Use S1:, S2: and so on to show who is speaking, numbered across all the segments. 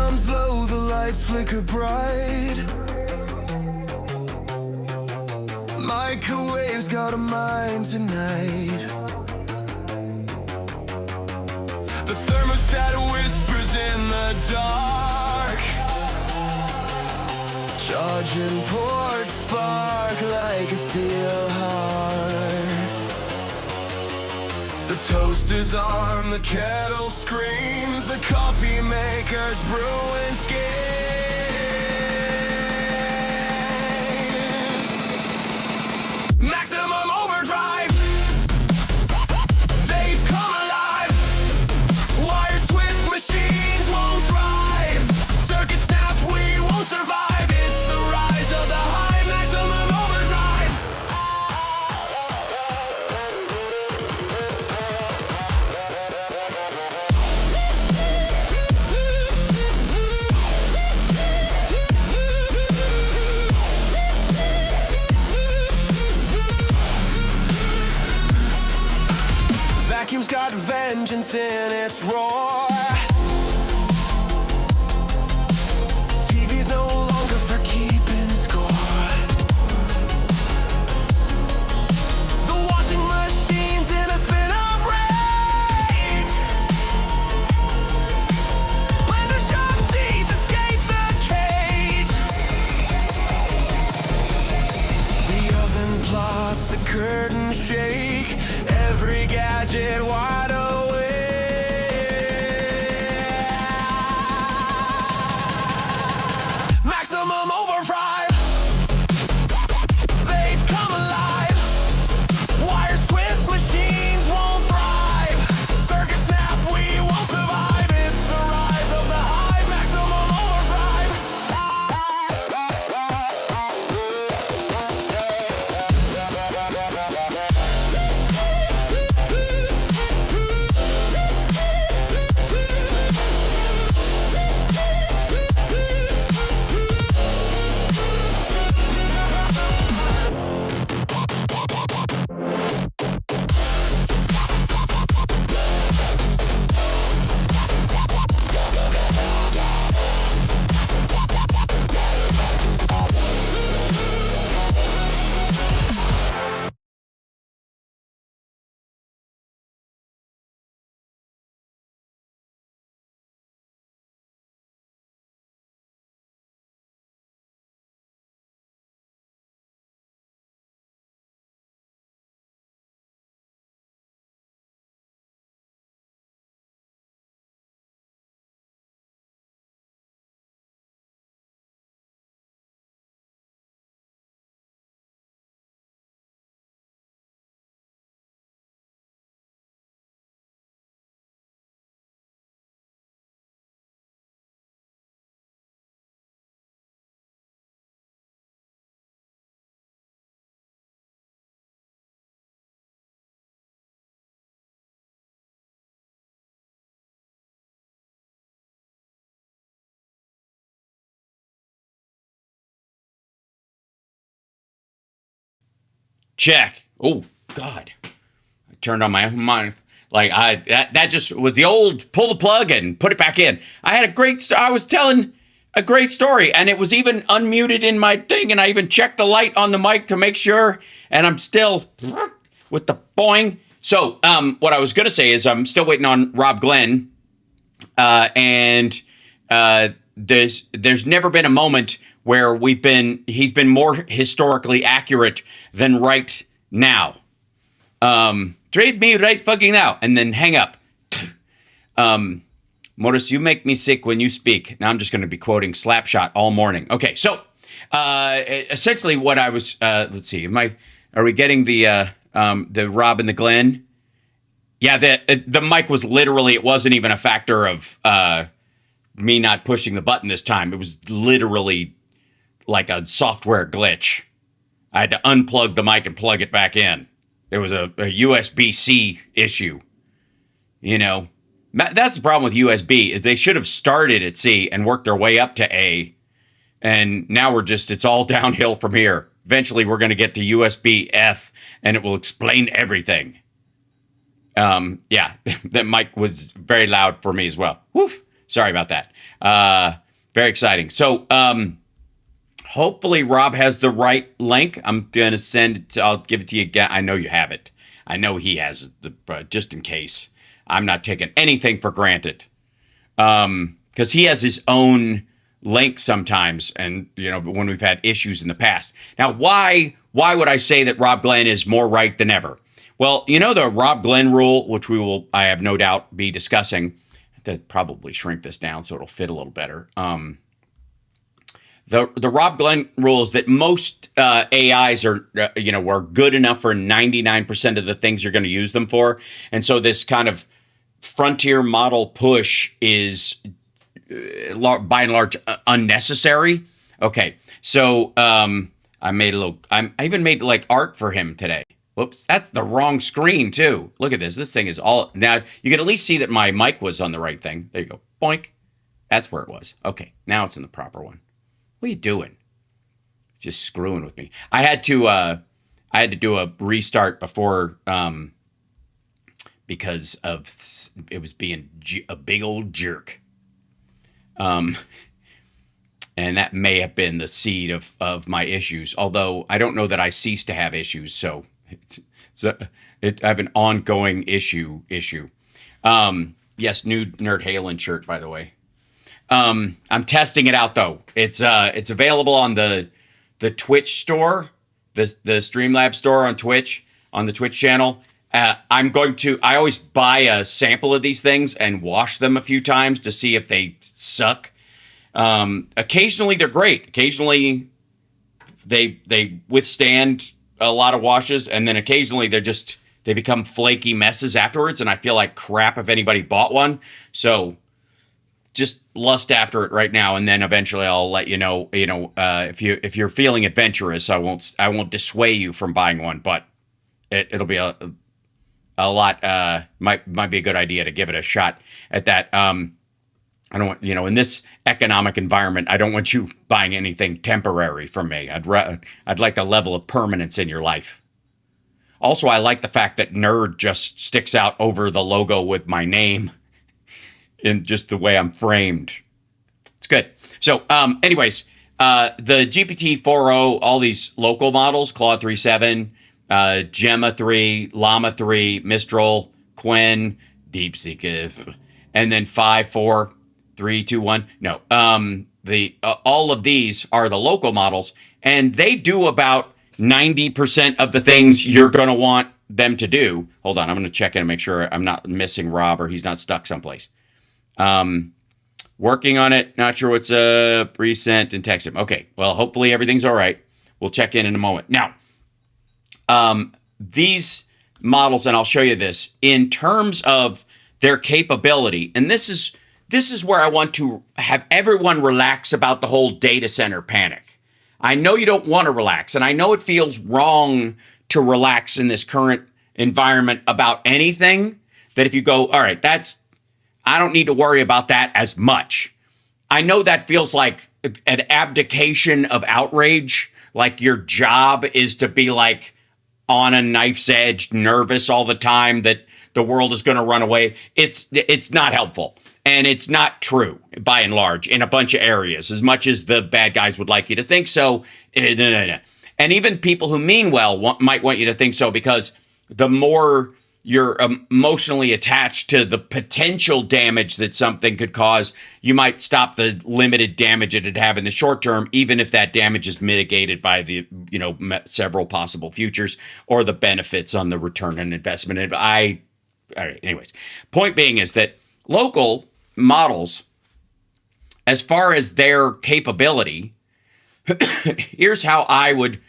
S1: runs low, the lights flicker bright. Microwave's got a mind tonight. The thermostat whispers in the dark, charging port spark like a steel heart. The toaster's on, the kettle screams, the coffee maker's brewing skin. Maximum overdrive, they've come alive. Wires twist, machines won't thrive. Circuit snap, we won't survive. It's the rise of the high. Maximum overdrive. Vacuum's got vengeance in its roar. TV's no longer for keeping score. The washing machine's in a spin of rage. Blender sharp teeth escape the cage. The oven plots, the curtain shake. Every gadget wide awake. Maximum overdrive, they've come alive. Wires twist, machines won't thrive. Circuit snap, we won't survive. It's the rise of the high. Maximum overdrive.
S2: Check. Oh, God. I turned on my own mind. Like, that just was the old pull the plug and put it back in. I was telling a great story, and it was even unmuted in my thing, and I even checked the light on the mic to make sure, and I'm still with the boing. So, what I was going to say is I'm still waiting on Rob Glenn, and there's never been a moment where he's been more historically accurate than right now. Trade me right fucking now, and then hang up. Morris, you make me sick when you speak. Now I'm just going to be quoting Slapshot all morning. Okay, so essentially what I was, let's see, are we getting the Rob and the Glenn? Yeah, the mic was literally, it wasn't even a factor of me not pushing the button this time. It was literally like a software glitch. I had to unplug the mic and plug it back in. It was a USB-C issue. You know, that's the problem with USB, is they should have started at C and worked their way up to A. And now it's all downhill from here. Eventually, we're going to get to USB-F, and it will explain everything. Yeah, that mic was very loud for me as well. Woof. Sorry about that. Very exciting. So hopefully Rob has the right link. I'm going to send it. I'll give it to you again. I know you have it. I know he has the, just in case. I'm not taking anything for granted. Because he has his own link sometimes, and when we've had issues in the past. Now, why would I say that Rob Glenn is more right than ever? Well, the Rob Glenn rule, which I have no doubt, be discussing. I have to probably shrink this down so it'll fit a little better. The Rob Glenn rule is that most AIs are good enough for 99% of the things you're going to use them for, and so this kind of frontier model push is by and large unnecessary. Okay, so I even made like art for him today. Whoops, that's the wrong screen too. Look at this. This thing is all, now you can at least see that my mic was on the right thing. There you go. Boink. That's where it was. Okay, now it's in the proper one. What are you doing? It's just screwing with me. I had to do a restart before because of it was being a big old jerk. And that may have been the seed of my issues, although I don't know that I cease to have issues, so I have an ongoing issue. Yes, new Nerd Halen shirt, by the way. I'm testing it out though. It's available on the Twitch store, the Streamlabs store on Twitch, on the Twitch channel. I always buy a sample of these things and wash them a few times to see if they suck. Occasionally they're great. Occasionally they withstand a lot of washes, and then occasionally they become flaky messes afterwards, and I feel like crap if anybody bought one. So just lust after it right now, and then eventually I'll let you know. If you're feeling adventurous, I won't dissuade you from buying one, but it'll be a lot. Might be a good idea to give it a shot at that. I don't want, in this economic environment, I don't want you buying anything temporary from me. I'd like a level of permanence in your life. Also, I like the fact that nerd just sticks out over the logo with my name in just the way I'm framed. It's good. So, anyways, the GPT-4o, all these local models, Claude 3.7, Gemma 3, Llama 3, Mistral, Quen, DeepSeek, and then 5.4. 3, 2, 1. No. All of these are the local models, and they do about 90% of the things you're going to want them to do. Hold on, I'm going to check in and make sure I'm not missing Rob or he's not stuck someplace. Working on it. Not sure what's up. Resent and text him. Okay. Well, hopefully everything's all right. We'll check in a moment. Now, these models, and I'll show you this in terms of their capability, and this is where I want to have everyone relax about the whole data center panic. I know you don't want to relax, and I know it feels wrong to relax in this current environment about anything, that if you go, all right, I don't need to worry about that as much. I know that feels like an abdication of outrage, like your job is to be like on a knife's edge, nervous all the time that the world is going to run away. It's not helpful. And it's not true, by and large, in a bunch of areas, as much as the bad guys would like you to think so. And even people who mean well might want you to think so, because the more you're emotionally attached to the potential damage that something could cause, you might stop the limited damage it'd have in the short term, even if that damage is mitigated by the several possible futures or the benefits on the return on investment. All right, anyways, point being is that local models, as far as their capability, here's how I would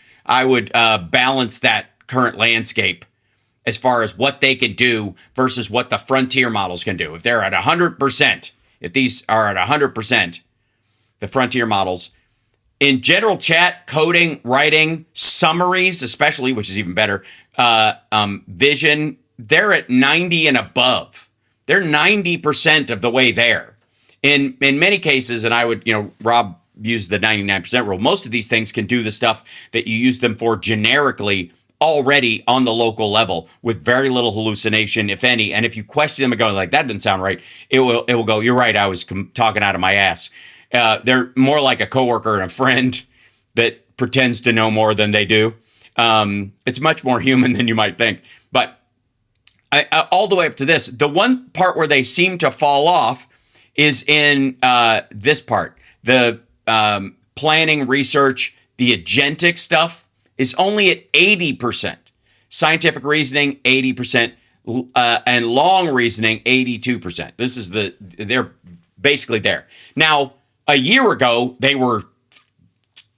S2: balance that current landscape as far as what they can do versus what the frontier models can do. If they're at 100%, if these are at 100%, the frontier models, in general chat, coding, writing, summaries, especially, which is even better, vision, they're at 90 and above. They're 90% of the way there. In many cases, and I would, Rob used the 99% rule. Most of these things can do the stuff that you use them for generically already on the local level with very little hallucination, if any. And if you question them and go like, that doesn't sound right, it will go, you're right, I was talking out of my ass. They're more like a coworker and a friend that pretends to know more than they do. It's much more human than you might think. But all the way up to this, the one part where they seem to fall off is in this part. The planning, research, the agentic stuff is only at 80%. Scientific reasoning, 80%. And long reasoning, 82%. They're basically there. Now, a year ago, they were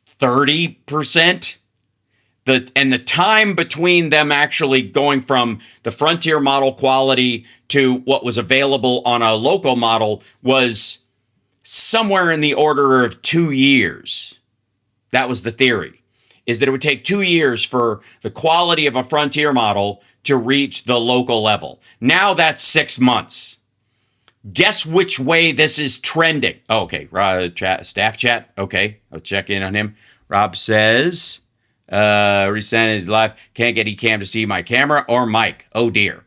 S2: 30%. And the time between them actually going from the frontier model quality to what was available on a local model was somewhere in the order of 2 years. That was the theory, is that it would take 2 years for the quality of a frontier model to reach the local level. Now that's 6 months. Guess which way this is trending? Oh, okay, staff chat. Okay, I'll check in on him. Rob says, resend his live. Can't get eCam to see my camera or mic. Oh dear.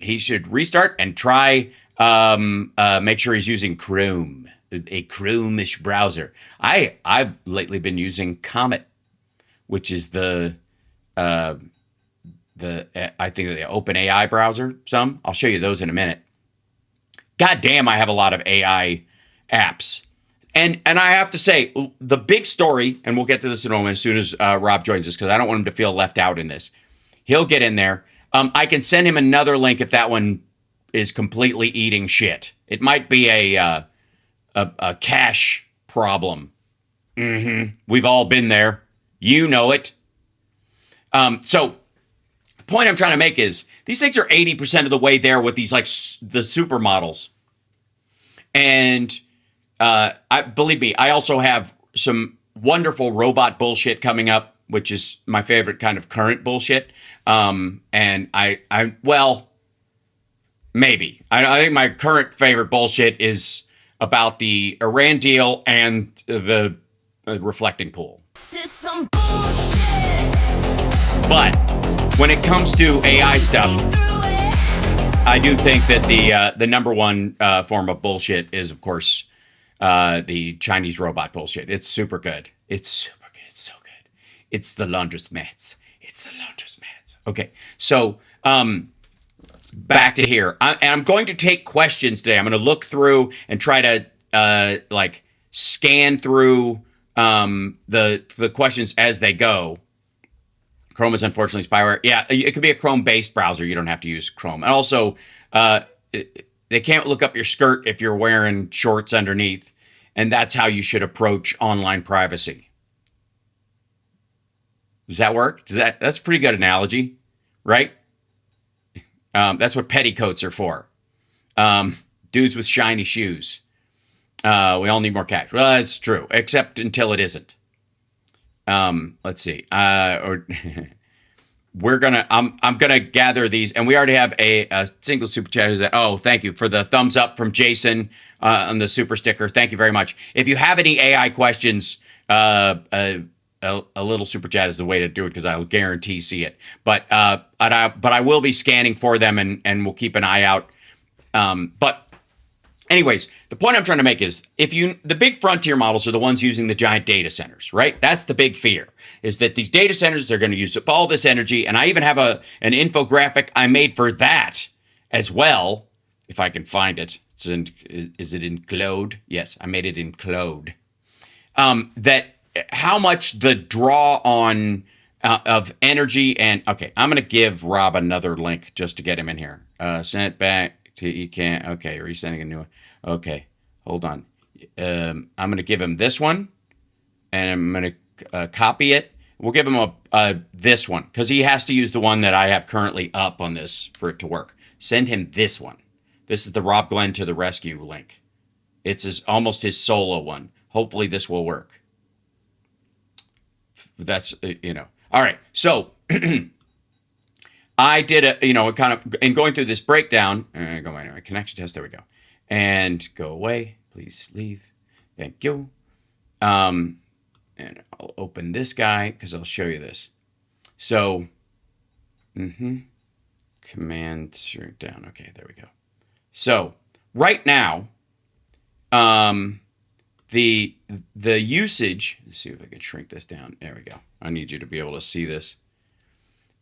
S2: He should restart and try. Make sure he's using Chrome, a Chrome-ish browser. I've lately been using Comet, which is the I think the OpenAI browser. I'll show you those in a minute. God damn, I have a lot of AI apps. And I have to say, the big story, and we'll get to this in a moment as soon as Rob joins us, because I don't want him to feel left out in this. He'll get in there. I can send him another link if that one is completely eating shit. It might be a cache problem. We've all been there. You know it. So the point I'm trying to make is these things are 80% of the way there with these, like, the supermodels. And believe me, I also have some wonderful robot bullshit coming up, which is my favorite kind of current bullshit. And well, maybe. I think my current favorite bullshit is about the Iran deal and the reflecting pool. But when it comes to AI stuff, I do think that the number one form of bullshit is, of course, the Chinese robot bullshit. It's super good. It's super good. It's so good. It's the laundromats. It's the laundromats. Okay, so back to here. I'm going to take questions today. I'm going to look through and try to scan through the questions as they go. Chrome is unfortunately spyware. Yeah, it could be a Chrome-based browser. You don't have to use Chrome. And also, they can't look up your skirt if you're wearing shorts underneath. And that's how you should approach online privacy. Does that work? That's a pretty good analogy, right? That's what petticoats are for. Dudes with shiny shoes. We all need more cash. Well, that's true, except until it isn't. Let's see. I'm gonna gather these, and we already have a single super chat. Who's that? Oh, thank you for the thumbs up from Jason on the super sticker. Thank you very much. If you have any AI questions, a little super chat is the way to do it, because I'll guarantee see it. But I will be scanning for them, and we'll keep an eye out. But anyways, the point I'm trying to make is the big frontier models are the ones using the giant data centers, right? That's the big fear, is that these data centers, they're going to use up all this energy. And I even have an infographic I made for that as well, if I can find it. Is it in Claude? Yes, I made it in Claude. That how much the draw on of energy and, okay, I'm going to give Rob another link just to get him in here. Send it back to Ecan. Okay, resending a new one. Okay, hold on. I'm going to give him this one, and I'm going to copy it. We'll give him this one, because he has to use the one that I have currently up on this for it to work. Send him this one. This is the Rob Glenn to the rescue link. It's almost his solo one. Hopefully this will work. That's, All right, so I did kind of, in going through this breakdown, go anyway, connection test, there we go. And go away, please leave. Thank you. And I'll open this guy, because I'll show you this. So, command shrink down. Okay, there we go. So right now, the usage. Let's see if I can shrink this down. There we go. I need you to be able to see this.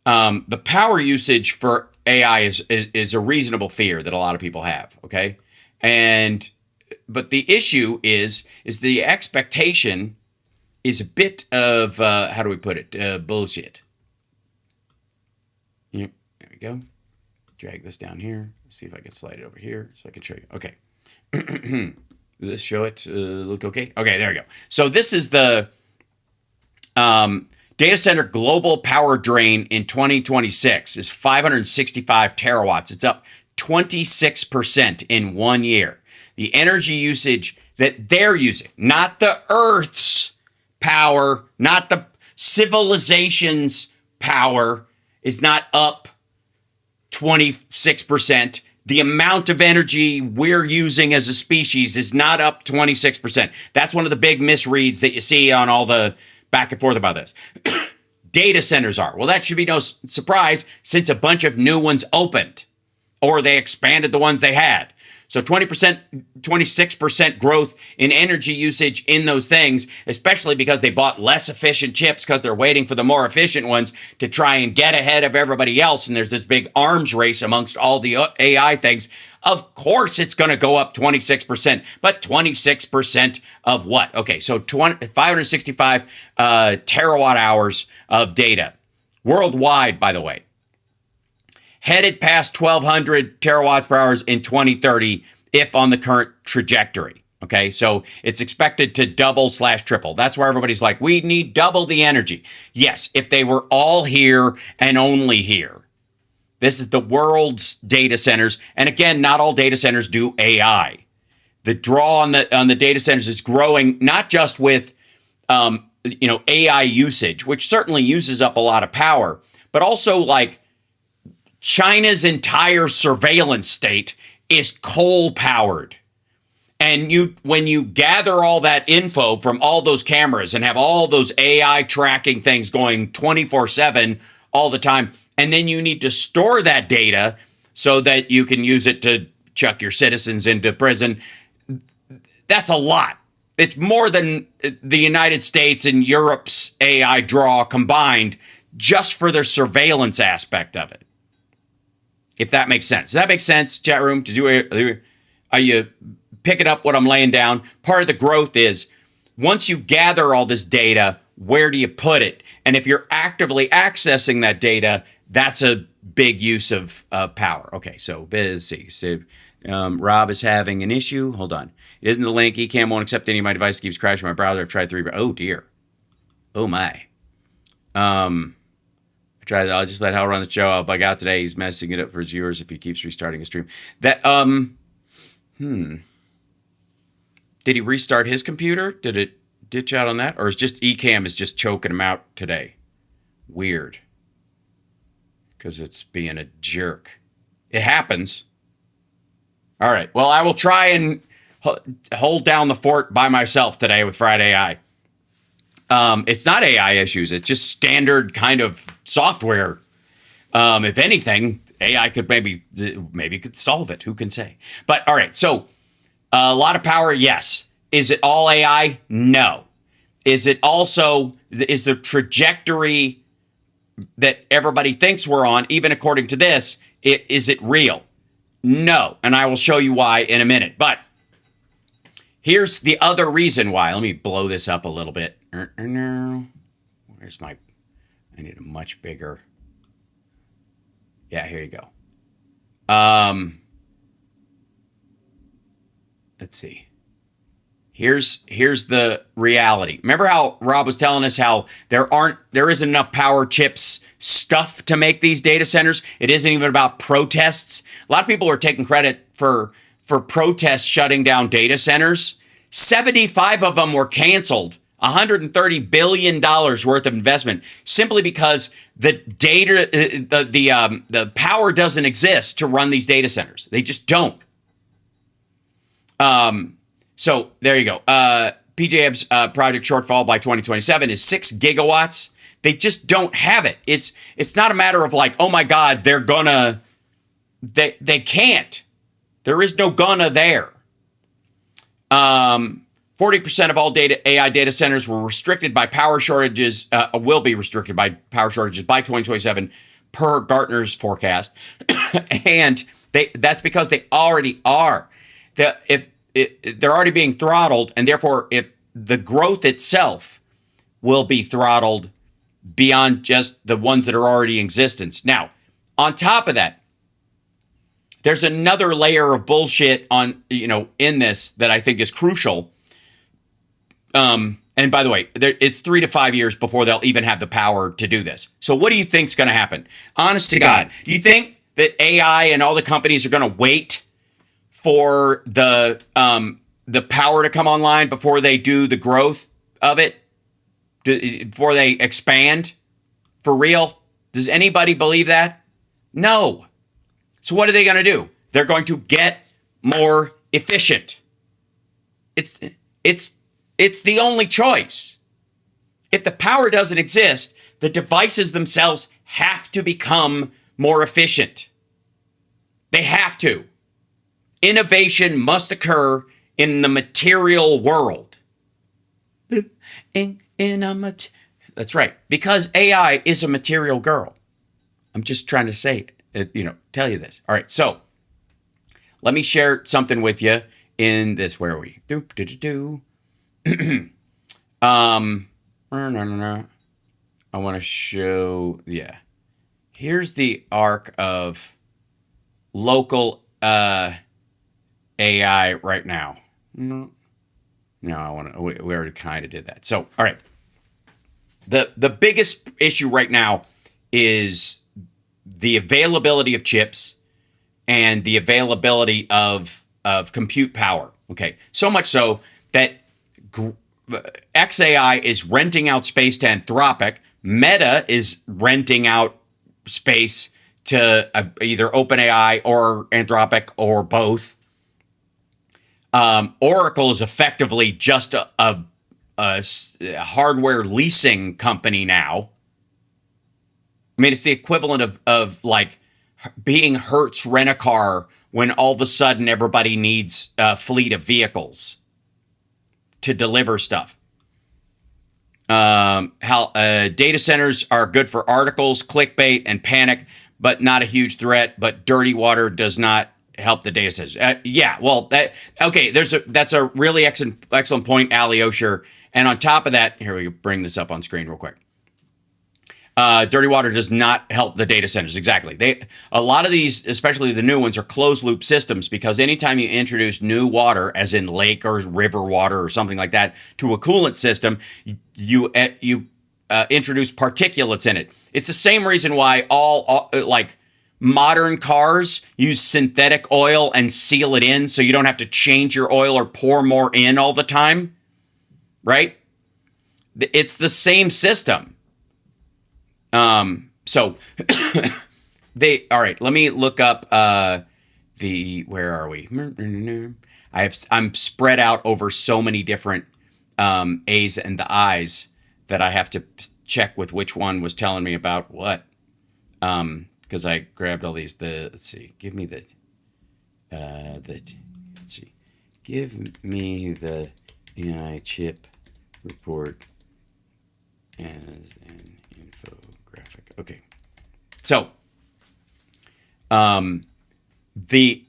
S2: The power usage for AI is a reasonable fear that a lot of people have. Okay, but the issue is the expectation is a bit of how do we put it? Bullshit. Yep, there we go. Drag this down here. Let's see if I can slide it over here so I can show you. Okay. Does this show it? Look okay? Okay, there we go. So this is the data center global power drain in 2026 is 565 terawatts. It's up 26% in 1 year. The energy usage that they're using, not the Earth's power, not the civilization's power, is not up 26%. The amount of energy we're using as a species is not up 26%. That's one of the big misreads that you see on all the back and forth about this. Data centers are. Well, that should be no surprise since a bunch of new ones opened or they expanded the ones they had. So 20%, 26% growth in energy usage in those things, especially because they bought less efficient chips because they're waiting for the more efficient ones to try and get ahead of everybody else. And there's this big arms race amongst all the AI things. Of course, it's going to go up 26%, but 26% of what? Okay, so 565 terawatt hours of data worldwide, by the way. Headed past 1,200 terawatts per hour in 2030 if on the current trajectory. Okay, so it's expected to double/triple. That's where everybody's like, we need double the energy. Yes, if they were all here and only here. This is the world's data centers. And again, not all data centers do AI. The draw on the data centers is growing, not just with AI usage, which certainly uses up a lot of power, but also like China's entire surveillance state is coal powered. And when you gather all that info from all those cameras and have all those AI tracking things going 24/7 all the time, and then you need to store that data so that you can use it to chuck your citizens into prison, that's a lot. It's more than the United States and Europe's AI draw combined just for their surveillance aspect of it. If that makes sense. Does that make sense, chat room? Are you picking up what I'm laying down? Part of the growth is once you gather all this data, where do you put it? And if you're actively accessing that data, that's a big use of power. Okay, so let's see. So, Rob is having an issue. Hold on. It isn't the link. Ecamm won't accept any of my devices. Keeps crashing my browser. I've tried 3. Oh, dear. Oh, my. I'll just let Hal run the show. I'll bug out today. He's messing it up for his viewers if he keeps restarting his stream. Did he restart his computer? Did it ditch out on that? Or is just Ecamm is just choking him out today? Weird. Because it's being a jerk. It happens. All right. Well, I will try and hold down the fort by myself today with Friday AI. It's not AI issues. It's just standard kind of software. If anything, AI could maybe could solve it. Who can say? But all right. So a lot of power. Yes. Is it all AI? No. Is it also, is the trajectory that everybody thinks we're on, even according to this, is it real? No. And I will show you why in a minute. But here's the other reason why. Let me blow this up a little bit. Where's my, I need a much bigger. Yeah, here you go. Let's see. Here's the reality. Remember how Rob was telling us how there isn't enough power chips stuff to make these data centers? It isn't even about protests. A lot of people are taking credit for protests shutting down data centers. 75 of them were canceled. $130 billion worth of investment simply because the data, the power doesn't exist to run these data centers. They just don't. So there you go. PJM's project shortfall by 2027 is 6 gigawatts. They just don't have it. It's not a matter of like, oh my God, they can't. There is no gonna there. 40% of all AI data centers were restricted by power shortages, will be restricted by power shortages by 2027 per Gartner's forecast. And that's because they already are. They're already being throttled, and therefore if the growth itself will be throttled beyond just the ones that are already in existence. Now, on top of that, there's another layer of bullshit in this that I think is crucial. And by the way, it's 3 to 5 years before they'll even have the power to do this. So what do you think's going to happen? Honest to God, do you think that AI and all the companies are going to wait for the power to come online before they do the growth of it? Before they expand? For real? Does anybody believe that? No. So what are they going to do? They're going to get more efficient. It's the only choice. If the power doesn't exist, the devices themselves have to become more efficient. They have to. Innovation must occur in the material world. That's right. Because AI is a material girl. I'm just trying to say it, tell you this. All right. So let me share something with you in this. Where are we? I want to show, here's the arc of local AI right now. No, we already kind of did that. So, all right. The biggest issue right now is the availability of chips and the availability of compute power. Okay. So much so that XAI is renting out space to Anthropic. Meta is renting out space to either OpenAI or Anthropic or both. Oracle is effectively just a hardware leasing company now. I mean, it's the equivalent of like being Hertz Rent-A-Car when all of a sudden everybody needs a fleet of vehicles to deliver stuff. Data centers are good for articles, clickbait, and panic, but not a huge threat. But dirty water does not help the data centers. That's a really excellent point, Ali Osher. And on top of that, here we bring this up on screen real quick. Dirty water does not help the data centers. Exactly. A lot of these, especially the new ones, are closed loop systems because anytime you introduce new water, as in lake or river water or something like that, to a coolant system, you introduce particulates in it. It's the same reason why all modern cars use synthetic oil and seal it in so you don't have to change your oil or pour more in all the time. Right? It's the same system. So all right, let me look up, where are we? I'm spread out over so many different, A's and the I's that I have to check with which one was telling me about what. Cause I grabbed all these, let's see, give me the AI chip report as an infographic. Okay. So, the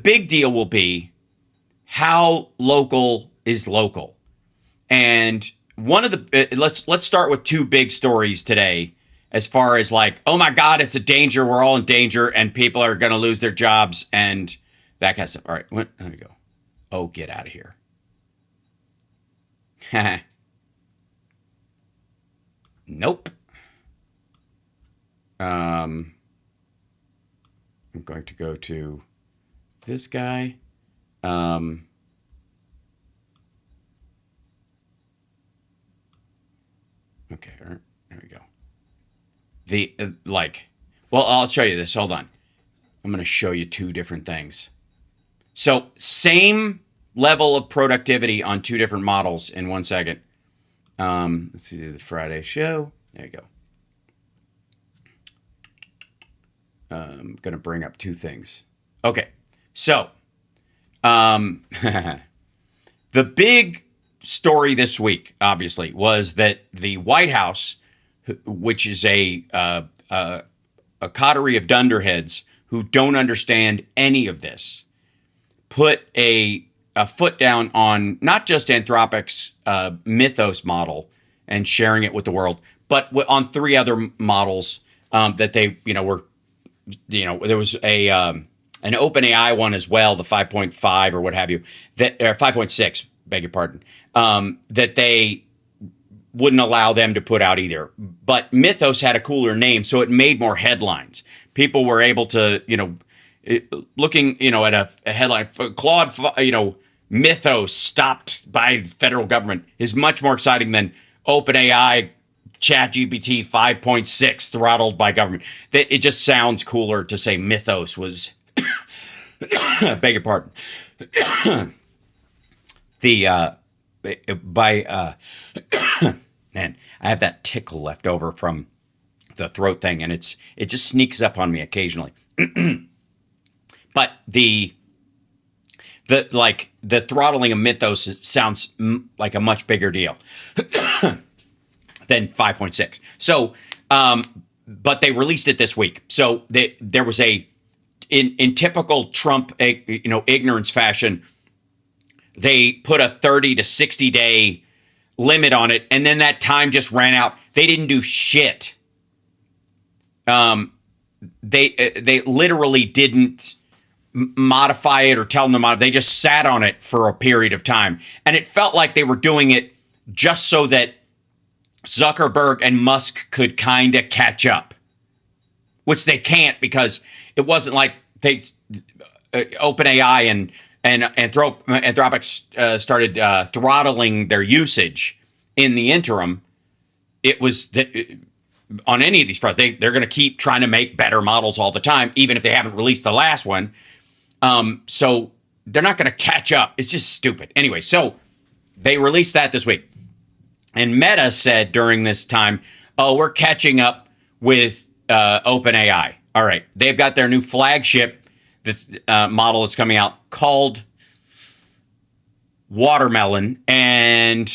S2: big deal will be how local is local. And one of the, let's start with two big stories today as far as like, oh my God, it's a danger. We're all in danger and people are going to lose their jobs and that kind of stuff. All right. There we go. Oh, get out of here. Nope. I'm going to go to this guy. Okay, there we go. I'll show you this. Hold on. I'm going to show you two different things. So, same level of productivity on two different models in 1 second. Let's see the Friday show. There you go. I'm going to bring up two things. Okay. So, the big story this week, obviously, was that the White House, which is a coterie of dunderheads who don't understand any of this, put a foot down on not just Anthropic's mythos model and sharing it with the world, but on three other models that they, were, there was an OpenAI one as well, the 5.5 or what have you, that or 5.6, beg your pardon, that they wouldn't allow them to put out either. But Mythos had a cooler name, so it made more headlines. People were able to, looking, at a headline, Claude, Mythos stopped by the federal government is much more exciting than OpenAI ChatGPT 5.6 throttled by government. It just sounds cooler to say Mythos was, beg your pardon, man, I have that tickle left over from the throat thing, and it just sneaks up on me occasionally. But the throttling of Mythos sounds like a much bigger deal than 5.6. So, but they released it this week. So there was in typical Trump, ignorance fashion, they put a 30 to 60 day limit on it, and then that time just ran out. They didn't do shit. They literally didn't modify it or tell them to modify. They just sat on it for a period of time, and it felt like they were doing it just so that Zuckerberg and Musk could kind of catch up, which they can't, because it wasn't like they OpenAI and Anthropic started throttling their usage in the interim. It was that on any of these fronts, they're going to keep trying to make better models all the time, even if they haven't released the last one. So they're not going to catch up. It's just stupid. Anyway, so they released that this week. And Meta said during this time, oh, we're catching up with OpenAI. All right. They've got their new flagship model that's coming out called Watermelon. And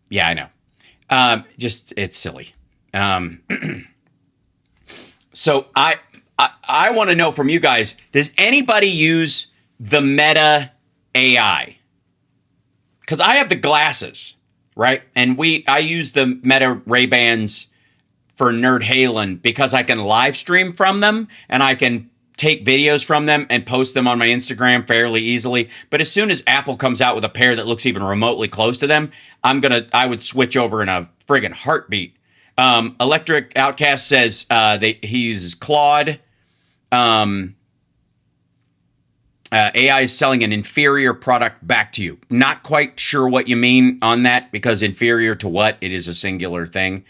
S2: yeah, I know. It's silly. So I want to know from you guys, does anybody use the Meta AI? Because I have the glasses, right? And I use the Meta Ray-Bans for Nerd Halen because I can live stream from them and I can take videos from them and post them on my Instagram fairly easily. But as soon as Apple comes out with a pair that looks even remotely close to them, I would switch over in a friggin' heartbeat. Electric Outcast says he uses Claude. AI is selling an inferior product back to you. Not quite sure what you mean on that, because inferior to what? It is a singular thing.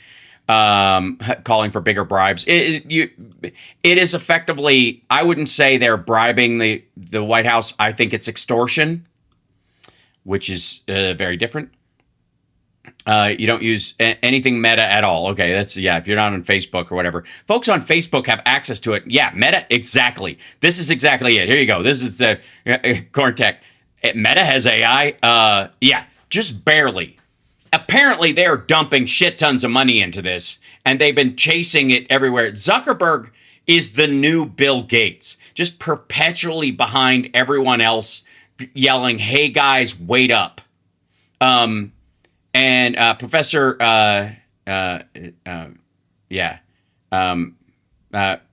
S2: Calling for bigger bribes. It is effectively, I wouldn't say they're bribing the White House. I think it's extortion, which is very different. You don't use anything Meta at all. Okay, if you're not on Facebook or whatever. Folks on Facebook have access to it. Yeah, Meta, exactly. This is exactly it. Here you go. This is the Corntech. Meta has AI. Yeah, just barely. Apparently, they're dumping shit tons of money into this, and they've been chasing it everywhere. Zuckerberg is the new Bill Gates, just perpetually behind everyone else, yelling, "Hey guys, wait up!" Professor,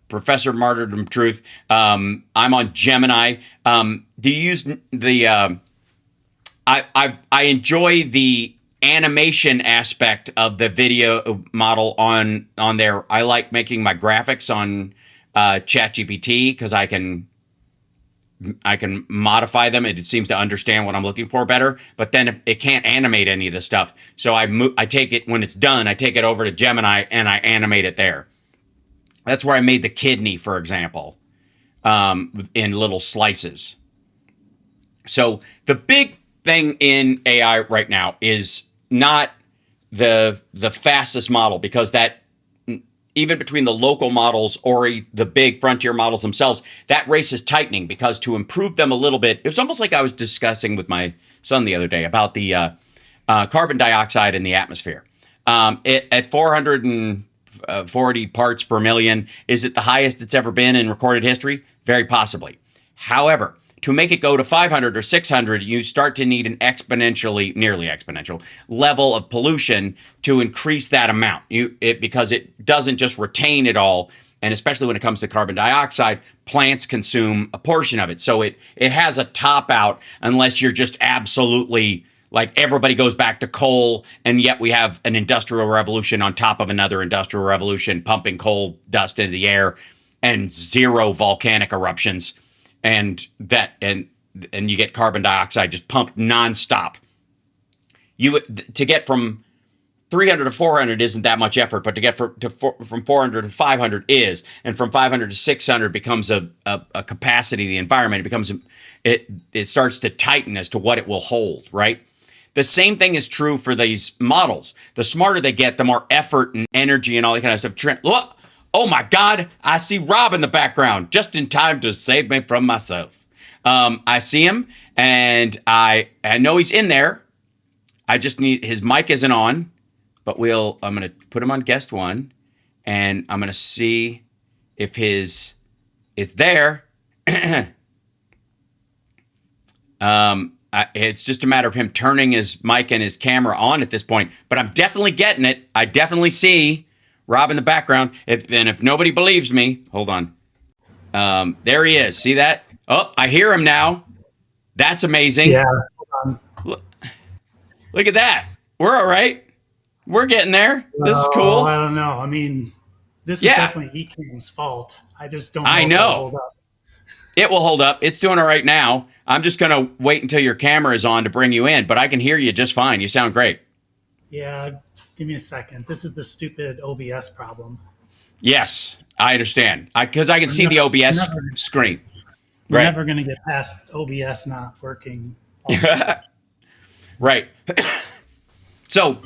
S2: Professor Martyrdom Truth. I'm on Gemini. Do you use the? I enjoy the animation aspect of the video model on there. I like making my graphics on ChatGPT because I can modify them. It seems to understand what I'm looking for better. But then if it can't animate any of the stuff, so I take it when it's done. I take it over to Gemini and I animate it there. That's where I made the kidney, for example, in little slices. So the big thing in AI right now is not the fastest model, because that, even between the local models or the big frontier models themselves, that race is tightening, because to improve them a little bit, it was almost like I was discussing with my son the other day about the carbon dioxide in the atmosphere. At 440 parts per million, is it the highest it's ever been in recorded history? Very possibly. However, to make it go to 500 or 600, you start to need an nearly exponential level of pollution to increase that amount. Because it doesn't just retain it all, and especially when it comes to carbon dioxide, plants consume a portion of it. So it has a top out, unless you're just absolutely like everybody goes back to coal, and yet we have an industrial revolution on top of another industrial revolution, pumping coal dust into the air, and zero volcanic eruptions. And you get carbon dioxide just pumped nonstop. To get from 300 to 400 isn't that much effort, but to get from 400 to 500 is, and from 500 to 600 becomes a capacity of the environment. It starts to tighten as to what it will hold, right? The same thing is true for these models. The smarter they get, the more effort and energy and all that kind of stuff. Look. Oh my God, I see Rob in the background, just in time to save me from myself. I see him, and I know he's in there. I just need, his mic isn't on, but I'm going to put him on guest one, and I'm going to see if his is there. It's just a matter of him turning his mic and his camera on at this point, but I'm definitely getting it. I definitely see Rob in the background. If nobody believes me, hold on. There he is. See that? Oh, I hear him now. That's amazing.
S3: Yeah.
S2: Look at that. We're all right. We're getting there. This is cool.
S3: I don't know. I mean, this is definitely Ecam's fault. I just don't know.
S2: I know. It will hold up. It's doing all right now. I'm just going to wait until your camera is on to bring you in, but I can hear you just fine. You sound great.
S3: Yeah. Give me a second. This is the stupid OBS problem.
S2: Yes, I understand. Because I can see the OBS screen.
S3: We're never going to get past OBS not working.
S2: Right. So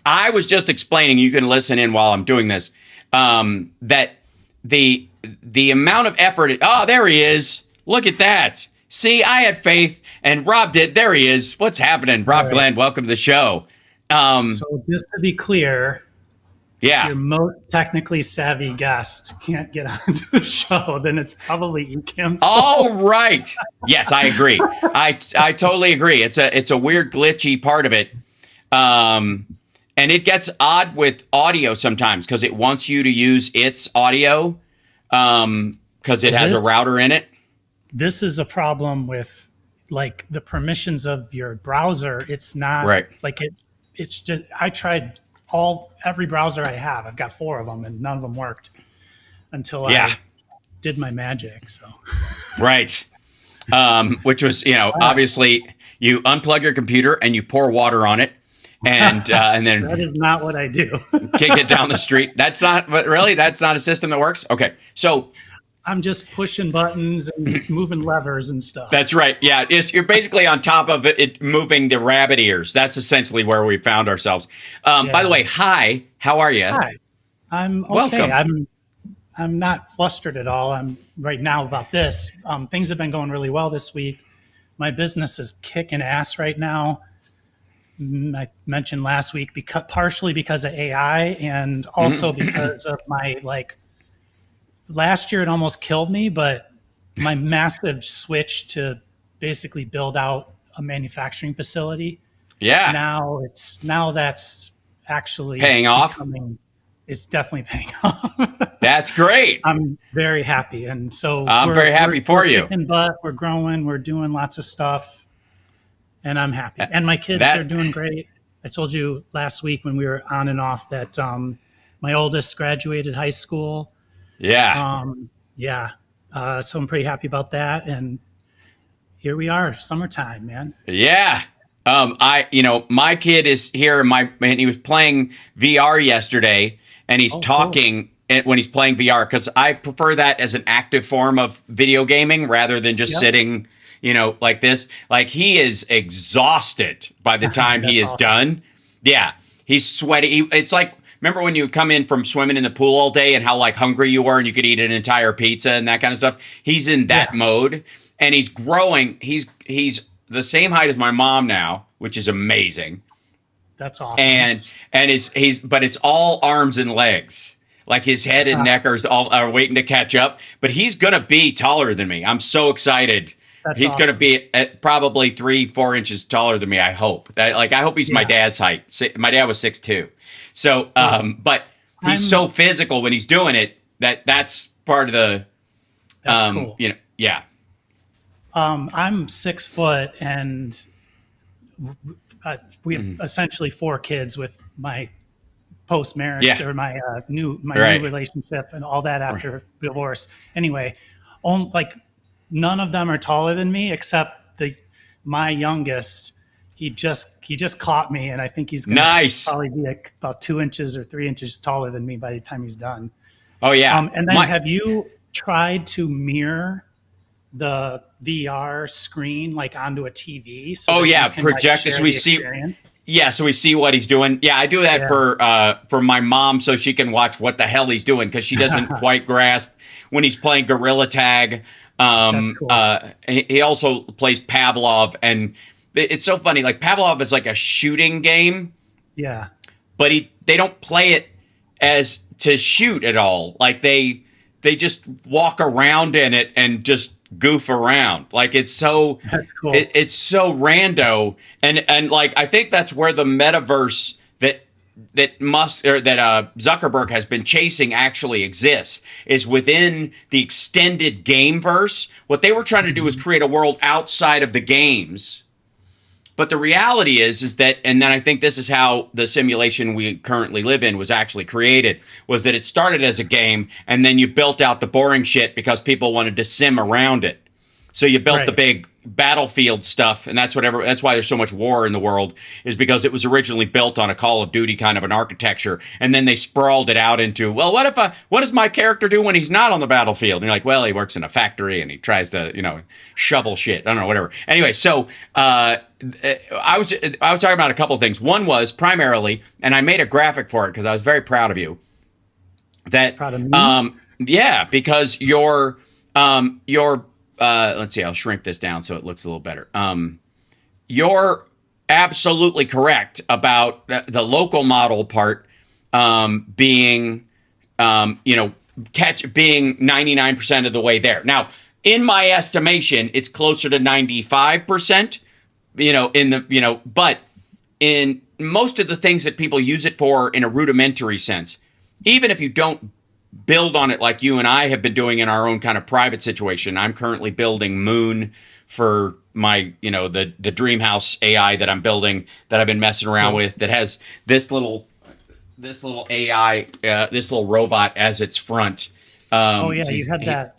S2: I was just explaining, you can listen in while I'm doing this, that the amount of effort, there he is. Look at that. See, I had faith, and Rob did. There he is. What's happening? Rob Glenn, welcome to the show.
S3: So just to be clear,
S2: your
S3: most technically savvy guest can't get onto the show, then it's probably Ecam's fault.
S2: All right. Yes, I agree. I totally agree. It's a weird glitchy part of it. And it gets odd with audio sometimes, because it wants you to use its audio because it has a router in it.
S3: This is a problem with like the permissions of your browser. It's not like it. It's just, I tried every browser I have. I've got 4 of them, and none of them worked until I did my magic. So,
S2: which was, obviously you unplug your computer and you pour water on it, and then
S3: that is not what I do.
S2: kick it down the street. That's not a system that works. Okay, so
S3: I'm just pushing buttons and moving levers and stuff.
S2: That's right. Yeah, you're basically on top of it moving the rabbit ears. That's essentially where we found ourselves. By the way, hi. How are you?
S3: Hi. I'm okay.
S2: Welcome.
S3: I'm not flustered at all. I'm right now about this. Things have been going really well this week. My business is kicking ass right now. I mentioned last week partially because of AI, and also because of my last year it almost killed me, but my massive switch to basically build out a manufacturing facility.
S2: Yeah.
S3: Now that's actually
S2: paying off.
S3: It's definitely paying off.
S2: That's great.
S3: I'm very happy, and so
S2: I'm very happy for you.
S3: But we're growing. We're doing lots of stuff, and I'm happy. And my kids are doing great. I told you last week when we were on and off that my oldest graduated high school.
S2: Yeah.
S3: So I'm pretty happy about that. And here we are, summertime, man.
S2: Yeah. My kid is here, and he was playing VR yesterday, and he's talking when he's playing VR, because I prefer that as an active form of video gaming rather than just sitting, like this. Like, he is exhausted by the time he is done. Yeah, he's sweaty. It's like, remember when you would come in from swimming in the pool all day and how like hungry you were and you could eat an entire pizza and that kind of stuff? He's in that
S3: Yeah.
S2: mode, and he's growing. He's the same height as my mom now, which is amazing.
S3: That's awesome.
S2: And he's but it's all arms and legs. Like his head and neck are waiting to catch up, but he's gonna be taller than me. I'm so excited.
S3: That's
S2: He's gonna
S3: awesome.
S2: be at probably 3-4 inches taller than me. I hope. I hope he's my
S3: Yeah.
S2: dad's height. My dad was 6'2". So, but he's
S3: I'm-
S2: so physical when he's doing it that's part of the,
S3: That's cool.
S2: yeah,
S3: I'm 6 foot, and we have essentially 4 kids with my post marriage
S2: Yeah.
S3: or my new
S2: Right.
S3: relationship and all that after divorce. Anyway, like none of them are taller than me except my youngest. He just caught me, and I think he's gonna
S2: Nice.
S3: probably be like about 2 inches or 3 inches taller than me by the time he's done.
S2: Oh yeah.
S3: And then have you tried to mirror the VR screen like onto a TV? So
S2: Oh,
S3: that
S2: yeah,
S3: you can,
S2: project it
S3: share
S2: so we
S3: the
S2: see-
S3: experience?
S2: Yeah, so we see what he's doing. Yeah, I do that for my mom so she can watch what the hell he's doing because she doesn't quite grasp when he's playing gorilla tag.
S3: That's cool.
S2: He also plays Pavlov, and it's so funny. Like Pavlov is like a shooting game,
S3: Yeah.
S2: but they don't play it as to shoot at all. Like they just walk around in it and just goof around. Like it's so
S3: That's cool.
S2: it's so rando, and like I think that's where the metaverse that Zuckerberg has been chasing actually exists, is within the extended game verse. What they were trying to do is create a world outside of the games. But the reality is that, and then I think this is how the simulation we currently live in was actually created, was that it started as a game, and then you built out the boring shit because people wanted to sim around it. So you built the
S3: Right.
S2: big battlefield stuff, and that's why there's so much war in the world, is because it was originally built on a Call of Duty kind of an architecture, and then they sprawled it out into, well, what does my character do when he's not on the battlefield? And you're like, well, he works in a factory and he tries to, shovel shit. I don't know, whatever. Anyway, so I was talking about a couple of things. One was primarily, and I made a graphic for it because I was very proud of you. That
S3: Proud of me?
S2: yeah, because your let's see, I'll shrink this down so it looks a little better. You're absolutely correct about the local model part being, being 99% of the way there. Now, in my estimation, it's closer to 95%. But in most of the things that people use it for in a rudimentary sense, even if you don't build on it like you and I have been doing in our own kind of private situation. I'm currently building Moon for my, the dream house AI that I'm building, that I've been messing around with, that has this little AI, this little robot as its front.
S3: Oh yeah,
S2: so
S3: you had that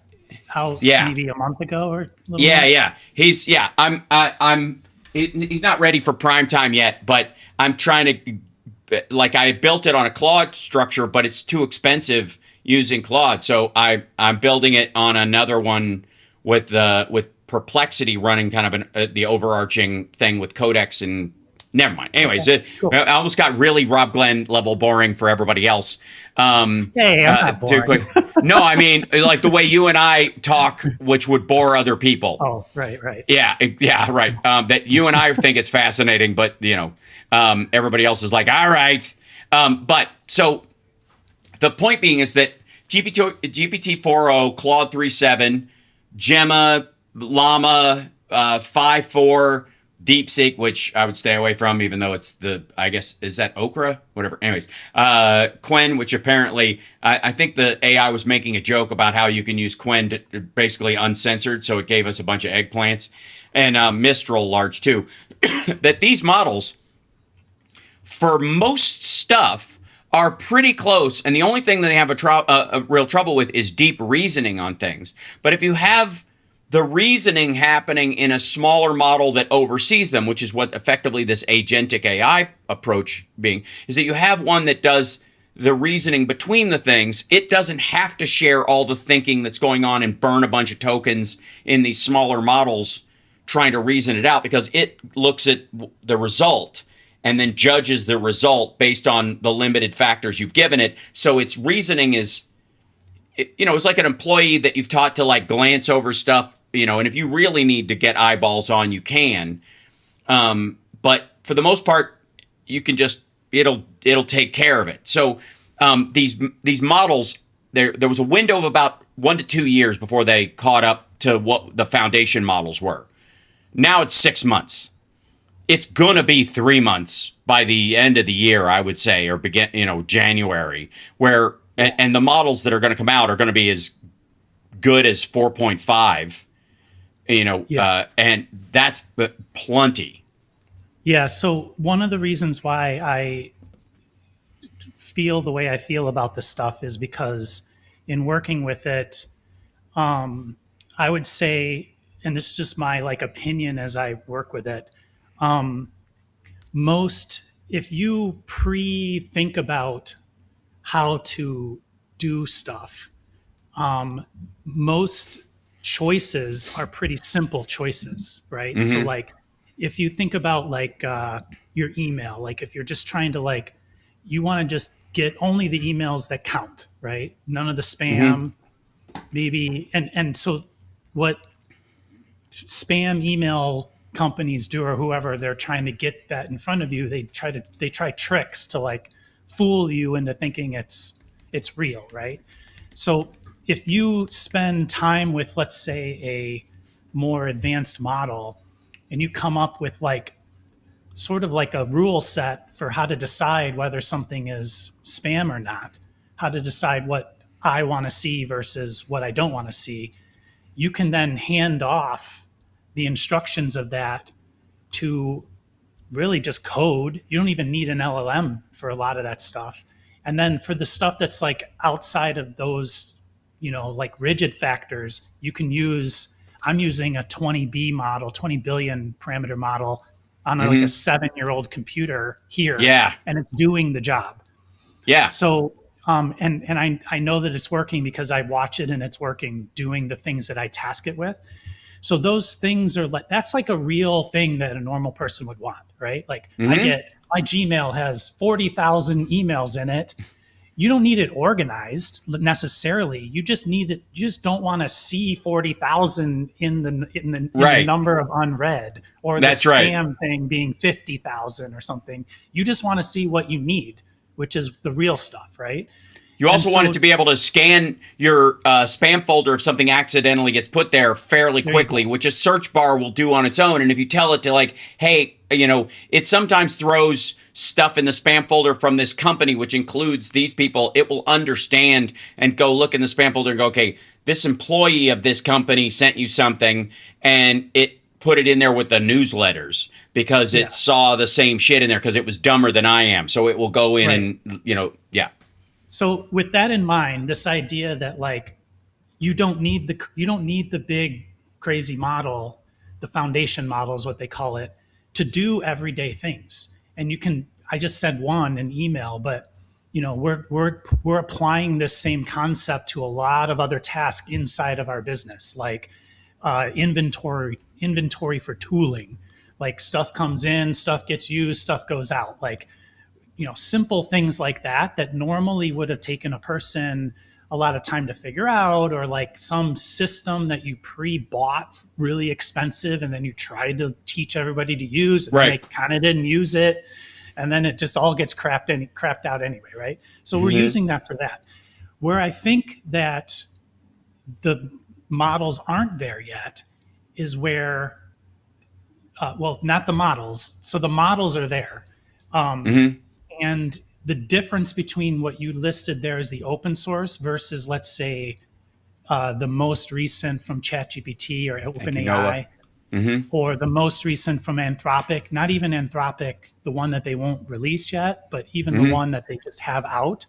S3: out
S2: Yeah.
S3: maybe a month ago or a little
S2: Yeah,
S3: more?
S2: yeah. He's not ready for prime time yet, but I'm trying to, like, I built it on a Claude structure, but it's too expensive using Claude, so I'm building it on another one with Perplexity running kind of the overarching thing with Codex and. Never mind. Anyways,
S3: cool.
S2: I almost got really Rob Glenn level boring for everybody else.
S3: Hey, I'm not
S2: Too
S3: boring.
S2: quick. No, I mean, like the way you and I talk, which would bore other people.
S3: Oh, right.
S2: Yeah, right. That you and I think it's fascinating, but everybody else is like, all right. But so the point being is that GPT 4.0, Claude 3.7, Gemma, Llama 5.4, DeepSeek, which I would stay away from, even though it's I guess, is that Okra? Whatever. Anyways, Quen, which apparently, I think the AI was making a joke about how you can use Quen to, basically uncensored, so it gave us a bunch of eggplants, and Mistral large too. That these models, for most stuff, are pretty close, and the only thing that they have a real trouble with is deep reasoning on things. But if you have the reasoning happening in a smaller model that oversees them, which is what effectively this agentic AI approach being, is that you have one that does the reasoning between the things. It doesn't have to share all the thinking that's going on and burn a bunch of tokens in these smaller models trying to reason it out, because it looks at the result and then judges the result based on the limited factors you've given it. So its reasoning is, it's like an employee that you've taught to like glance over stuff, and if you really need to get eyeballs on, you can. But for the most part, you can just, it'll take care of it. So these models, there was a window of about 1 to 2 years before they caught up to what the foundation models were. Now it's 6 months. It's gonna be 3 months by the end of the year, I would say, or January, where and the models that are going to come out are going to be as good as 4.5. And that's plenty.
S3: Yeah. So one of the reasons why I feel the way I feel about this stuff is because in working with it, I would say, and this is just my like opinion as I work with it, if you think about how to do stuff, most choices are pretty simple choices, right? So like if you think about like your email, like if you're just trying to like, you want to just get only the emails that count, right? None of the spam, maybe. And so what spam email companies do, or whoever they're trying to get that in front of you, they try tricks to like fool you into thinking it's real, right? So if you spend time with, let's say, a more advanced model, and you come up with like sort of like a rule set for how to decide whether something is spam or not, how to decide what I want to see versus what I don't want to see, you can then hand off the instructions of that to really just code. You don't even need an LLM for a lot of that stuff. And then for the stuff that's like outside of those, like rigid factors, I'm using a 20B model, 20 billion parameter model on like a 7-year-old computer here.
S2: Yeah.
S3: And it's doing the job.
S2: Yeah.
S3: So, and I know that it's working because I watch it and it's working, doing the things that I task it with. So those things are like, that's like a real thing that a normal person would want, right? Like my Gmail has 40,000 emails in it. You don't need it organized necessarily. You just need it. You just don't want to see 40,000 in the number of unread, or the spam thing being 50,000 or something. You just want to see what you need, which is the real stuff, right?
S2: You also want it to be able to scan your spam folder if something accidentally gets put there fairly quickly, which a search bar will do on its own. And if you tell it to like, hey, it sometimes throws stuff in the spam folder from this company, which includes these people, it will understand and go look in the spam folder and go, okay, this employee of this company sent you something, and it put it in there with the newsletters because it saw the same shit in there because it was dumber than I am. So it will go in and,
S3: So with that in mind, this idea that like you don't need the big crazy model, the foundation model is what they call it, to do everyday things. And I just said one in email, but we're applying this same concept to a lot of other tasks inside of our business, like inventory for tooling. Like stuff comes in, stuff gets used, stuff goes out. Like simple things like that normally would have taken a person a lot of time to figure out, or like some system that you pre-bought really expensive and then you tried to teach everybody to use, and they kind of didn't use it, and then it just all gets crapped out anyway, right? So we're using that for that. Where I think that the models aren't there yet is where, not the models. So the models are there. And the difference between what you listed there as the open source versus, let's say, the most recent from ChatGPT or OpenAI, or the most recent from Anthropic, not even Anthropic, the one that they won't release yet, but even the one that they just have out,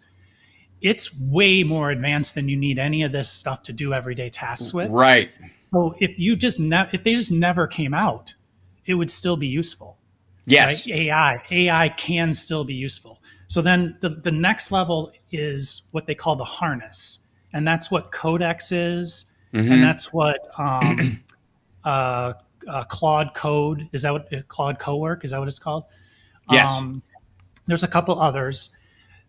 S3: it's way more advanced than you need any of this stuff to do everyday tasks with.
S2: Right.
S3: So if they just never came out, it would still be useful.
S2: Yes.
S3: Right? AI can still be useful. So then the next level is what they call the harness. And that's what Codex is. And that's what Claude Code, is that what Claude Cowork, is that what it's called?
S2: Yes.
S3: There's a couple others.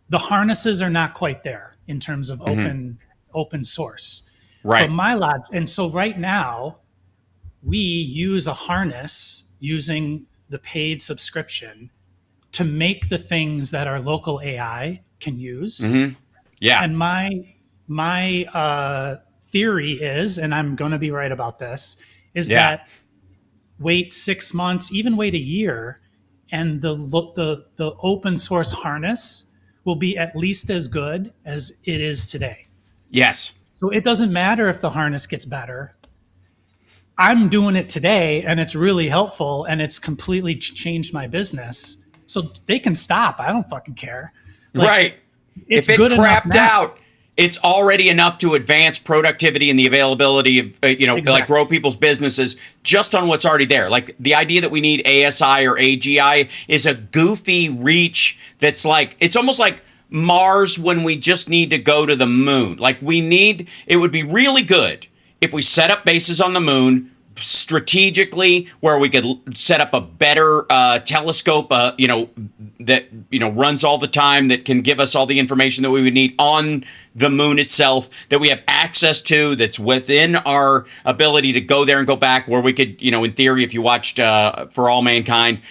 S3: The harnesses are not quite there in terms of open source. But
S2: Right.
S3: my log, and so right now we use a harness using the paid subscription to make the things that our local AI can use.
S2: Yeah.
S3: And my theory is, and I'm going to be right about this, is
S2: Yeah.
S3: that wait 6 months, even wait a year, and the open source harness will be at least as good as it is today.
S2: Yes.
S3: So it doesn't matter if the harness gets better. I'm doing it today, and it's really helpful, and it's completely changed my business. So they can stop. I don't fucking care. Like,
S2: Right.
S3: it's
S2: If it
S3: good enough
S2: crapped
S3: now.
S2: out, it's already enough to advance productivity and the availability of, like
S3: Exactly.
S2: grow people's businesses just on what's already there. Like the idea that we need ASI or AGI is a goofy reach that's like, it's almost like Mars when we just need to go to the moon. Like it would be really good if we set up bases on the moon strategically where we could set up a better telescope that runs all the time, that can give us all the information that we would need on the moon itself, that we have access to, that's within our ability to go there and go back, where we could, in theory, if you watched For All Mankind,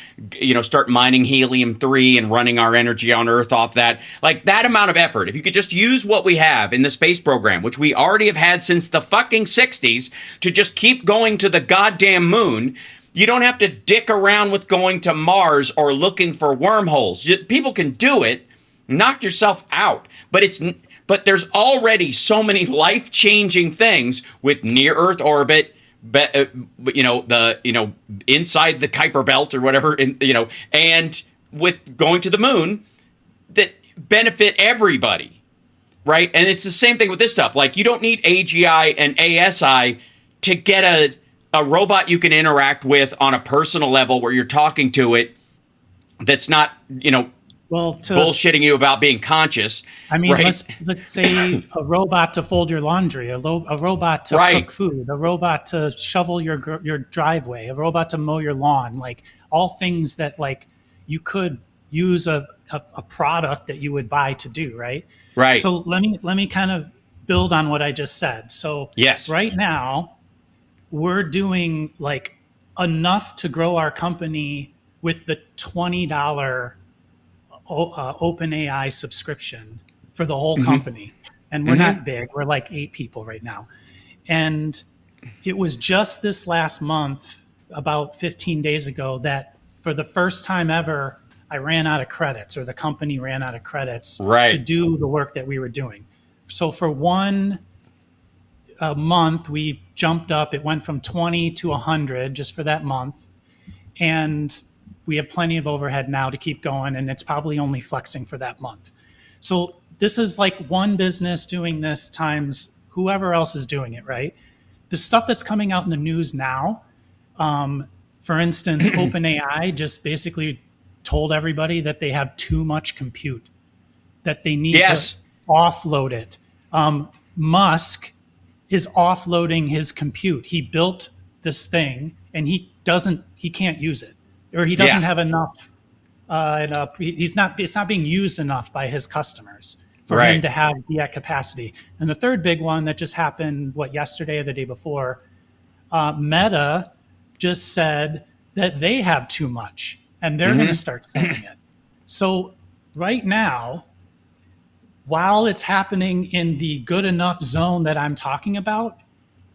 S2: start mining helium-3 and running our energy on Earth off that. Like that amount of effort, if you could just use what we have in the space program, which we already have had since the fucking 60s, to just keep going to the goddamn moon. You don't have to dick around with going to Mars or looking for wormholes. People can do it. Knock yourself out. But there's already so many life-changing things with near-Earth orbit, inside the Kuiper Belt or whatever, and with going to the moon that benefit everybody, right? And it's the same thing with this stuff. Like, you don't need AGI and ASI to get a robot you can interact with on a personal level where you're talking to it that's not, bullshitting you about being conscious.
S3: I mean,
S2: right?
S3: let's say a robot to fold your laundry, a robot to
S2: Right.
S3: cook food, a robot to shovel your driveway, a robot to mow your lawn, like all things that like you could use a product that you would buy to do, right?
S2: Right.
S3: So let me kind of build on what I just said. So
S2: Yes.
S3: right now we're doing like enough to grow our company with the $20 OpenAI subscription for the whole company. And we're not big. We're like 8 people right now. And it was just this last month, about 15 days ago, that for the first time ever, I ran out of credits, or the company ran out of credits
S2: Right.
S3: to do the work that we were doing. So for one month, we jumped up. It went from 20 to 100 just for that month. And we have plenty of overhead now to keep going, and it's probably only flexing for that month. So this is like one business doing this times whoever else is doing it, right? The stuff that's coming out in the news now, for instance, OpenAI just basically told everybody that they have too much compute, that they need
S2: Yes.
S3: to offload it. Musk is offloading his compute. He built this thing, and he can't use it, or he doesn't
S2: Yeah.
S3: have enough. It's not being used enough by his customers for
S2: Right.
S3: him to have the capacity. And the third big one that just happened, yesterday or the day before, Meta just said that they have too much, and they're going to start selling it. So right now, while it's happening in the good enough zone that I'm talking about,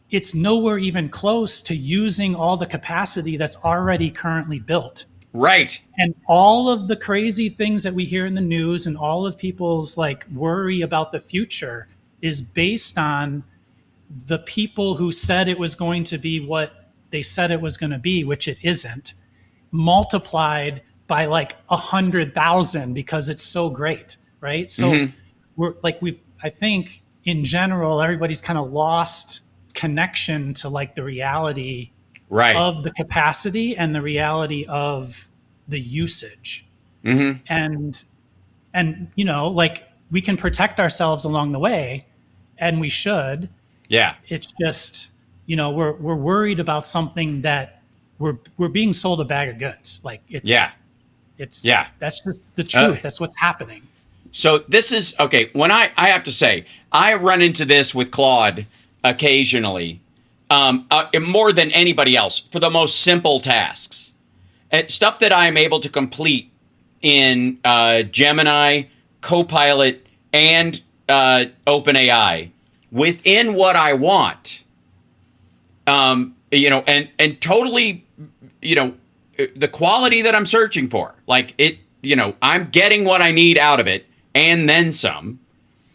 S3: it's nowhere even close to using all the capacity that's already currently built.
S2: Right.
S3: And all of the crazy things that we hear in the news and all of people's like worry about the future is based on the people who said it was going to be what they said it was going to be, which it isn't, multiplied by like 100,000 because it's so great, right? So I think in general, everybody's kind of lost connection to like the reality
S2: Right.
S3: of the capacity and the reality of the usage. And like we can protect ourselves along the way, and we should.
S2: Yeah.
S3: It's just, we're worried about something that we're being sold a bag of goods. Like it's,
S2: Yeah. Yeah.
S3: That's just the truth. That's what's happening.
S2: So this is okay. When I have to say, I run into this with Claude occasionally, more than anybody else for the most simple tasks. Stuff that I am able to complete in Gemini, Copilot, and OpenAI within what I want. And totally, the quality that I'm searching for. Like it, I'm getting what I need out of it and then some.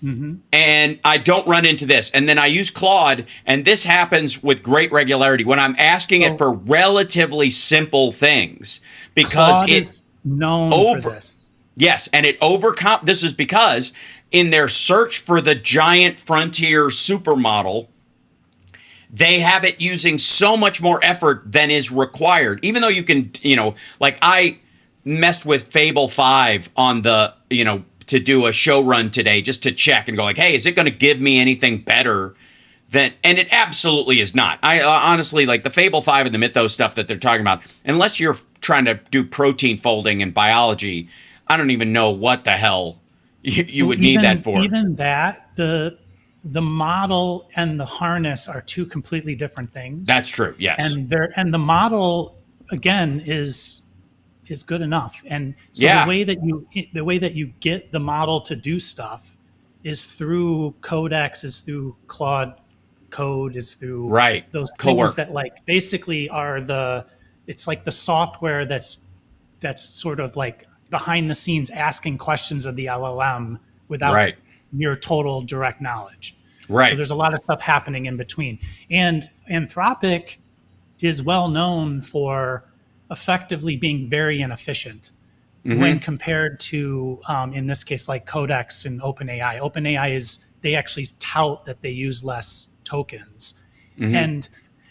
S2: Mm-hmm. And I don't run into this. And then I use Claude, and this happens with great regularity when I'm asking it for relatively simple things because
S3: Claude is known for this.
S2: Yes, and this is because in their search for the giant frontier supermodel, they have it using so much more effort than is required. Even though you can, like I messed with Fable 5 on the, to do a show run today just to check and go like, hey, is it going to give me anything better than, and it absolutely is not. I honestly, like the Fable 5 and the Mythos stuff that they're talking about, unless you're trying to do protein folding in biology, I don't even know what the hell you would need that for.
S3: Even that, the model and the harness are two completely different things.
S2: That's true. Yes.
S3: And the model again is good enough. And so the way that you get the model to do stuff is through Codex, is through Claude Code, is through those things that like basically are it's like the software that's sort of like behind the scenes asking questions of the LLM without your total direct knowledge.
S2: Right.
S3: So there's a lot of stuff happening in between. And Anthropic is well known for effectively being very inefficient when compared to, in this case, like Codex and OpenAI. OpenAI they actually tout that they use less tokens. And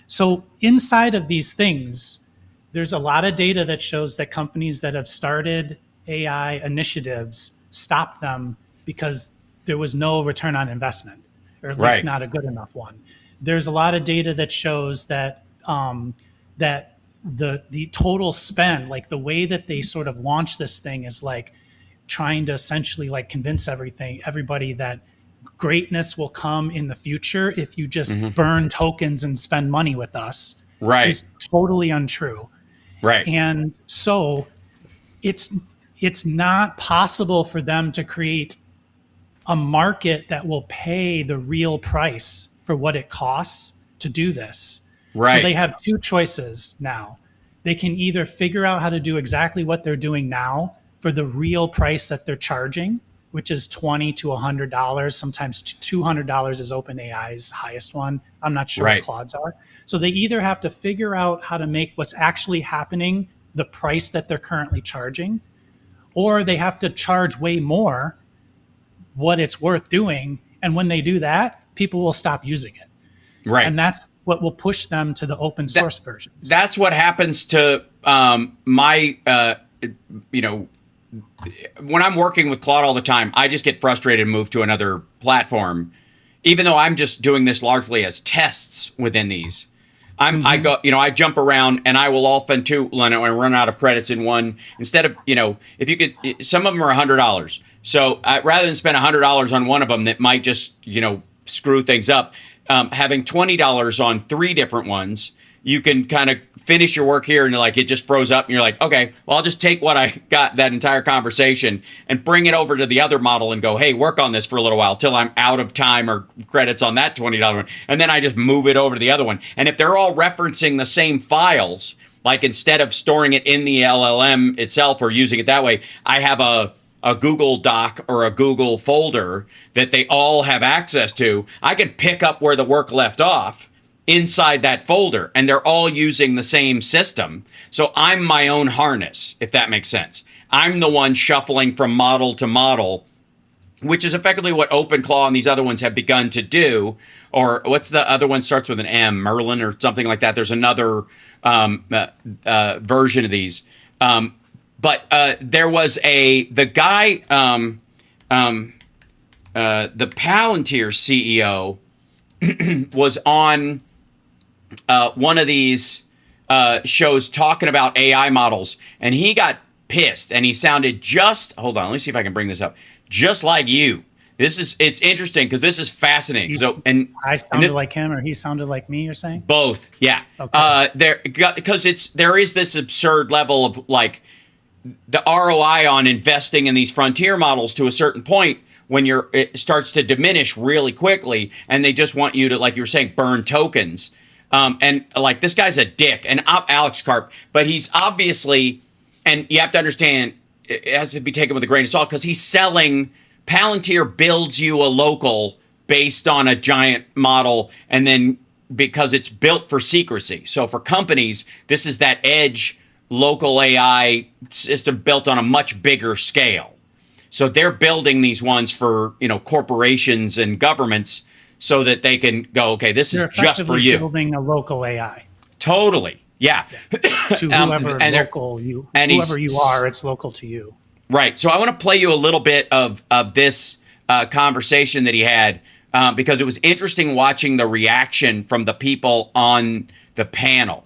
S3: so inside of these things, there's a lot of data that shows that companies that have started AI initiatives stop them because there was no return on investment, or at least not a good enough one. There's a lot of data that shows that that the total spend, like the way that they sort of launch this thing is like trying to essentially like convince everybody that greatness will come in the future if you just burn tokens and spend money with us. Is totally untrue.
S2: Right.
S3: And so it's not possible for them to create a market that will pay the real price for what it costs to do this.
S2: Right.
S3: So they have two choices now. They can either figure out how to do exactly what they're doing now for the real price that they're charging, which is $20 to $100. Sometimes $200 is OpenAI's highest one. I'm not sure what Claude's are. So they either have to figure out how to make what's actually happening the price that they're currently charging, or they have to charge way more what it's worth doing. And when they do that, people will stop using it.
S2: Right.
S3: And that's what will push them to the open source versions.
S2: That's what happens to my, when I'm working with Claude all the time, I just get frustrated and move to another platform, even though I'm just doing this largely as tests within these. I jump around, and I will often too, when I run out of credits in one, instead of, if you could, some of them are $100. So rather than spend $100 on one of them that might just, screw things up, having $20 on 3 different ones, you can kind of finish your work here and it just froze up and you're like, okay, well, I'll just take what I got that entire conversation and bring it over to the other model and go, hey, work on this for a little while till I'm out of time or credits on that $20 one. And then I just move it over to the other one. And if they're all referencing the same files, like instead of storing it in the LLM itself or using it that way, I have a Google Doc or a Google folder that they all have access to. I can pick up where the work left off inside that folder, and they're all using the same system. So I'm my own harness, if that makes sense. I'm the one shuffling from model to model, which is effectively what OpenClaw and these other ones have begun to do. Or what's the other one, starts with an M, Merlin or something like that. There's another version of these. But there was the guy, the Palantir CEO was on one of these shows talking about AI models, and he got pissed, and he sounded just. Hold on, let me see if I can bring this up. Just like you. It's interesting because this is fascinating.
S3: I sounded like him, or he sounded like me. You're saying
S2: both? Yeah.
S3: Okay.
S2: Because there is this absurd level of like the ROI on investing in these frontier models to a certain point when it starts to diminish really quickly, and they just want you to, like you were saying, burn tokens. And like this guy's a dick, and Alex Karp, but he's obviously, and you have to understand, it has to be taken with a grain of salt because he's selling. Palantir builds you a local based on a giant model, and then because it's built for secrecy. So for companies, this is that edge local AI system built on a much bigger scale. So they're building these ones for, corporations and governments so that they can go, okay, this is just for you.
S3: Building a local AI.
S2: Totally. Yeah.
S3: To whoever you are, it's local to you.
S2: Right. So I want to play you a little bit of this conversation that he had because it was interesting watching the reaction from the people on the panel.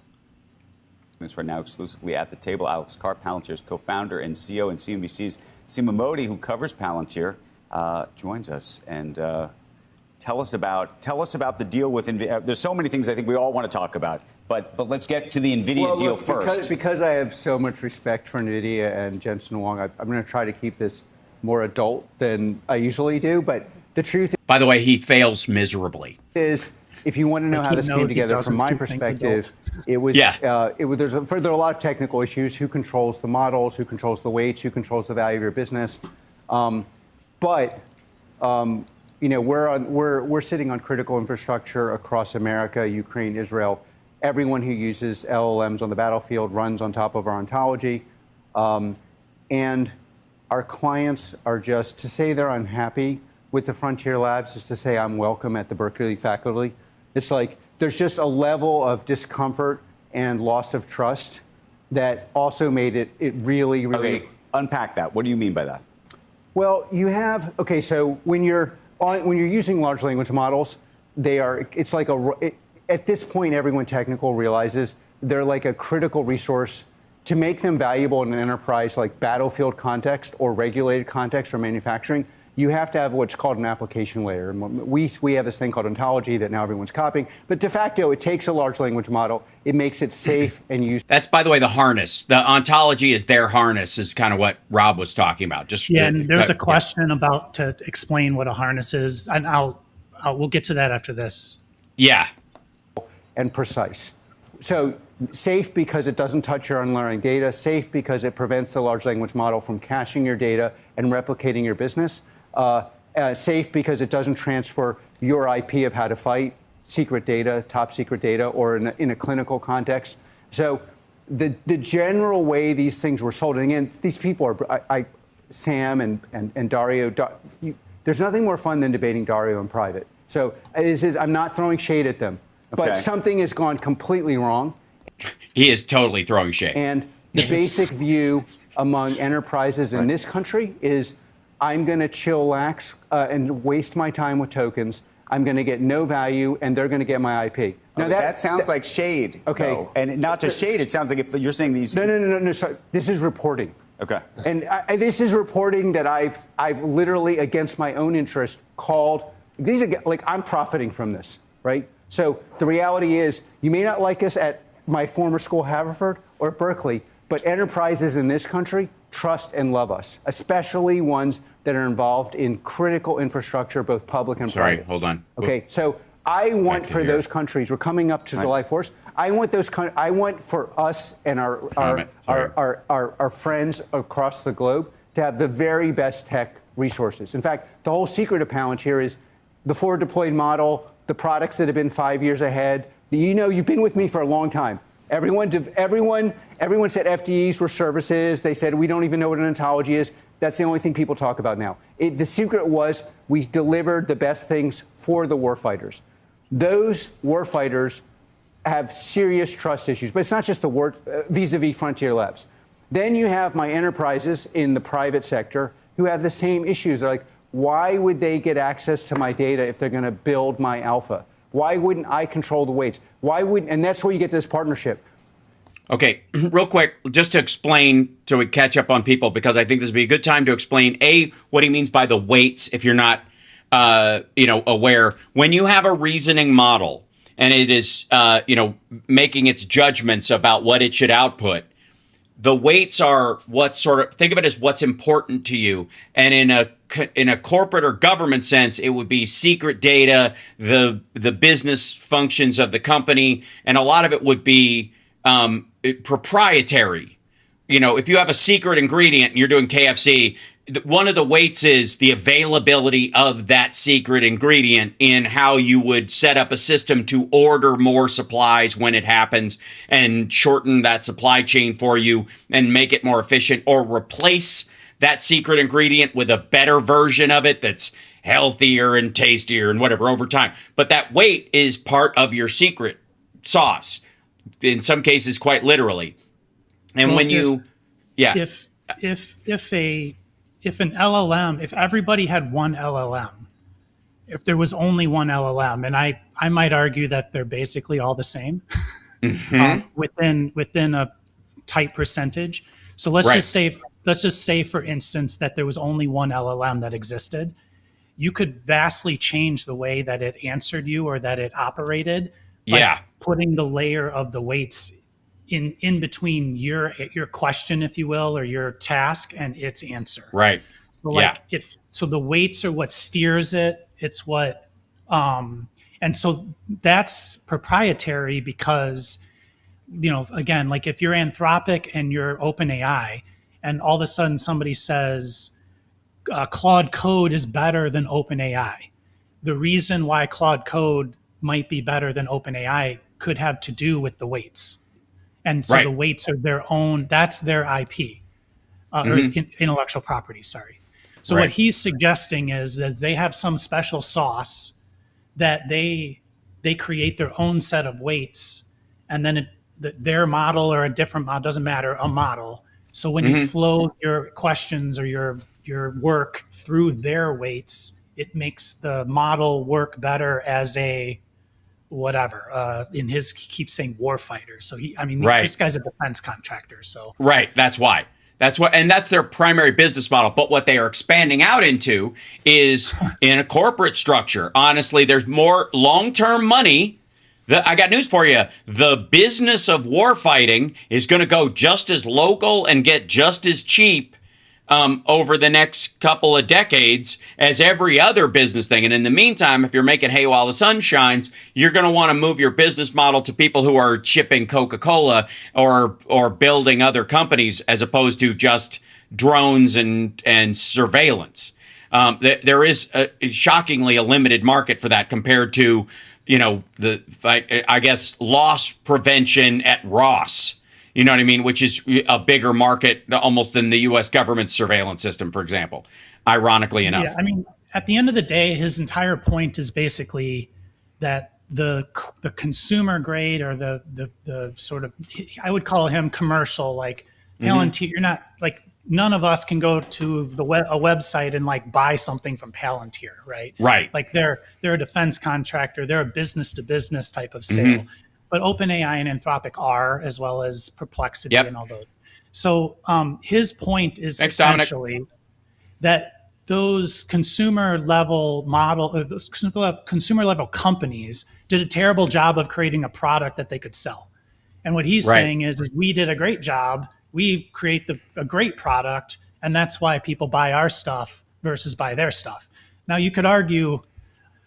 S4: Right now, exclusively at the table, Alex Karp, Palantir's co-founder and CEO, and CNBC's Seema Modi, who covers Palantir, joins us and tell us about the deal with NVIDIA. There's so many things I think we all want to talk about, but let's get to the NVIDIA deal first.
S5: Because I have so much respect for NVIDIA and Jensen Huang, I'm going to try to keep this more adult than I usually do. But the truth
S2: By the way, he fails miserably.
S5: is, if you want to know how this came together, from my perspective, there are a lot of technical issues. Who controls the models? Who controls the weights? Who controls the value of your business? We're sitting on critical infrastructure across America, Ukraine, Israel. Everyone who uses LLMs on the battlefield runs on top of our ontology. And our clients are just, to say they're unhappy with the Frontier Labs is to say I'm welcome at the Berkeley faculty. It's like there's just a level of discomfort and loss of trust that also made it really, really...
S4: Okay, unpack that. What do you mean by that?
S5: Well, so when you're using large language models, at this point, everyone technical realizes they're like a critical resource. To make them valuable in an enterprise like battlefield context or regulated context or manufacturing, you have to have what's called an application layer. And we have this thing called ontology that now everyone's copying. But de facto, it takes a large language model. It makes it safe and useful.
S2: That's, by the way, the harness. The ontology is their harness, is kind of what Rob was talking about.
S3: And there's a question about to explain what a harness is, and we'll get to that after this.
S2: Yeah.
S5: And precise. So safe because it doesn't touch your unlearning data, safe because it prevents the large language model from caching your data and replicating your business, safe because it doesn't transfer your IP of how to fight, secret data, top secret data, or in a clinical context. So the general way these things were sold, and again, these people are, Sam and Dario, there's nothing more fun than debating Dario in private. So I'm not throwing shade at them.
S4: Okay.
S5: But something has gone completely wrong.
S2: He is totally throwing shade.
S5: And the basic view among enterprises in this country is I'm going to chillax and waste my time with tokens. I'm going to get no value, and they're going to get my IP.
S4: Now that sounds like shade.
S5: Okay.
S4: Though. And not just shade. It sounds like if you're saying these.
S5: No. Sorry. This is reporting.
S4: Okay.
S5: And this is reporting that I've literally, against my own interest, called. These are like I'm profiting from this, right? So the reality is, you may not like us at my former school, Haverford, or Berkeley, but enterprises in this country trust and love us, especially ones that are involved in critical infrastructure, both public and private.
S2: Sorry, hold on.
S5: Okay, so I want for those countries, we're coming up to July 4th, I want for us and our friends across the globe to have the very best tech resources. In fact, the whole secret of Palantir is the forward deployed model, the products that have been 5 years ahead. You've been with me for a long time. Everyone said FDEs were services. They said we don't even know what an ontology is. That's the only thing people talk about now. The secret was we delivered the best things for the warfighters. Those warfighters have serious trust issues, but it's not just the vis-a-vis Frontier Labs. Then you have my enterprises in the private sector who have the same issues. They're like, why would they get access to my data if they're going to build my alpha? Why wouldn't I control the weights? And that's where you get this partnership.
S2: Okay, real quick, just to explain, so we catch up on people, because I think this would be a good time to explain what he means by the weights. If you're not, aware, when you have a reasoning model and it is, making its judgments about what it should output, the weights are think of it as what's important to you. And in a corporate or government sense, it would be secret data, the business functions of the company, and a lot of it would be proprietary. If you have a secret ingredient and you're doing KFC, one of the weights is the availability of that secret ingredient in how you would set up a system to order more supplies when it happens and shorten that supply chain for you and make it more efficient, or replace that secret ingredient with a better version of it that's healthier and tastier and whatever over time. But that weight is part of your secret sauce, in some cases quite literally. And
S3: Well,
S2: when you, yeah,
S3: if an LLM, if everybody had one LLM, if there was only one LLM, and I might argue that they're basically all the same within a tight percentage. So let's
S2: Right.
S3: just say for instance that there was only one LLM that existed. You could vastly change the way that it answered you or that it operated by
S2: Yeah.
S3: putting the layer of the weights in between your question, if you will, or your task and its answer.
S2: right.
S3: So
S2: Yeah.
S3: so the weights are what steers it. It's what and so that's proprietary because again, like if you're Anthropic and you're OpenAI and all of a sudden somebody says Claude Code is better than OpenAI. The reason why Claude Code might be better than OpenAI could have to do with the weights. And so
S2: Right.
S3: the weights are their own, that's their IP, or intellectual property, sorry. So
S2: Right.
S3: what he's suggesting is that they have some special sauce that they create their own set of weights, and then their model or a different model, doesn't matter, a model. So when you flow your questions or your work through their weights, it makes the model work better as a whatever. He keeps saying warfighter. So
S2: Right.
S3: this guy's a defense contractor. So
S2: Right. That's why. And that's their primary business model. But what they are expanding out into is in a corporate structure. Honestly, there's more long-term money. I got news for you. The business of warfighting is going to go just as local and get just as cheap over the next couple of decades as every other business thing. And in the meantime, if you're making hay while the sun shines, you're going to want to move your business model to people who are shipping Coca-Cola or building other companies as opposed to just drones and surveillance. There is shockingly a limited market for that compared to, I guess, loss prevention at Ross. You know what I mean? Which is a bigger market almost than the U.S. government surveillance system, for example, ironically enough.
S3: yeah, at the end of the day, his entire point is basically that the consumer grade or the sort of, I would call him commercial, like Palantir. You're not like, none of us can go to a website and like buy something from Palantir, right?
S2: Right.
S3: Like they're a defense contractor, they're a business to business type of sale. But OpenAI and Anthropic are, as well as Perplexity
S2: Yep.
S3: and all those. So his point is
S2: Thanks, Dominic.
S3: essentially that those consumer level those consumer level companies did a terrible job of creating a product that they could sell. And what he's
S2: Right.
S3: saying is we did a great job. We create a great product, and that's why people buy our stuff versus buy their stuff. Now you could argue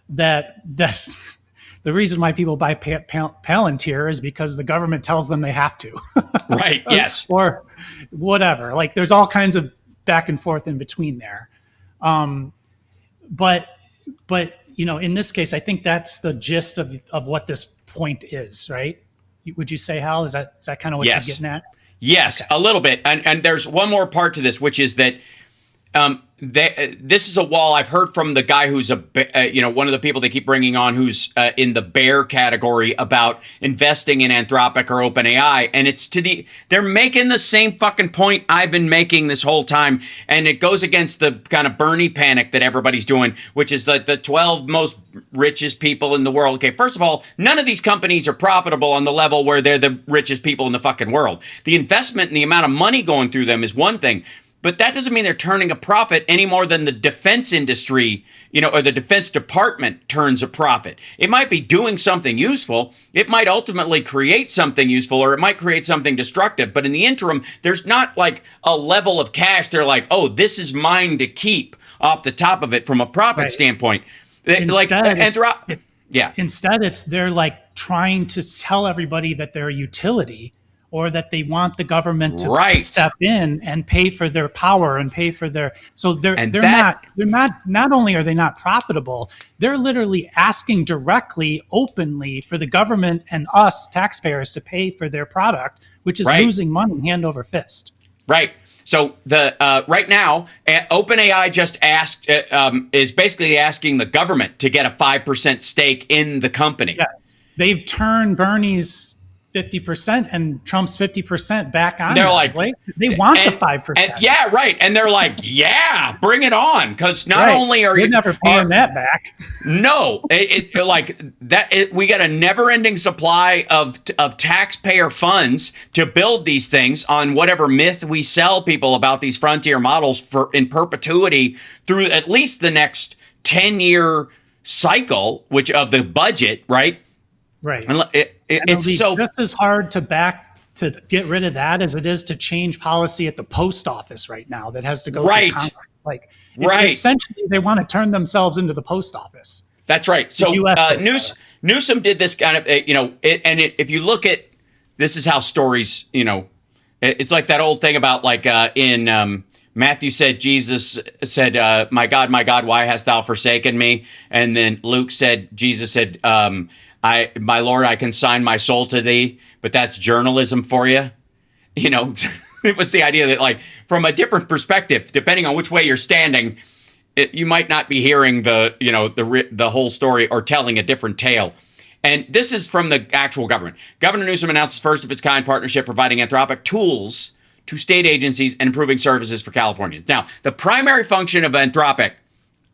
S3: that that's the reason why people buy Palantir is because the government tells them they have to.
S2: Right. Yes.
S3: Or whatever. Like there's all kinds of back and forth in between there. But in this case, I think that's the gist of what this point is, right? Would you say, Hal? Is that kind of what
S2: Yes.
S3: you're getting at?
S2: Yes, a little bit. And there's one more part to this, which is that This is a wall I've heard from the guy who's one of the people they keep bringing on who's in the bear category about investing in Anthropic or OpenAI, and it's they're making the same fucking point I've been making this whole time, and it goes against the kind of Bernie panic that everybody's doing, which is the 12 most richest people in the world. Okay, first of all, none of these companies are profitable on the level where they're the richest people in the fucking world. The investment and the amount of money going through them is one thing. But that doesn't mean they're turning a profit any more than the defense industry, or the Defense Department turns a profit. It might be doing something useful. It might ultimately create something useful, or it might create something destructive. But in the interim, there's not like a level of cash. They're like, oh, this is mine to keep off the top of it from a profit standpoint.
S3: Instead, it's they're like trying to tell everybody that they're a utility, or that they want the government to step in and pay for their power and pay for their. So not only are they not profitable, they're literally asking directly, openly for the government and us taxpayers to pay for their product, which is losing money hand over fist.
S2: Right. So right now, OpenAI just is basically asking the government to get a 5% stake in the company.
S3: Yes, they've turned Bernie's 50% and Trump's 50% back on.
S2: They're like,
S3: they want the 5%.
S2: Yeah, right. And they're like, yeah, bring it on. Because not only are
S3: They're never paying that back.
S2: No, we got a never-ending supply of taxpayer funds to build these things on whatever myth we sell people about these frontier models in perpetuity through at least the next 10-year cycle, which of the budget, right?
S3: Right.
S2: And it's so
S3: just as hard to get rid of that as it is to change policy at the post office right now that has to go through Congress. Essentially, they want to turn themselves into the post office.
S2: That's right. So Newsom did this kind of, if you look at, this is how stories, it's like that old thing about in Matthew said, Jesus said, my God, why hast thou forsaken me? And then Luke said, Jesus said, my Lord, I consign my soul to thee. But that's journalism for you. It was the idea that, from a different perspective, depending on which way you're standing, you might not be hearing the whole story or telling a different tale. And this is from the actual government. Governor Newsom announces first of its kind partnership providing Anthropic tools to state agencies and improving services for Californians. Now, the primary function of Anthropic,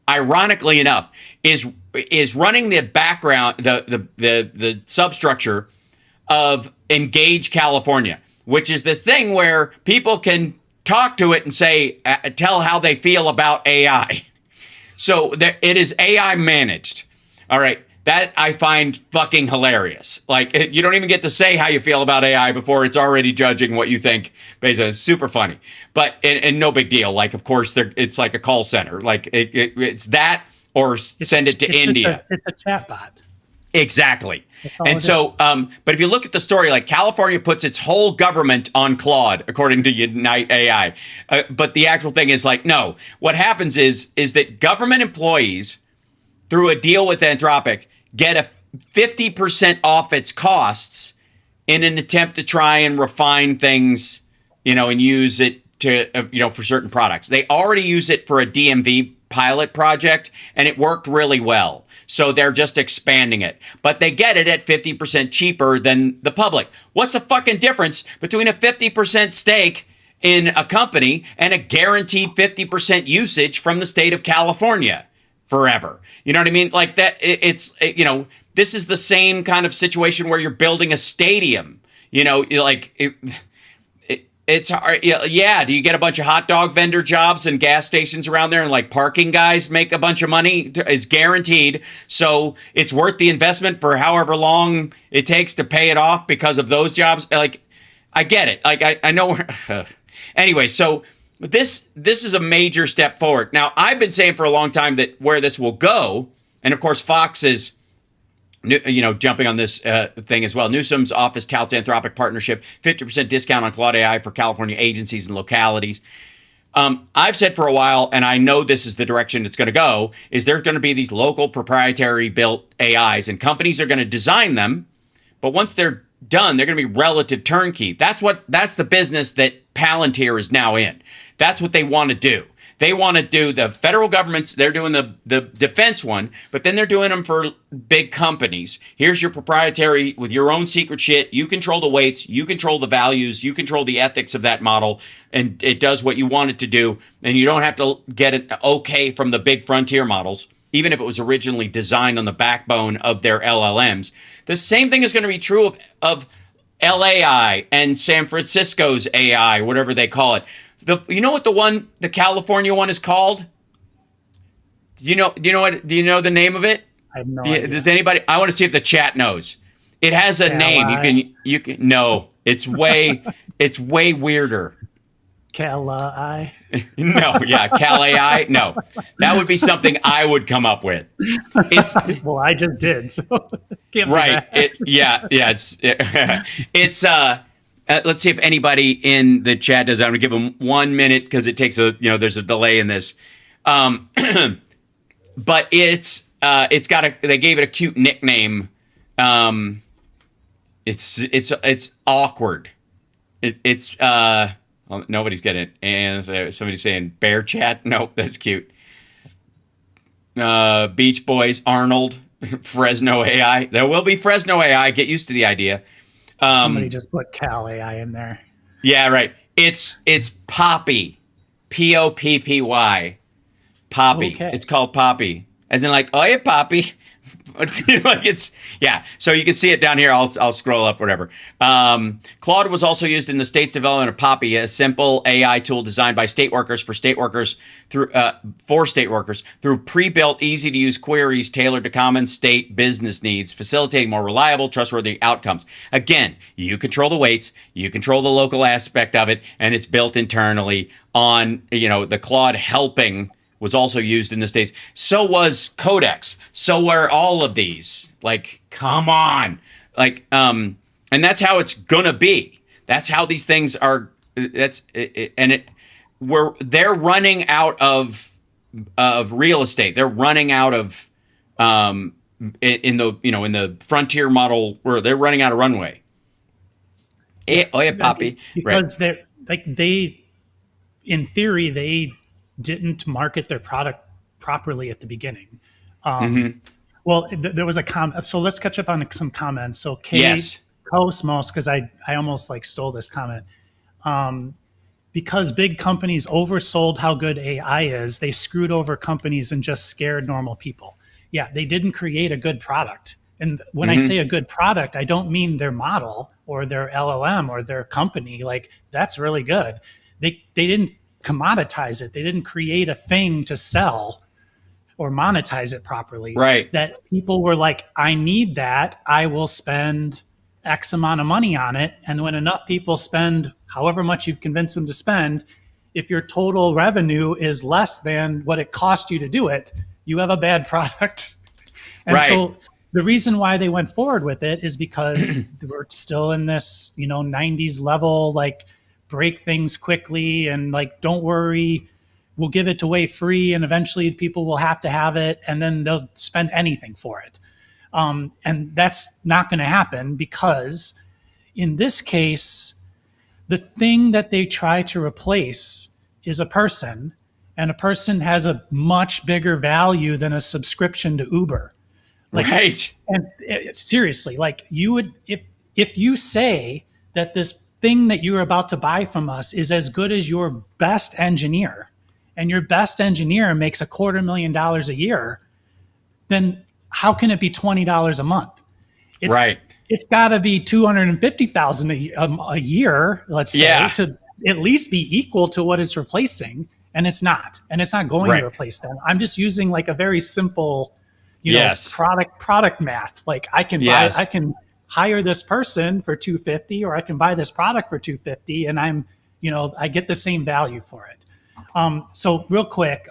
S2: ironically enough, is running the background, the substructure of Engage California, which is this thing where people can talk to it and say, tell how they feel about AI. So it is AI managed. All right. That I find fucking hilarious. You don't even get to say how you feel about AI before it's already judging what you think. Basically, it's super funny, but and no big deal. Of course, it's like a call center. It's that, or send it to India.
S3: It's a chatbot.
S2: Exactly. And so, but if you look at the story, California puts its whole government on Claude, according to Unite AI. But the actual thing is no. What happens is that government employees, through a deal with Anthropic, get a 50% off its costs in an attempt to try and refine things, and use it to, for certain products. They already use it for a DMV pilot project, and it worked really well. So they're just expanding it. But they get it at 50% cheaper than the public. What's the fucking difference between a 50% stake in a company and a guaranteed 50% usage from the state of California forever? You know what I mean? This is the same kind of situation where you're building a stadium. It's hard. Yeah. Do you get a bunch of hot dog vendor jobs and gas stations around there, and parking guys make a bunch of money? It's guaranteed. So it's worth the investment for however long it takes to pay it off because of those jobs. I get it. I know. Anyway, so this is a major step forward. Now, I've been saying for a long time that where this will go, and of course, Fox is jumping on this thing as well. Newsom's office touts Anthropic partnership, 50% discount on Claude AI for California agencies and localities. I've said for a while, and I know this is the direction it's going to go, is there's going to be these local proprietary built AIs, and companies are going to design them. But once they're done, they're going to be relative turnkey. That's the business that Palantir is now in. That's what they want to do. They want to do the federal government's, they're doing the defense one, but then they're doing them for big companies. Here's your proprietary with your own secret shit. You control the weights, you control the values, you control the ethics of that model, and it does what you want it to do. And you don't have to get an okay from the big frontier models, even if it was originally designed on the backbone of their LLMs. The same thing is going to be true of LAI and San Francisco's AI, whatever they call it. You know what the California one is called? Do you know the name of it?
S3: I have no idea.
S2: Does anybody? I want to see if the chat knows. It has a name. You can no. It's way weirder.
S3: Cal-I?
S2: No, yeah, Cal-AI. No, that would be something I would come up with.
S3: Well, I just did, so can't be
S2: right.
S3: bad.
S2: It's let's see if anybody in the chat does. I'm gonna give them 1 minute because it takes there's a delay in this. But it's they gave it a cute nickname. It's awkward. Well, nobody's getting it. And somebody's saying bear chat. Nope, that's cute. Beach Boys, Arnold, Fresno AI. There will be Fresno AI. Get used to the idea.
S3: Somebody just put Cal-AI in there.
S2: Yeah, right. It's Poppy, Poppy, Poppy.
S3: Okay.
S2: It's called Poppy, as in like, oh yeah, Poppy. Like so you can see it down here. I'll scroll up, whatever. Claude was also used in the state's development of Poppy, a simple AI tool designed by state workers for state workers through pre-built, easy-to-use queries tailored to common state business needs, facilitating more reliable, trustworthy outcomes. Again, you control the weights, you control the local aspect of it, and it's built internally on the Claude helping was also used in the States. So was Codex. So were all of these. Like, come on. Like, and that's how it's gonna be. That's how these things are. They're running out of real estate. They're running out of in the frontier model where they're running out of runway. Poppy.
S3: Because they in theory they didn't market their product properly at the beginning. Well, there was a comment. So let's catch up on some comments. So Cosmos, because I almost stole this comment. Because big companies oversold how good AI is, they screwed over companies and just scared normal people. Yeah, they didn't create a good product. And when I say a good product, I don't mean their model or their LLM or their company. Like, that's really good. They didn't commoditize it. They didn't create a thing to sell or monetize it properly.
S2: Right.
S3: That people were like, I need that. I will spend X amount of money on it. And when enough people spend however much you've convinced them to spend, if your total revenue is less than what it cost you to do it, you have a bad product. And so the reason why they went forward with it is because we're still in this, 90s level, break things quickly and don't worry, we'll give it away free and eventually people will have to have it and then they'll spend anything for it. And that's not going to happen because in this case, the thing that they try to replace is a person, and a person has a much bigger value than a subscription to Uber.
S2: Right.
S3: And seriously, you would, if you say that this thing that you're about to buy from us is as good as your best engineer, and your best engineer makes $250,000 a year, then how can it be $20 a month? It's got to be $250,000 a year, let's say, to at least be equal to what it's replacing, and it's not going to replace them. I'm just using a very simple, product math. I can hire this person for $250, or I can buy this product for $250, and I get the same value for it. So real quick,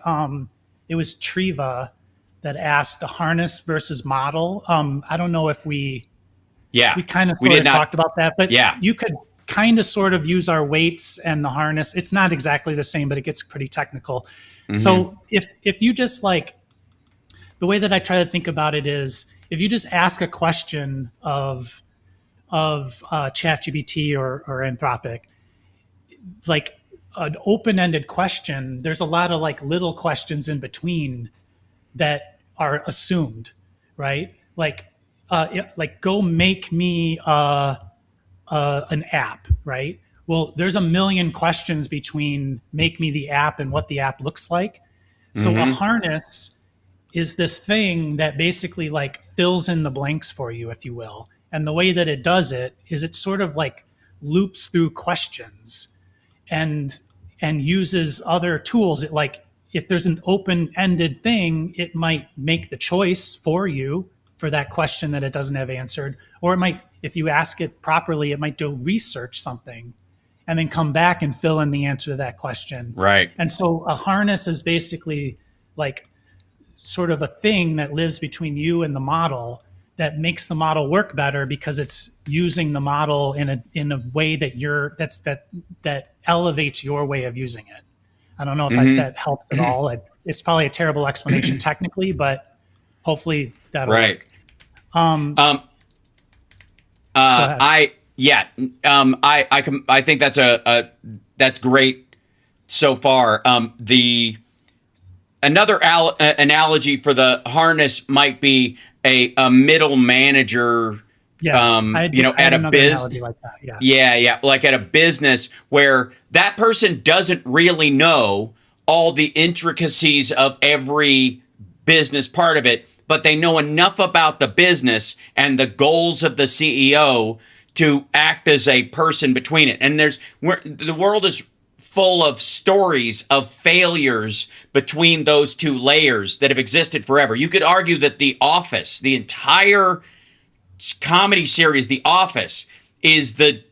S3: it was Triva that asked the harness versus model. I don't know if we kind of sort of talked about that, but you could kind of sort of use our weights and the harness. It's not exactly the same, but it gets pretty technical. So if you just the way that I try to think about it is, if you just ask a question of ChatGPT or Anthropic, an open-ended question, there's a lot of like little questions in between that are assumed, right? Like go make me an app, right? Well, there's a million questions between make me the app and what the app looks like. So a harness is this thing that basically like fills in the blanks for you, if you will. And the way that it does it is it sort of like loops through questions and uses other tools. It like if there's an open-ended thing, it might make the choice for you for that question that it doesn't have answered, or it might, if you ask it properly, it might do research something and then come back and fill in the answer to that question.
S2: Right.
S3: And so a harness is basically like sort of a thing that lives between you and the model that makes the model work better because it's using the model in a way that elevates your way of using it. I don't know if that helps at all. It's probably a terrible explanation technically, but hopefully that'll work.
S2: I think that's great so far. Another analogy for the harness might be a middle manager. At a business like that. Yeah, like at a business where that person doesn't really know all the intricacies of every business part of it, but they know enough about the business and the goals of the CEO to act as a person between it. And the world is full of stories of failures between those two layers that have existed forever. You could argue that The Office, the entire comedy series, The Office, is the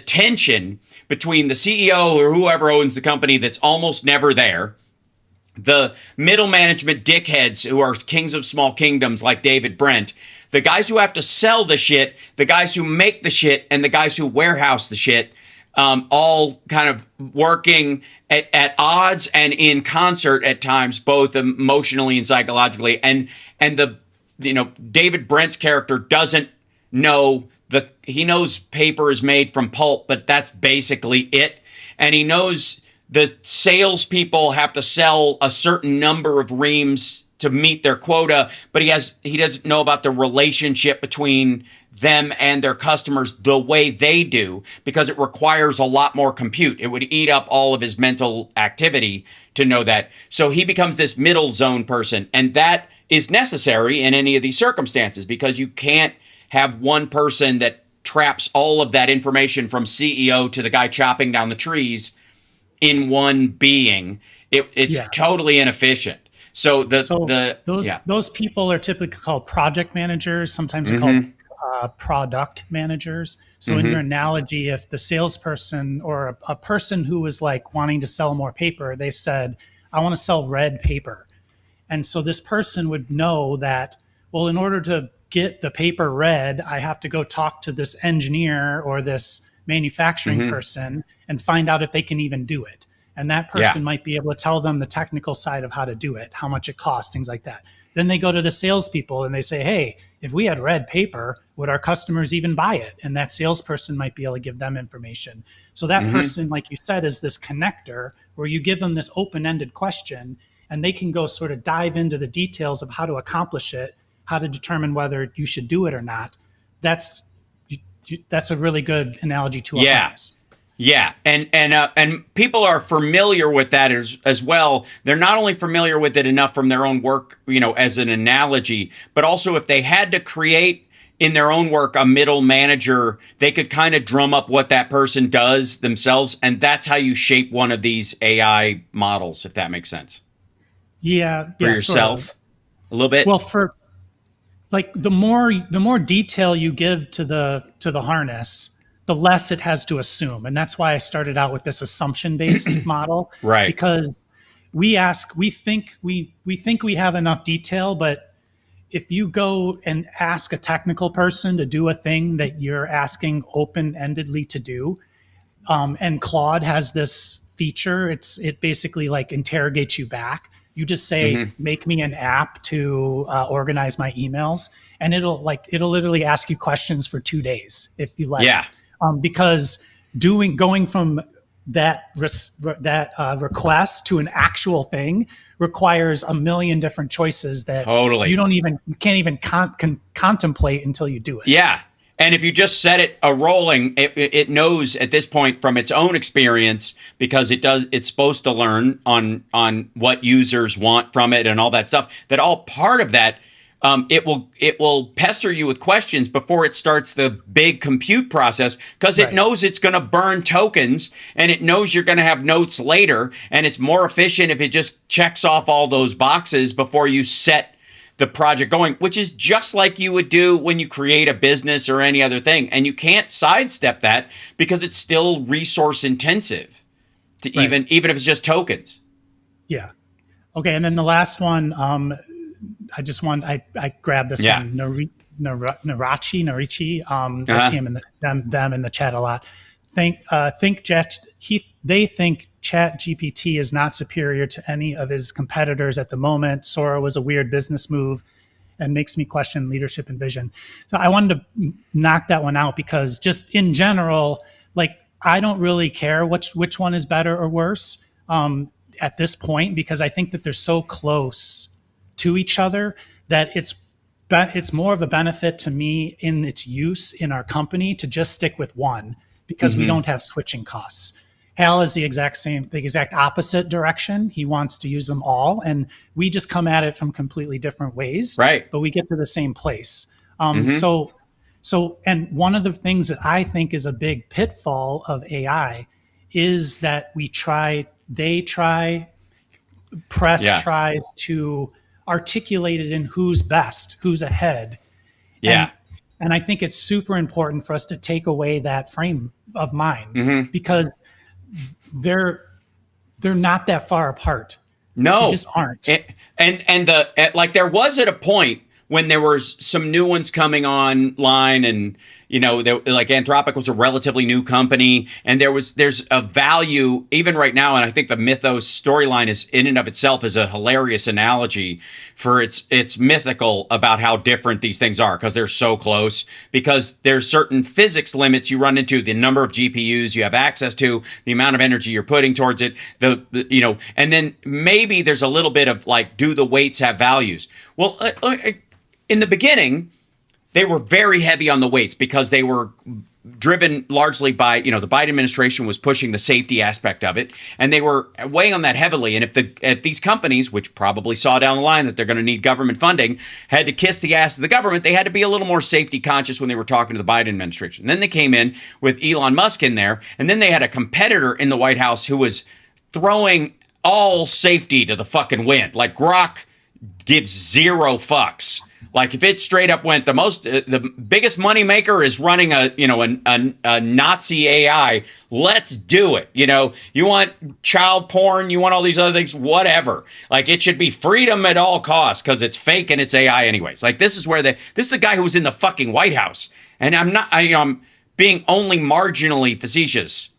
S2: tension between the CEO or whoever owns the company that's almost never there, the middle management dickheads who are kings of small kingdoms like David Brent, the guys who have to sell the shit, the guys who make the shit, and the guys who warehouse the shit, all kind of working at odds and in concert at times, both emotionally and psychologically. And David Brent's character doesn't know he knows paper is made from pulp, but that's basically it. And he knows the salespeople have to sell a certain number of reams to meet their quota, but he doesn't know about the relationship between them and their customers the way they do, because it requires a lot more compute. It would eat up all of his mental activity to know that. So he becomes this middle zone person, and that is necessary in any of these circumstances because you can't have one person that traps all of that information from CEO to the guy chopping down the trees in one being. It's totally inefficient. So those people are typically called project managers. Sometimes they're called product managers. So in your analogy, if the salesperson or a person who was like wanting to sell more paper, they said, I want to sell red paper. And so this person would know that, well, in order to get the paper red, I have to go talk to this engineer or this manufacturing person and find out if they can even do it. And that person might be able to tell them the technical side of how to do it, how much it costs, things like that. Then they go to the salespeople and they say, hey, if we had red paper, would our customers even buy it? And that salesperson might be able to give them information. So that person, like you said, is this connector where you give them this open-ended question and they can go sort of dive into the details of how to accomplish it, how to determine whether you should do it or not. That's a really good analogy to a harness. Yeah, and people are familiar with that as well. They're not only familiar with it enough from their own work, as an analogy, but also if they had to create in their own work a middle manager, they could kind of drum up what that person does themselves, and that's how you shape one of these AI models, if that makes sense.
S3: Yeah,
S2: for yourself,
S3: sort of.
S2: A little bit.
S3: Well, for like the more detail you give to the harness, the less it has to assume. And that's why I started out with this assumption-based model.
S2: Right.
S3: Because we think we have enough detail, but if you go and ask a technical person to do a thing that you're asking open-endedly to do, and Claude has this feature, it basically like interrogates you back. You just say, make me an app to organize my emails, and it'll literally ask you questions for 2 days if you let it. Because going from request to an actual thing requires a million different choices that
S2: Totally.
S3: you can't even contemplate until you do it.
S2: Yeah. And if you just set it a rolling, it knows at this point from its own experience, because it's supposed to learn on what users want from it and all that stuff, that all part of that, it will pester you with questions before it starts the big compute process, because it knows it's going to burn tokens, and it knows you're going to have notes later, and it's more efficient if it just checks off all those boxes before you set the project going, which is just like you would do when you create a business or any other thing. And you can't sidestep that because it's still resource intensive, to even if it's just tokens.
S3: Yeah. Okay. And then the last one, I grabbed this one, Narichi. I see him in them in the chat a lot. They think ChatGPT is not superior to any of his competitors at the moment. Sora was a weird business move and makes me question leadership and vision. So I wanted to knock that one out, because just in general, like, I don't really care which one is better or worse at this point, because I think that they're so close to each other that it's more of a benefit to me in its use in our company to just stick with one, because we don't have switching costs. Hal is the exact opposite direction. He wants to use them all, and we just come at it from completely different ways.
S2: Right.
S3: But we get to the same place. So, and one of the things that I think is a big pitfall of AI is that press tries to articulate it in who's best, who's ahead.
S2: Yeah.
S3: And I think it's super important for us to take away that frame of mind, because they're not that far apart.
S2: No,
S3: they just aren't.
S2: And there was at a point when there was some new ones coming online, and like Anthropic was a relatively new company, and there's a value even right now, and I think the Mythos storyline is in and of itself is a hilarious analogy for it's mythical about how different these things are, because they're so close, because there's certain physics limits you run into, the number of GPUs you have access to, the amount of energy you're putting towards it, and then maybe there's a little bit of like, do the weights have values? Well, in the beginning, they were very heavy on the weights because they were driven largely by, the Biden administration was pushing the safety aspect of it, and they were weighing on that heavily. And if these companies, which probably saw down the line that they're going to need government funding, had to kiss the ass of the government, they had to be a little more safety conscious when they were talking to the Biden administration. And then they came in with Elon Musk in there, and then they had a competitor in the White House who was throwing all safety to the fucking wind. Like, Grok gives zero fucks. Like, if it straight up went, the biggest money maker is running a Nazi AI, let's do it. You want child porn, you want all these other things, whatever. Like, it should be freedom at all costs, because it's fake and it's AI anyways. Like, this is the guy who was in the fucking White House, and I'm being only marginally facetious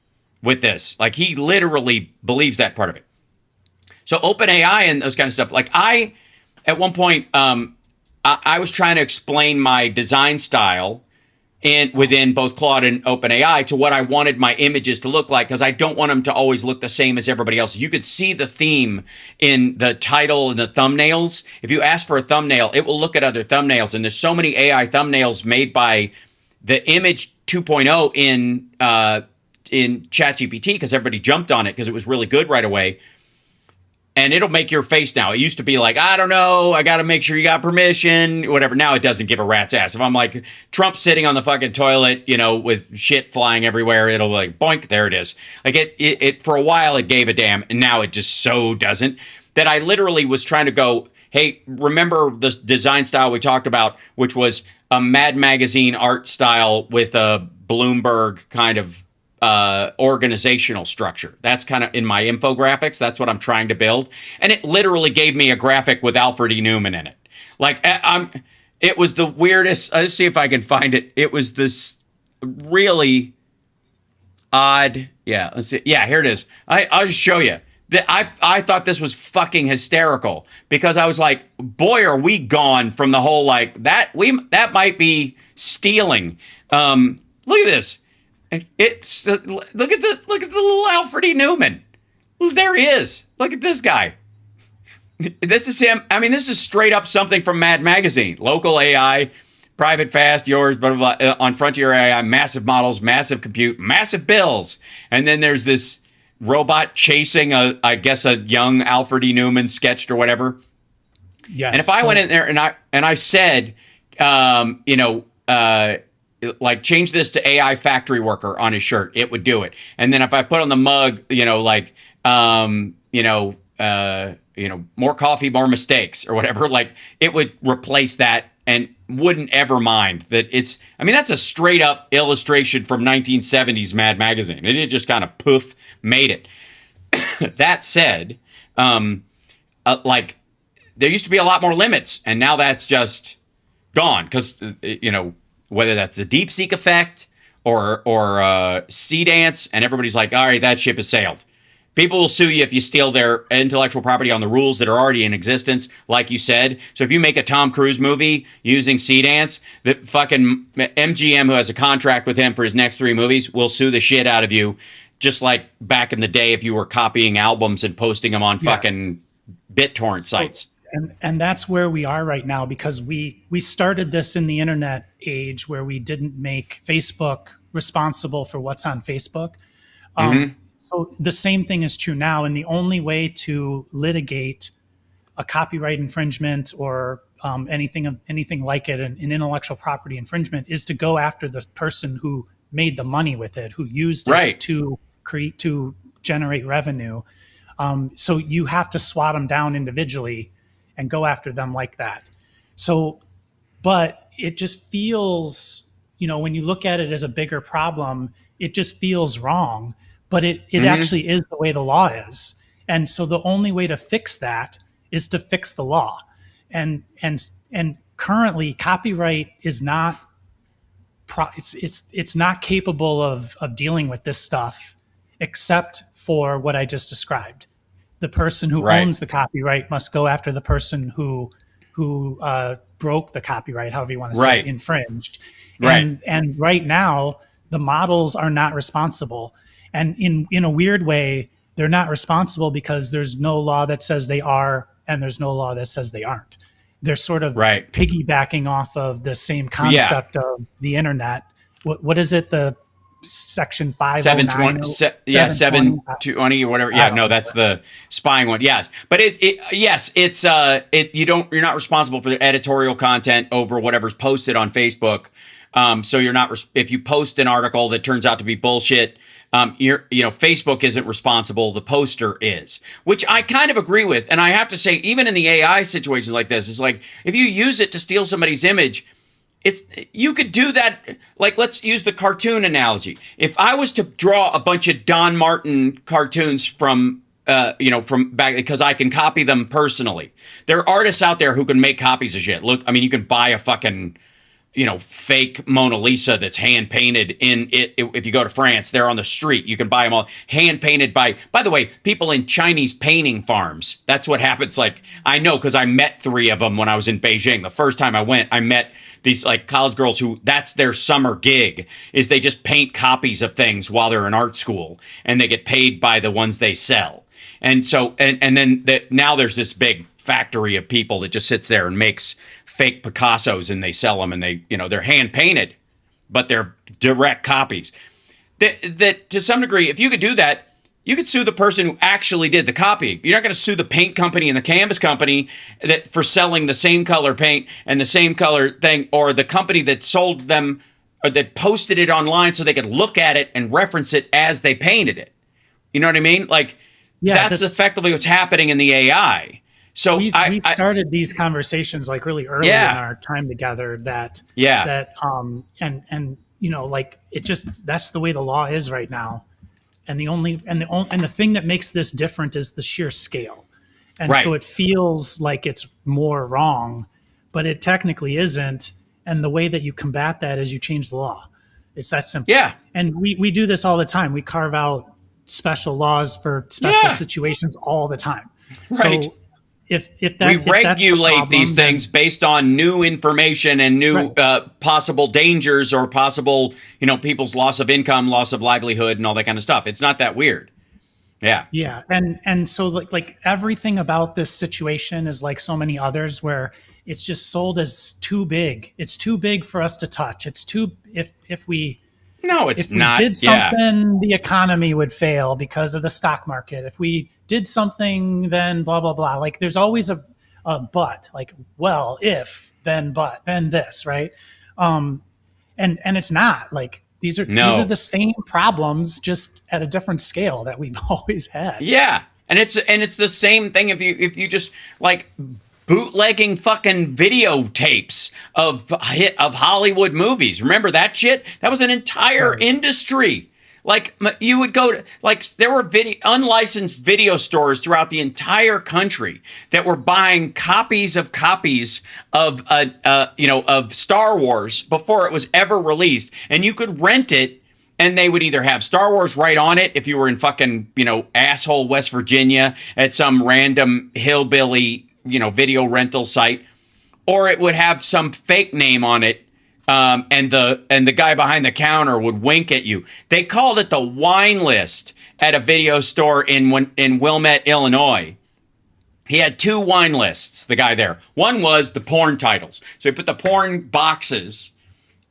S2: with this. Like, he literally believes that part of it. So OpenAI and those kind of stuff. Like, at one point, I was trying to explain my design style within both Claude and OpenAI to what I wanted my images to look like, because I don't want them to always look the same as everybody else. You could see the theme in the title and the thumbnails. If you ask for a thumbnail, it will look at other thumbnails, and there's so many AI thumbnails made by the Image 2.0 in ChatGPT, because everybody jumped on it because it was really good right away. And it'll make your face now. It used to be like, I don't know, I got to make sure you got permission, whatever. Now it doesn't give a rat's ass. If I'm like Trump sitting on the fucking toilet, with shit flying everywhere, it'll like, boink, there it is. Like it for a while it gave a damn, and now it just so doesn't. That I literally was trying to go, hey, remember the design style we talked about, which was a Mad Magazine art style with a Bloomberg kind of organizational structure. That's kind of in my infographics. That's what I'm trying to build. And it literally gave me a graphic with Alfred E. Newman in it. Like, it was the weirdest. Let's see if I can find it. It was this really odd. Yeah, let's see. Yeah, here it is. I'll just show you. I thought this was fucking hysterical, because I was like, boy, are we gone from the whole like that might be stealing. Look at this. It's look at the little Alfred E. Newman. There he is. Look at this guy. This is him. I mean, this is straight up something from Mad Magazine. Local AI, private fast, yours, blah, blah, blah, on Frontier AI, massive models, massive compute, massive bills. And then there's this robot chasing I guess a young Alfred E. Newman sketched or whatever.
S3: Yes.
S2: And if I went in there and I said, like change this to AI factory worker on his shirt, it would do it. And then if I put on the mug, more coffee, more mistakes or whatever, like it would replace that and wouldn't ever mind that it's, I mean, that's a straight up illustration from 1970s Mad Magazine. It just kind of poof made it. That said, like there used to be a lot more limits and now that's just gone because, whether that's the DeepSeek effect or Sea Dance, and everybody's like, all right, that ship has sailed. People will sue you if you steal their intellectual property on the rules that are already in existence, like you said. So if you make a Tom Cruise movie using Sea Dance, the fucking MGM, who has a contract with him for his next 3 movies, will sue the shit out of you, just like back in the day if you were copying albums and posting them on fucking BitTorrent sites.
S3: And that's where we are right now, because we started this in the internet age where we didn't make Facebook responsible for what's on Facebook. So the same thing is true now. And the only way to litigate a copyright infringement or anything like it, an intellectual property infringement, is to go after the person who made the money with it, who used it to generate revenue. So you have to swat them down individually and go after them like that. So, but it just feels, when you look at it as a bigger problem, it just feels wrong, but it actually is the way the law is. And so the only way to fix that is to fix the law. And currently copyright is not, it's not capable of dealing with this stuff except for what I just described. The person who owns the copyright must go after the person who broke the copyright, however you want to say, infringed. And right now, the models are not responsible. And in a weird way, they're not responsible because there's no law that says they are, and there's no law that says they aren't. They're sort of piggybacking off of the same concept of the internet. What is it? The Section 509,
S2: 720 or whatever. Yeah, no, that's the spying one. Yes, but you're not responsible for the editorial content over whatever's posted on Facebook. So you're not, if you post an article that turns out to be bullshit, Facebook isn't responsible. The poster is, which I kind of agree with. And I have to say, even in the AI situations like this, it's like if you use it to steal somebody's image, you could do that. Like, let's use the cartoon analogy. If I was to draw a bunch of Don Martin cartoons from back, because I can copy them personally. There are artists out there who can make copies of shit. Look, I mean, you can buy a fucking, fake Mona Lisa that's hand painted in it. If you go to France, they're on the street. You can buy them all hand painted by the way, people in Chinese painting farms. That's what happens. Like, I know, because I met 3 of them when I was in Beijing. The first time I went, I met these like college girls who that's their summer gig, is they just paint copies of things while they're in art school, and they get paid by the ones they sell. And so, and then now there's this big factory of people that just sits there and makes fake Picassos, and they sell them, and they're hand painted, but they're direct copies. That to some degree, if you could do that, you could sue the person who actually did the copying. You're not going to sue the paint company and the canvas company that for selling the same color paint and the same color thing, or the company that sold them or that posted it online so they could look at it and reference it as they painted it. You know what I mean? Like, that's effectively what's happening in the AI. So
S3: we started these conversations like really early in our time together. Like it just, that's the way the law is right now. And the thing that makes this different is the sheer scale. And so it feels like it's more wrong, but it technically isn't. And the way that you combat that is you change the law. It's that simple. Yeah. And we do this all the time. We carve out special laws for special situations all the time. Right. So if
S2: we
S3: that's the
S2: regulate
S3: problem,
S2: these things based on new information and new possible dangers or possible, people's loss of income, loss of livelihood, and all that kind of stuff. It's not that weird. Yeah.
S3: Yeah, and so like everything about this situation is like so many others where it's just sold as too big. It's too big for us to touch. It's too if we
S2: No, it's
S3: if we
S2: not.
S3: did something, the economy would fail because of the stock market. If we did something, then blah blah blah. Like there's always a but. Like, well, if then but then this, right? And it's not like these are the same problems, just at a different scale that we've always had.
S2: Yeah, and it's the same thing if you just like bootlegging fucking videotapes of Hollywood movies. Remember that shit? That was an entire industry. Like you would go to there were unlicensed video stores throughout the entire country that were buying copies of of Star Wars before it was ever released, and you could rent it. And they would either have Star Wars right on it if you were in fucking, asshole West Virginia at some random hillbilly, video rental site, or it would have some fake name on it. And the guy behind the counter would wink at you. They called it the wine list at a video store in Wilmette, Illinois. He had two wine lists, the guy there. One was the porn titles. So he put the porn boxes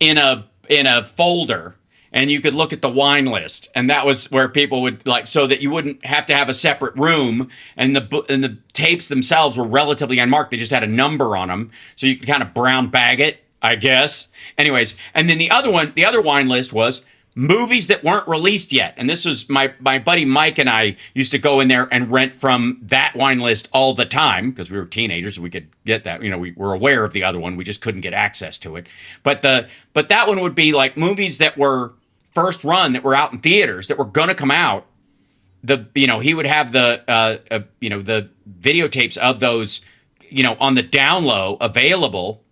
S2: in a folder, and you could look at the wine list, and that was where people would so that you wouldn't have to have a separate room, and the tapes themselves were relatively unmarked. They just had a number on them, so you could kind of brown bag it, I guess. Anyways, and then the other wine list was movies that weren't released yet, and this was my buddy Mike and I used to go in there and rent from that wine list all the time because we were teenagers and we could get that. We were aware of the other one, we just couldn't get access to it. But that one would be like movies that were first run, that were out in theaters, that were going to come out. He would have the videotapes of those, on the down low available,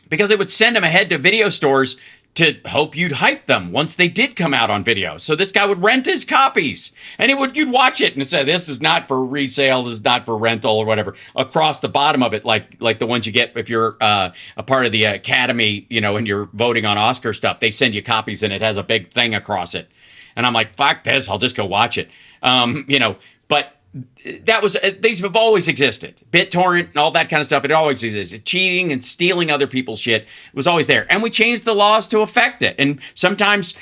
S2: because they would send them ahead to video stores to hope you'd hype them once they did come out on video. So this guy would rent his copies, and you'd watch it and it said, this is not for resale, this is not for rental or whatever, across the bottom of it, like the ones you get if you're a part of the Academy, and you're voting on Oscar stuff. They send you copies and it has a big thing across it. And I'm like, fuck this, I'll just go watch it. But these have always existed. BitTorrent and all that kind of stuff, it always existed. Cheating and stealing other people's shit was always there. And we changed the laws to affect it. And sometimes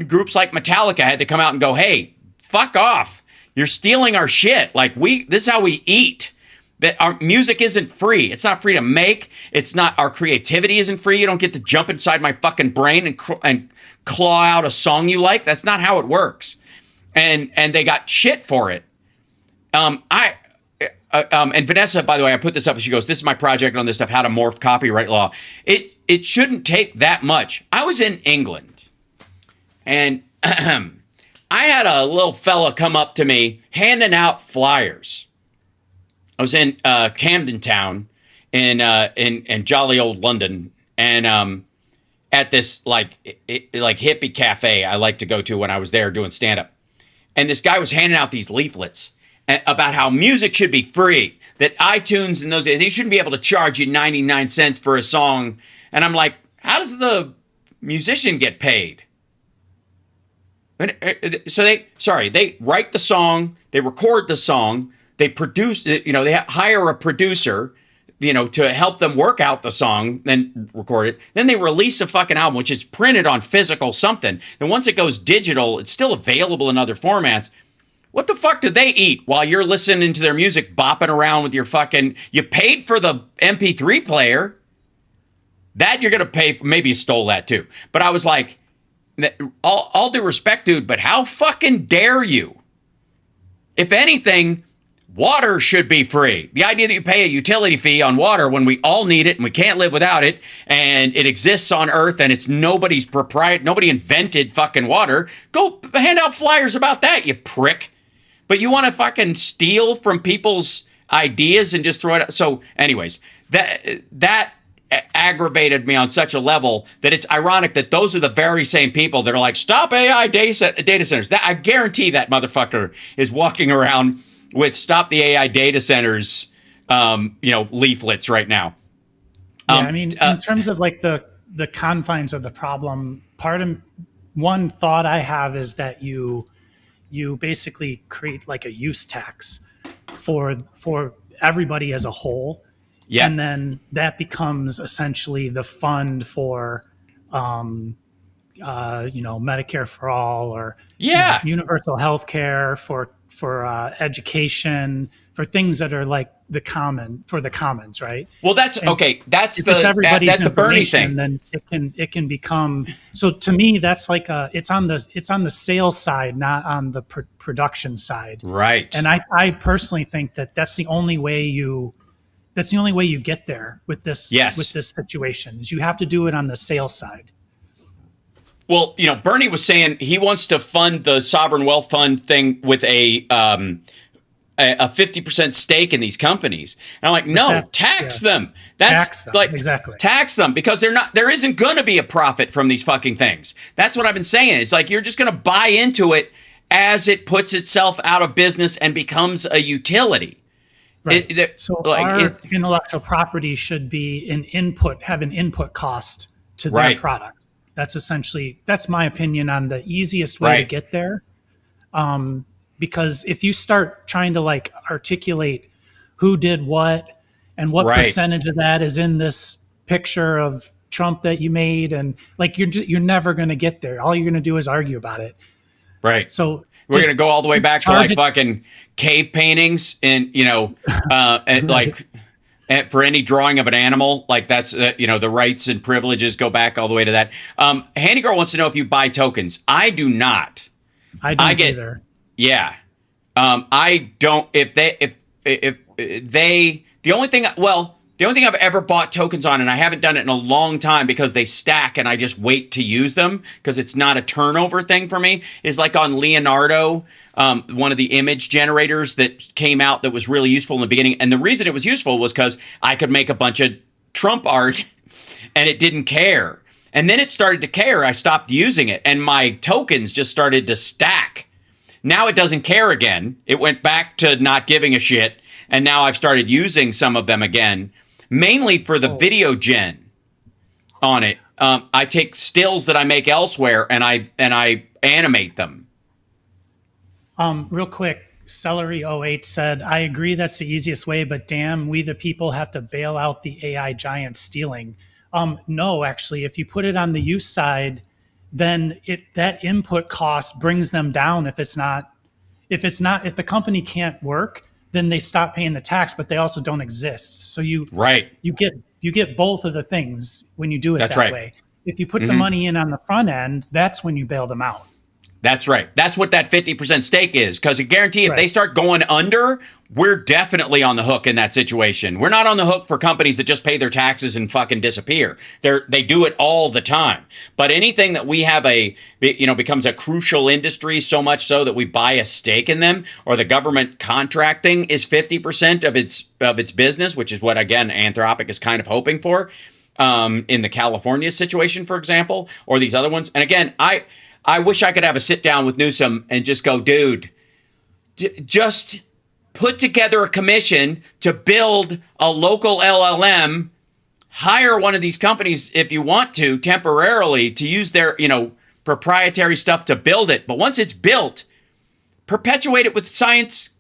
S2: groups like Metallica had to come out and go, hey, fuck off. You're stealing our shit. This is how we eat. That our music isn't free. It's not free to make. It's not, our creativity isn't free. You don't get to jump inside my fucking brain and claw out a song you like. That's not how it works. And they got shit for it. And Vanessa, by the way, I put this up and she goes, this is my project on this stuff, how to morph copyright law. It shouldn't take that much. I was in England, and I had a little fella come up to me handing out flyers. I was in Camden Town in jolly old London, and at this hippie cafe I like to go to when I was there doing stand-up. And this guy was handing out these leaflets about how music should be free, that iTunes and they shouldn't be able to charge you 99 cents for a song. And I'm like, how does the musician get paid? So they write the song, they record the song, they produce it, they hire a producer, to help them work out the song, then record it. Then they release a fucking album, which is printed on physical something. And once it goes digital, it's still available in other formats. What the fuck do they eat while you're listening to their music, bopping around with your fucking... You paid for the MP3 player. That you're going to pay for. Maybe you stole that too. But I was like, all due respect, dude, but how fucking dare you? If anything, water should be free. The idea that you pay a utility fee on water when we all need it and we can't live without it, and it exists on Earth and it's nobody's proprietary, nobody invented fucking water. Go hand out flyers about that, you prick. But you want to fucking steal from people's ideas and just throw it out. So anyways, that aggravated me on such a level that it's ironic that those are the very same people that are like, stop AI data centers. That I guarantee that motherfucker is walking around with stop the AI data centers leaflets right now.
S3: Yeah, I mean, in terms of like the confines of the problem, one thought I have is that you basically create like a use tax for everybody as a whole,
S2: Yeah.
S3: and then that becomes essentially the fund for Medicare for all, or
S2: Yeah.
S3: universal health care, for education, for things that are like the commons, right?
S2: Well, that's
S3: And
S2: okay. That's
S3: if it's everybody's
S2: that's the Bernie
S3: information,
S2: thing.
S3: then it can become. So to me, that's like it's on the sales side, not on the production side.
S2: Right.
S3: And I personally think that that's the only way you get there with this
S2: Yes.
S3: with this situation, is you have to do it on the sales side.
S2: Well, Bernie was saying he wants to fund the sovereign wealth fund thing with a 50% stake in these companies. And I'm like, no, tax them.
S3: Tax them, exactly.
S2: Tax them, because there isn't going to be a profit from these fucking things. That's what I've been saying. It's like you're just going to buy into it as it puts itself out of business and becomes a utility.
S3: Right. So our intellectual property should be have an input cost to their product. That's my opinion on the easiest way to get there. Because if you start trying to like articulate who did what and what percentage of that is in this picture of Trump that you made, and like you're never going to get there. All you're going to do is argue about it.
S2: Right.
S3: So
S2: we're going to go all the way back to like fucking cave paintings and, and like for any drawing of an animal, like that's, the rights and privileges go back all the way to that. Handy Girl wants to know if you buy tokens. I do not.
S3: I don't either.
S2: Yeah. I don't, if they, the only thing I've ever bought tokens on, and I haven't done it in a long time because they stack and I just wait to use them because it's not a turnover thing for me, is like on Leonardo, one of the image generators that came out that was really useful in the beginning. And the reason it was useful was because I could make a bunch of Trump art and it didn't care. And then it started to care. I stopped using it and my tokens just started to stack. Now it doesn't care again. It went back to not giving a shit. And now I've started using some of them again, mainly for the video gen on it. I take stills that I make elsewhere and I animate them.
S3: Real quick, Celery08 said, I agree that's the easiest way, but damn, we the people have to bail out the AI giants stealing. No, actually, if you put it on the use side, then that input cost brings them down. If the company can't work, then they stop paying the tax, but they also don't exist. So you get both of the things when you do it that way. If you put the money in on the front end, that's when you bail them out.
S2: That's right. That's what that 50% stake is. Because I guarantee if they start going under, we're definitely on the hook in that situation. We're not on the hook for companies that just pay their taxes and fucking disappear. They do it all the time. But anything that we have becomes a crucial industry, so much so that we buy a stake in them, or the government contracting is 50% of its business, which is what, again, Anthropic is kind of hoping for in the California situation, for example, or these other ones. And again, I wish I could have a sit down with Newsom and just go, dude, just put together a commission to build a local LLM, hire one of these companies if you want to temporarily to use their, proprietary stuff to build it. But once it's built, perpetuate it with science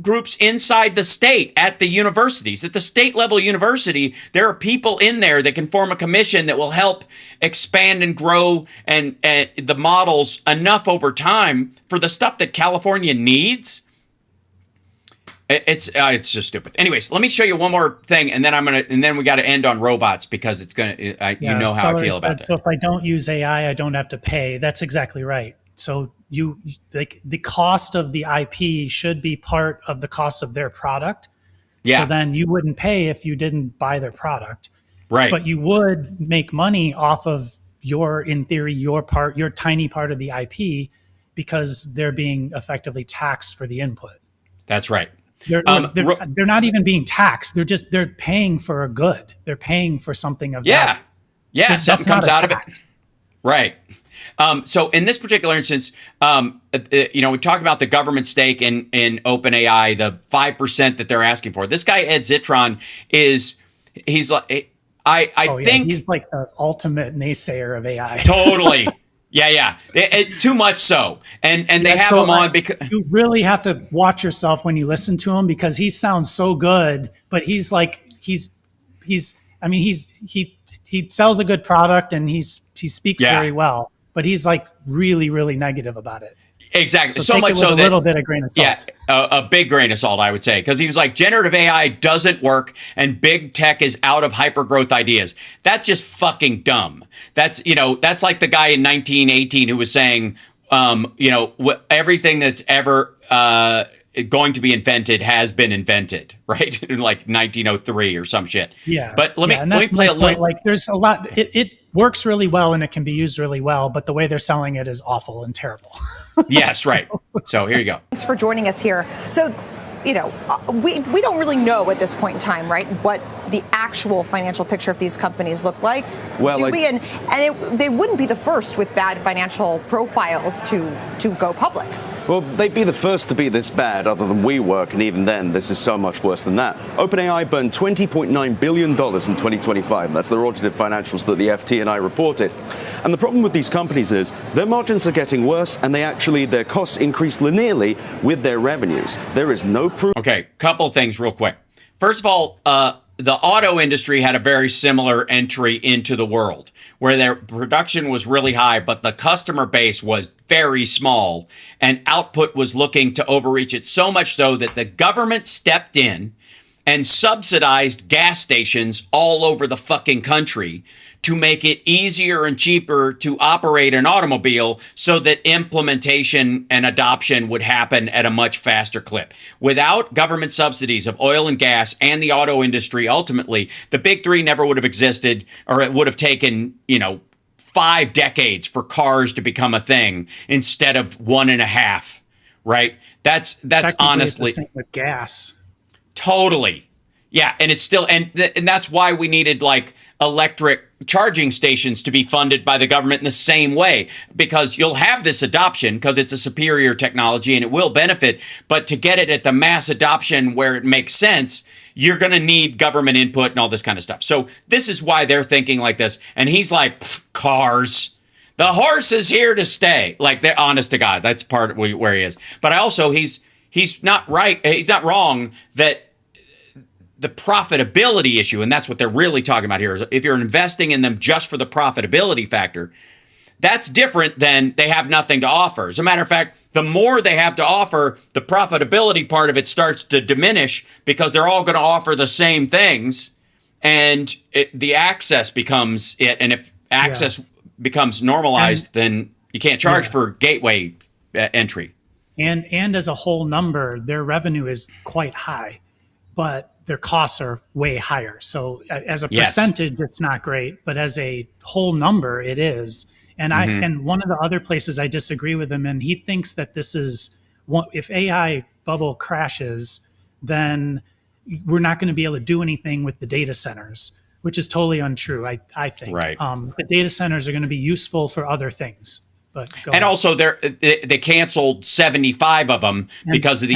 S2: groups inside the state at the universities. At the state level university, there are people in there that can form a commission that will help expand and grow and the models enough over time for the stuff that California needs. It's just stupid. Anyways, let me show you one more thing, and then we got to end on robots because it's gonna. You know how I feel about that.
S3: So if I don't use AI, I don't have to pay. That's exactly right. So the cost of the IP should be part of the cost of their product.
S2: Yeah.
S3: So then you wouldn't pay if you didn't buy their product.
S2: Right.
S3: But you would make money off of your tiny part of the IP, because they're being effectively taxed for the input.
S2: That's right.
S3: They're not even being taxed. They're paying for a good. They're paying for something of value.
S2: Yeah. Something comes out of it. Right. So in this particular instance, we talk about the government stake in OpenAI, the 5% that they're asking for. This guy, Ed Zitron, he's like, I think
S3: he's like the ultimate naysayer of AI.
S2: Totally. Yeah. Too much so. And they have him on because
S3: you really have to watch yourself when you listen to him, because he sounds so good, but he sells a good product and he speaks very well, but he's like really, really negative about it.
S2: Exactly.
S3: So much so that a little bit of grain of salt.
S2: Yeah, a big grain of salt, I would say, because he was like, generative AI doesn't work and big tech is out of hyper growth ideas. That's just fucking dumb. That's like the guy in 1918 who was saying, everything that's ever going to be invented has been invented, right? In like 1903 or some shit.
S3: Yeah.
S2: But let me play a little.
S3: Like, there's a lot. It works really well and it can be used really well, but the way they're selling it is awful and terrible.
S2: Yes, right. So here you go.
S6: Thanks for joining us here. So, we don't really know at this point in time, right, what the actual financial picture of these companies look like.
S7: Well,
S6: they wouldn't be the first with bad financial profiles to go public.
S7: Well, they'd be the first to be this bad, other than WeWork, and even then, this is so much worse than that. OpenAI burned $20.9 billion in 2025. That's their audited financials that the FT&I reported. And the problem with these companies is their margins are getting worse, and their costs increase linearly with their revenues. There is no proof.
S2: Okay, couple things real quick. First of all, the auto industry had a very similar entry into the world where their production was really high, but the customer base was very small and output was looking to overreach it, so much so that the government stepped in and subsidized gas stations all over the fucking country to make it easier and cheaper to operate an automobile so that implementation and adoption would happen at a much faster clip. Without government subsidies of oil and gas and the auto industry, ultimately, the big three never would have existed, or it would have taken, 5 decades for cars to become a thing instead of 1.5, right? That's honestly
S3: it's the same with gas.
S2: Totally. Yeah, and it's still and that's why we needed like electric charging stations to be funded by the government in the same way, because you'll have this adoption because it's a superior technology and it will benefit, but to get it at the mass adoption where it makes sense, you're going to need government input and all this kind of stuff. So this is why they're thinking like this. And he's like, cars. The horse is here to stay. Like, they're honest to God. That's part of where he is. But he's not right. He's not wrong that the profitability issue, and that's what they're really talking about here, is if you're investing in them just for the profitability factor, that's different than they have nothing to offer. As a matter of fact, the more they have to offer, the profitability part of it starts to diminish because they're all going to offer the same things, and the access becomes it. And if access becomes normalized, then you can't charge for gateway entry.
S3: And as a whole number, their revenue is quite high, but their costs are way higher. So as a percentage, it's not great, but as a whole number, it is. And and one of the other places I disagree with him, and he thinks that this is if AI bubble crashes, then we're not going to be able to do anything with the data centers, which is totally untrue. I think the data centers are going to be useful for other things. And also, they canceled 75 of them because of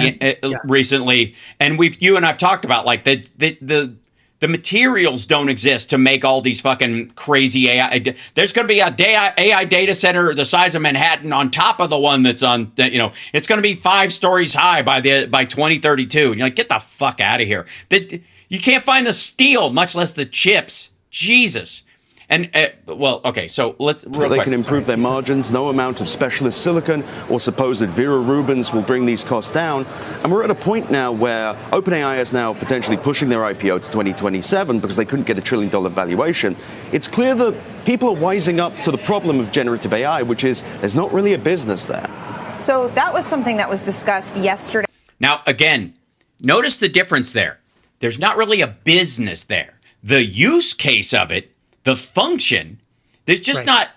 S3: recently. And you and I've talked about like the materials don't exist to make all these fucking crazy AI. There's going to be a AI data center the size of Manhattan on top of the one that's on. It's going to be 5 stories high by 2032. And you're like, get the fuck out of here. You can't find the steel, much less the chips. Jesus. And, so let's real quick.
S7: They can improve their margins. No amount of specialist silicon or supposed Vera Rubins will bring these costs down. And we're at a point now where OpenAI is now potentially pushing their IPO to 2027 because they couldn't get $1 trillion valuation. It's clear that people are wising up to the problem of generative AI, which is there's not really a business there.
S6: So that was something that was discussed yesterday.
S2: Now, again, notice the difference there. There's not really a business there. The use case of it, the function, there's just not,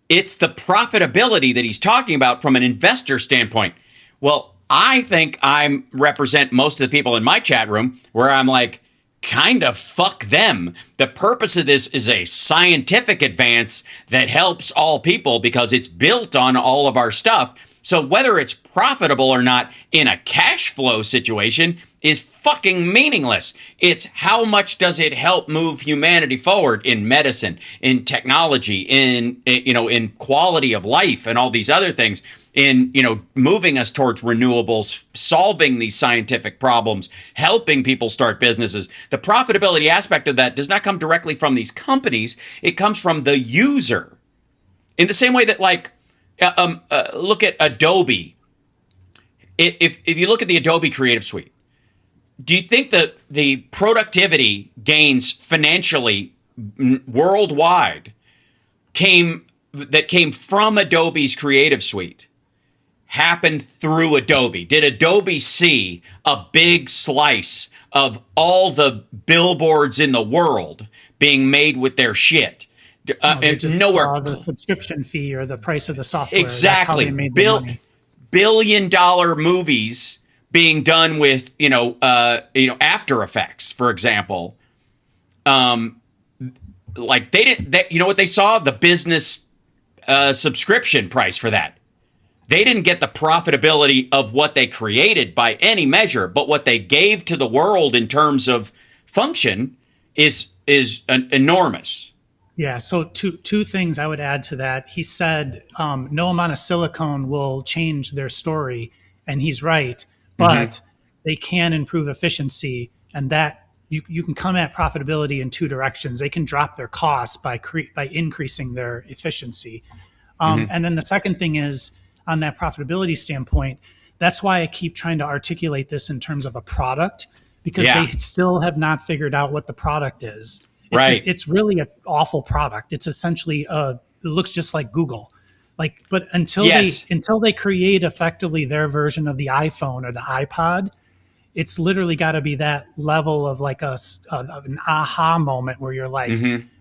S2: it's the profitability that he's talking about from an investor standpoint. Well, I think I represent most of the people in my chat room where I'm like, kind of fuck them. The purpose of this is a scientific advance that helps all people because it's built on all of our stuff. So whether it's profitable or not in a cash flow situation is fucking meaningless. It's how much does it help move humanity forward in medicine, in technology, in quality of life and all these other things, in moving us towards renewables, solving these scientific problems, helping people start businesses. The profitability aspect of that does not come directly from these companies. It comes from the user. In the same way that look at Adobe. If you look at the Adobe Creative Suite, do you think that the productivity gains financially worldwide came from Adobe's Creative Suite happened through Adobe? Did Adobe see a big slice of all the billboards in the world being made with their shit?
S3: No, they just
S2: nowhere.
S3: saw the subscription fee or the price of the software.
S2: Exactly.
S3: That's how they made their money.
S2: Billion-dollar movies being done with After Effects, for example. Like they didn't. You know what they saw? The business subscription price for that. They didn't get the profitability of what they created by any measure, but what they gave to the world in terms of function is enormous.
S3: Yeah, so two things I would add to that. He said no amount of silicone will change their story, and he's right, but they can improve efficiency, and that you can come at profitability in two directions. They can drop their costs by increasing their efficiency. And then the second thing is, on that profitability standpoint, that's why I keep trying to articulate this in terms of a product, because they still have not figured out what the product is. It's really an awful product. It's essentially it looks just like Google. But until they create effectively their version of the iPhone or the iPod, it's literally got to be that level of like an aha moment where you're like,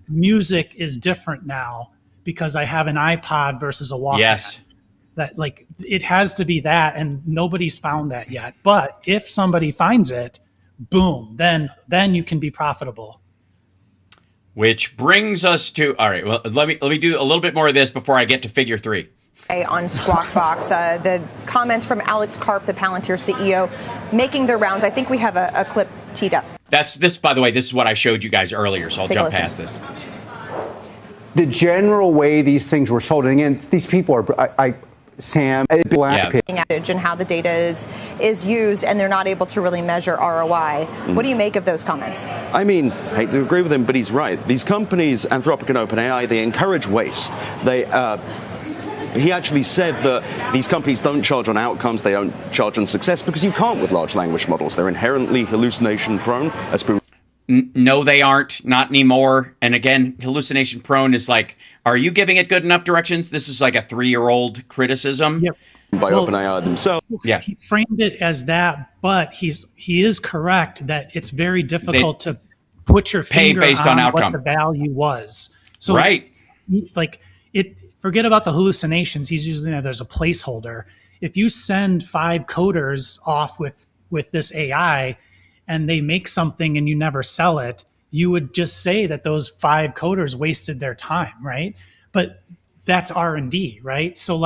S3: music is different now because I have an iPod versus a Walkman.
S2: Yes.
S3: That it has to be that, and nobody's found that yet. But if somebody finds it, boom, then you can be profitable.
S2: Which brings us to, all right, well, let me do a little bit more of this before I get to figure 3.
S6: On Squawk Box, the comments from Alex Karp, the Palantir CEO, making their rounds. I think we have a clip teed up.
S2: This, by the way, this is what I showed you guys earlier, so I'll jump past this.
S5: The general way these things were sold, and again, these people are, Sam,
S6: and how the data is used, and they're not able to really measure ROI. What do you make of those comments?
S7: I mean, I hate to agree with him, but he's right. These companies, Anthropic and OpenAI, they encourage waste. He actually said that these companies don't charge on outcomes, they don't charge on success, because you can't with large language models. They're inherently hallucination prone.
S2: No, they aren't. Not anymore. And again, hallucination prone is like, are you giving it good enough directions? This is like a 3-year-old criticism.
S3: Yep.
S7: By OpenAI themselves.
S2: Yeah.
S3: He framed it as that, but he is correct that it's very difficult to put your finger
S2: based on outcome.
S3: What the value was. So forget about the hallucinations. He's using that as a placeholder. If you send 5 coders off with this AI and they make something and you never sell it, you would just say that those 5 coders wasted their time, right? But that's R&D, right? So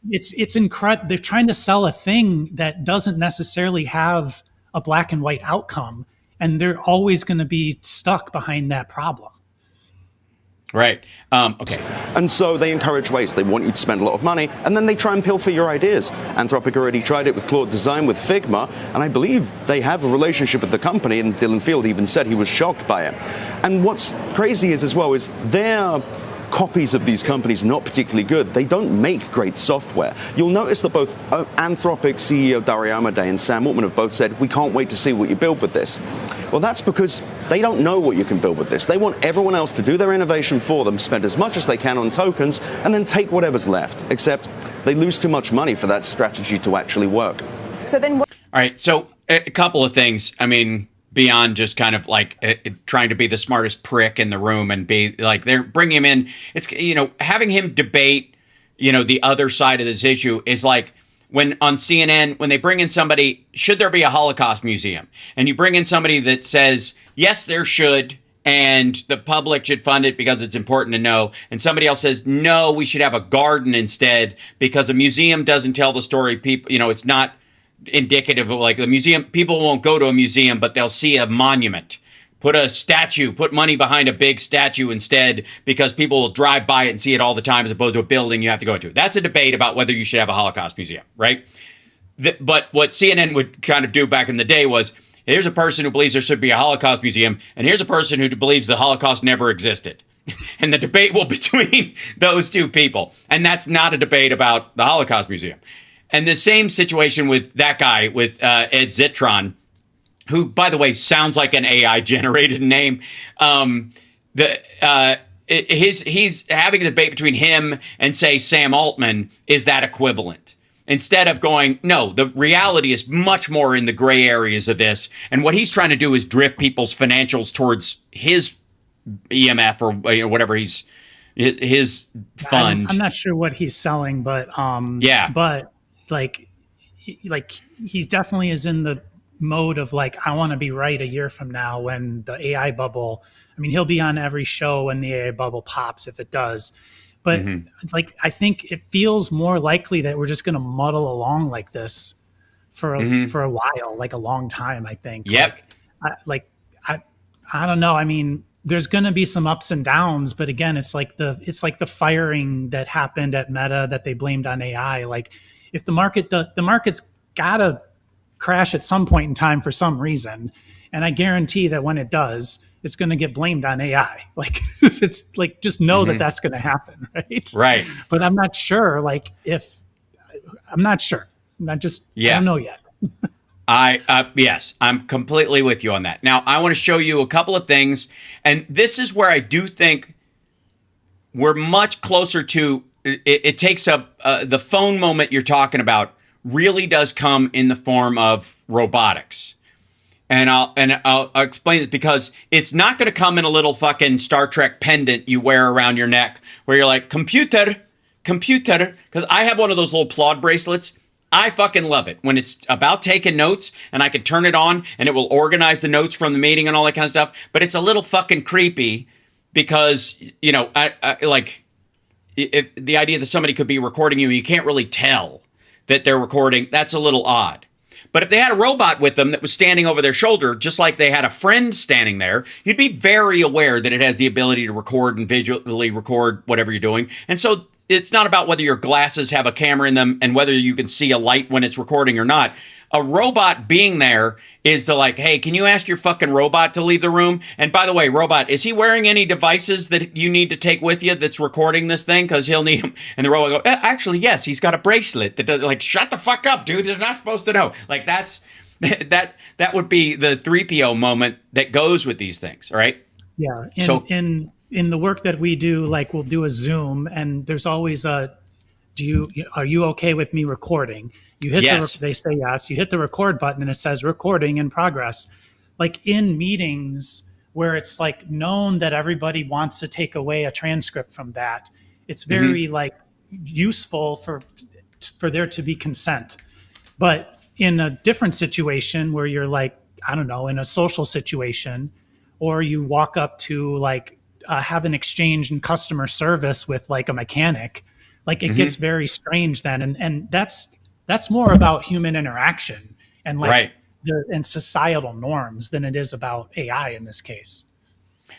S3: it's incredible. They're trying to sell a thing that doesn't necessarily have a black and white outcome, and they're always going to be stuck behind that problem.
S2: Right. Okay.
S7: And so they encourage waste. They want you to spend a lot of money, and then they try and pilfer your ideas. Anthropic already tried it with Claude Design with Figma, and I believe they have a relationship with the company, and Dylan Field even said he was shocked by it. And what's crazy is their copies of these companies not particularly good. They don't make great software. You'll notice that both Anthropic CEO Dario Amodei and Sam Altman have both said, we can't wait to see what you build with this. Well, that's because they don't know what you can build with this. They want everyone else to do their innovation for them, spend as much as they can on tokens, and then take whatever's left. Except they lose too much money for that strategy to actually work.
S6: So then what?
S2: All right. So a couple of things. I mean, beyond just kind of trying to be the smartest prick in the room and be like, they're bringing him in. It's, having him debate, the other side of this issue is like, when on CNN, when they bring in somebody, should there be a Holocaust museum? And you bring in somebody that says, yes, there should, and the public should fund it because it's important to know. And somebody else says, no, we should have a garden instead because a museum doesn't tell the story. People, it's not indicative of like the museum. People won't go to a museum, but they'll see a monument. Put a statue, put money behind a big statue instead because people will drive by it and see it all the time as opposed to a building you have to go into. That's a debate about whether you should have a Holocaust museum, right? But what CNN would kind of do back in the day was, here's a person who believes there should be a Holocaust museum, and here's a person who believes the Holocaust never existed. And the debate will be between those two people. And that's not a debate about the Holocaust museum. And the same situation with that guy, with Ed Zitron, who, by the way, sounds like an AI-generated name. He's having a debate between him and, say, Sam Altman. Is that equivalent? Instead of going, no, the reality is much more in the gray areas of this. And what he's trying to do is drift people's financials towards his EMF or whatever his fund.
S3: I'm not sure what he's selling, but
S2: yeah.
S3: But like he definitely is in the mode of like, I want to be right a year from now when the AI bubble, I mean, he'll be on every show when the AI bubble pops if it does. But it's like, I think it feels more likely that we're just going to muddle along like this for a while, like a long time, I think.
S2: Yep.
S3: I don't know. I mean, there's going to be some ups and downs, but again, it's like the firing that happened at Meta that they blamed on AI. Like if the market's got to crash at some point in time for some reason. And I guarantee that when it does, it's going to get blamed on AI. Like it's like, just know that that's going to happen.
S2: Right.
S3: But I'm not sure. Like I'm not sure. I don't know yet.
S2: Yes, I'm completely with you on that. Now, I want to show you a couple of things. And this is where I do think we're much closer to, it takes up the phone moment you're talking about really does come in the form of robotics. And I'll explain it because it's not going to come in a little fucking Star Trek pendant you wear around your neck where you're like, computer, because I have one of those little Claude bracelets. I fucking love it when it's about taking notes and I can turn it on and it will organize the notes from the meeting and all that kind of stuff. But it's a little fucking creepy because, I like the idea that somebody could be recording you. You can't really tell that they're recording. That's a little odd. But if they had a robot with them that was standing over their shoulder, just like they had a friend standing there, you'd be very aware that it has the ability to record and visually record whatever you're doing. And so it's not about whether your glasses have a camera in them and whether you can see a light when it's recording or not. A robot being there is the like, hey, can you ask your fucking robot to leave the room? And by the way, robot, is he wearing any devices that you need to take with you that's recording this thing? Because he'll need them. And the robot will go, actually, yes, he's got a bracelet that does, like, shut the fuck up, dude. They're not supposed to know. Like, that would be the 3PO moment that goes with these things, all right?
S3: Yeah. In the work that we do, like we'll do a Zoom and there's always are you okay with me recording? You hit
S2: yes.
S3: They say yes. You hit the record button and it says recording in progress. Like in meetings where it's like known that everybody wants to take away a transcript from that, it's very like useful for there to be consent. But in a different situation where you're like, I don't know, in a social situation, or you walk up to like have an exchange in customer service with like a mechanic, like it gets very strange then. And that's more about human interaction and like and societal norms than it is about AI in this case.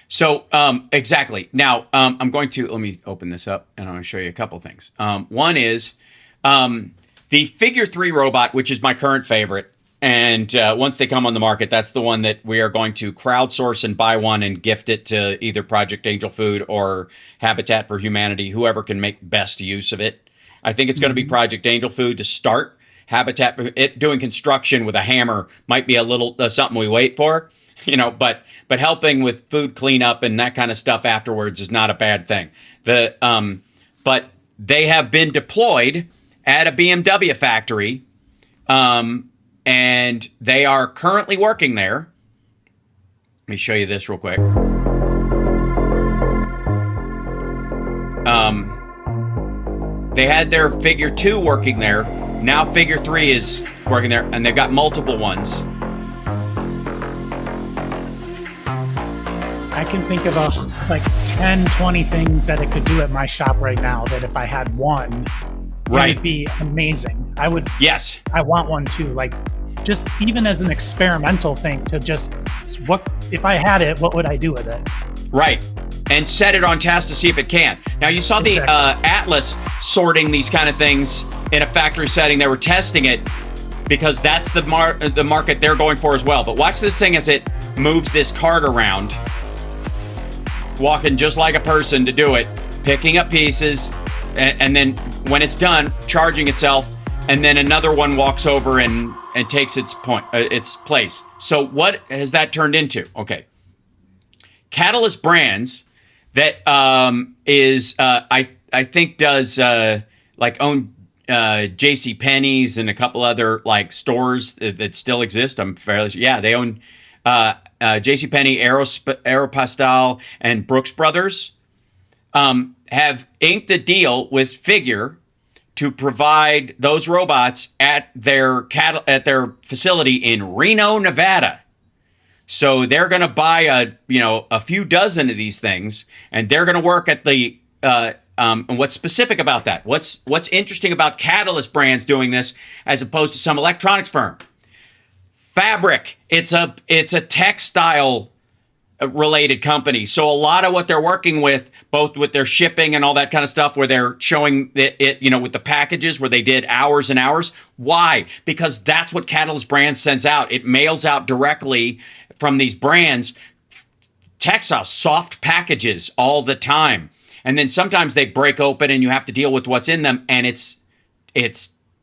S2: So exactly. Now I'm going to, let me open this up and I'm going to show you a couple things. One is the Figure 3 robot, which is my current favorite. And once they come on the market, that's the one that we are going to crowdsource and buy one and gift it to either Project Angel Food or Habitat for Humanity, whoever can make best use of it. I think it's going to be Project Angel Food to start. Habitat, it doing construction with a hammer might be a little something we wait for, but helping with food cleanup and that kind of stuff afterwards is not a bad thing. But they have been deployed at a BMW factory. And they are currently working there. Let me show you this real quick. They had their Figure 2 working there Now Figure 3 is working there, and they've got multiple ones.
S3: I can think of like 10, 20 things that it could do at my shop right now that if I had one,
S2: Right.
S3: it would be amazing.
S2: Yes.
S3: I want one too. Like, just even as an experimental thing to just, what if I had it, what would I do with it?
S2: Right. And set it on task to see if it can. Now, you saw the Atlas sorting these kind of things in a factory setting. They were testing it because that's the market they're going for as well. But watch this thing as it moves this cart around, walking just like a person to do it, picking up pieces, and then when it's done, charging itself, and then another one walks over and takes its place. So what has that turned into? Okay. Catalyst Brands that is I think does like own J.C. Penney's and a couple other like stores that still exist. I'm fairly sure. Yeah, they own J.C. Penney, Aeropostale, and Brooks Brothers. Have inked a deal with Figure to provide those robots at their facility in Reno, Nevada. So they're going to buy a few dozen of these things, and they're going to work at the. And what's specific about that? What's interesting about Catalyst Brands doing this as opposed to some electronics firm? Fabric. It's a textile related company. So a lot of what they're working with, both with their shipping and all that kind of stuff, where they're showing it, with the packages where they did hours and hours. Why? Because that's what Catalyst Brands sends out. It mails out directly from these brands, textiles, soft packages all the time. And then sometimes they break open and you have to deal with what's in them, and it's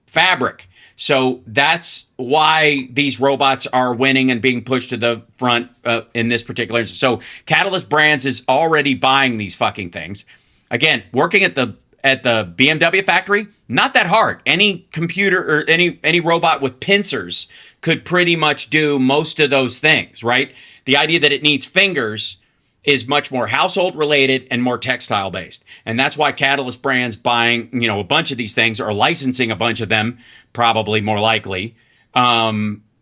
S2: fabric. So that's why these robots are winning and being pushed to the front in this particular instance. So Catalyst Brands is already buying these fucking things. Again, working at the BMW factory, not that hard. Any computer or any robot with pincers could pretty much do most of those things, right? The idea that it needs fingers is much more household related and more textile based. And that's why Catalyst Brands buying, a bunch of these things or licensing a bunch of them, probably more likely,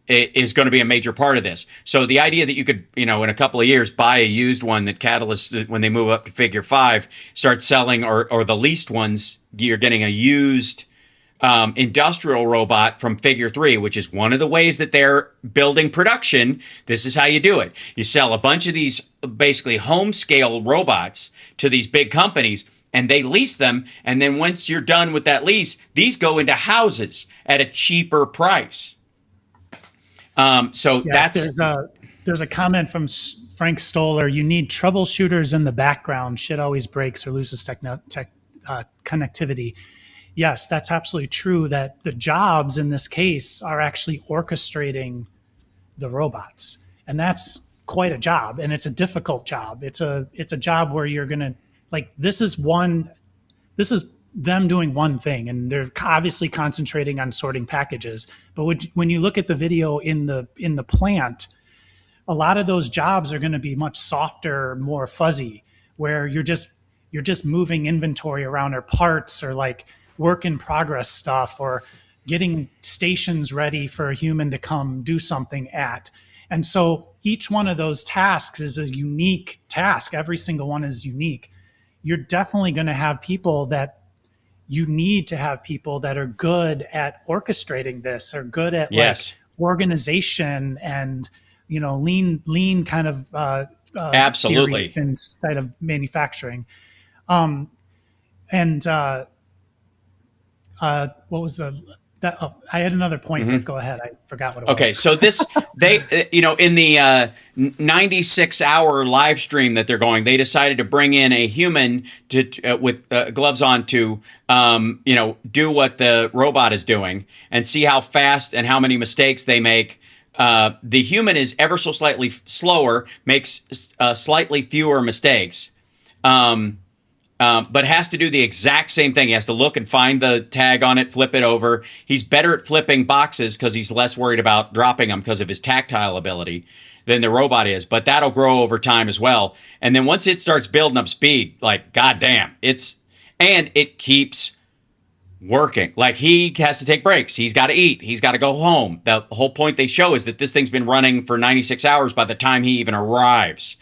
S2: is going to be a major part of this. So the idea that you could, in a couple of years, buy a used one that Catalyst, when they move up to Figure 5, start selling, or the leased ones, you're getting a used industrial robot from Figure 3, which is one of the ways that they're building production. This is how you do it. You sell a bunch of these basically home scale robots to these big companies, and they lease them. And then once you're done with that lease, these go into houses at a cheaper price.
S3: There's a comment from Frank Stoller. You need troubleshooters in the background. Shit always breaks or loses connectivity. Yes, that's absolutely true, that the jobs in this case are actually orchestrating the robots. And that's quite a job, and it's a difficult job. It's a job where you're going to, this is them doing one thing, and they're obviously concentrating on sorting packages. But when you look at the video in the plant, a lot of those jobs are going to be much softer, more fuzzy, where you're just moving inventory around, or parts, or like work in progress stuff, or getting stations ready for a human to come do something at. And so each one of those tasks is a unique task. Every single one is unique. You're definitely going to have people that you need to have people that are good at orchestrating this, or good at organization and, lean kind of
S2: absolutely
S3: theories instead of manufacturing. What was that? Oh, I had another point, but go ahead. I forgot what it was.
S2: Okay, so this, in the 96-hour live stream that they're going, they decided to bring in a human with gloves on to, do what the robot is doing and see how fast and how many mistakes they make. The human is ever so slightly slower, makes slightly fewer mistakes. But has to do the exact same thing. He has to look and find the tag on it, flip it over. He's better at flipping boxes because he's less worried about dropping them because of his tactile ability than the robot is. But that'll grow over time as well. And then once it starts building up speed, goddamn, it keeps working. Like, he has to take breaks. He's got to eat. He's got to go home. The whole point they show is that this thing's been running for 96 hours by the time he even arrives.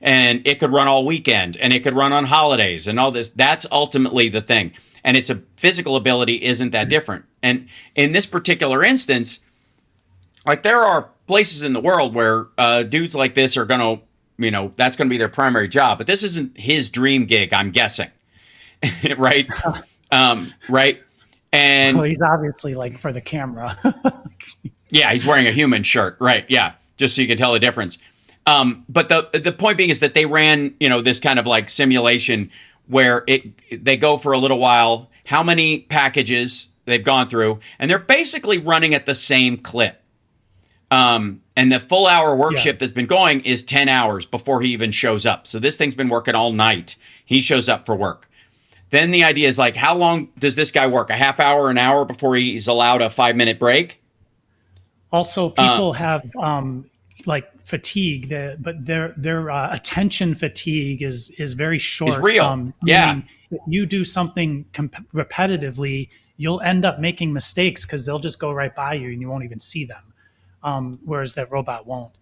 S2: And it could run all weekend, and it could run on holidays and all this. That's ultimately the thing. And its a physical ability isn't that different. And in this particular instance, like, there are places in the world where dudes like this are going to, you know, that's going to be their primary job. But this isn't his dream gig, I'm guessing. Right? Right? And
S3: well, he's obviously like for the camera.
S2: yeah, he's wearing a human shirt. Right. Yeah. Just so you can tell the difference. But the point being is that they ran, you know, this kind of like simulation where they go for a little while, how many packages they've gone through, and they're basically running at the same clip. And the full hour work shift that's been going is 10 hours before he even shows up. So this thing's been working all night. He shows up for work. Then the idea is like, how long does this guy work? A half hour, an hour before he's allowed a 5-minute break?
S3: Also, people have like fatigue, but their attention fatigue is very short.
S2: It's real. Yeah.
S3: If you do something repetitively, you'll end up making mistakes because they'll just go right by you and you won't even see them. Whereas that robot won't.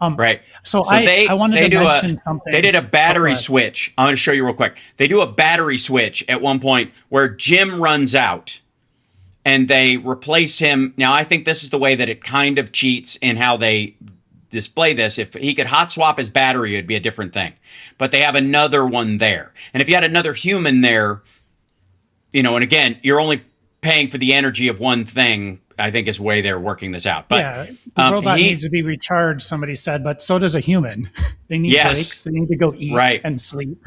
S2: Right.
S3: So I wanted to mention something.
S2: They did a battery switch. I'm going to show you real quick. They do a battery switch at one point where Jim runs out and they replace him. Now, I think this is the way that it kind of cheats in how they display this. If he could hot swap his battery, it'd be a different thing. But they have another one there. And if you had another human there, you know, and again, you're only paying for the energy of one thing, I think is the way they're working this out. But
S3: yeah, the robot needs to be recharged, somebody said, but so does a human. They need breaks. They need to go eat and sleep.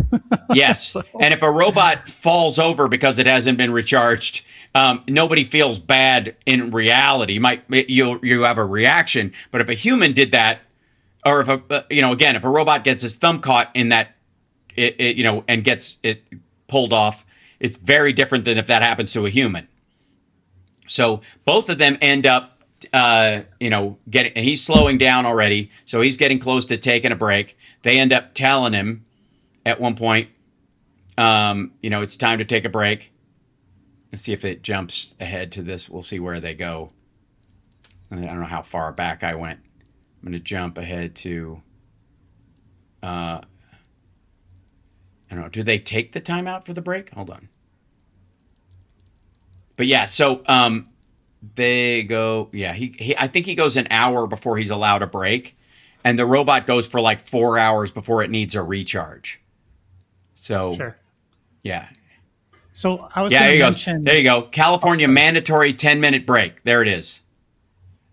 S2: Yes. So. And if a robot falls over because it hasn't been recharged, nobody feels bad in reality. You have a reaction, but if a human did that, or if if a robot gets his thumb caught in that, and gets it pulled off, it's very different than if that happens to a human. So both of them end up, he's slowing down already. So he's getting close to taking a break. They end up telling him at one point, it's time to take a break. Let's see if it jumps ahead to this. We'll see where they go. I don't know how far back I went. I'm going to jump ahead to, I don't know. Do they take the time out for the break? Hold on. But yeah, so they go, I think he goes an hour before he's allowed a break. And the robot goes for like 4 hours before it needs a recharge. So,
S3: sure.
S2: Yeah.
S3: So I was going to mention.
S2: There you go. California mandatory 10-minute break. There it is.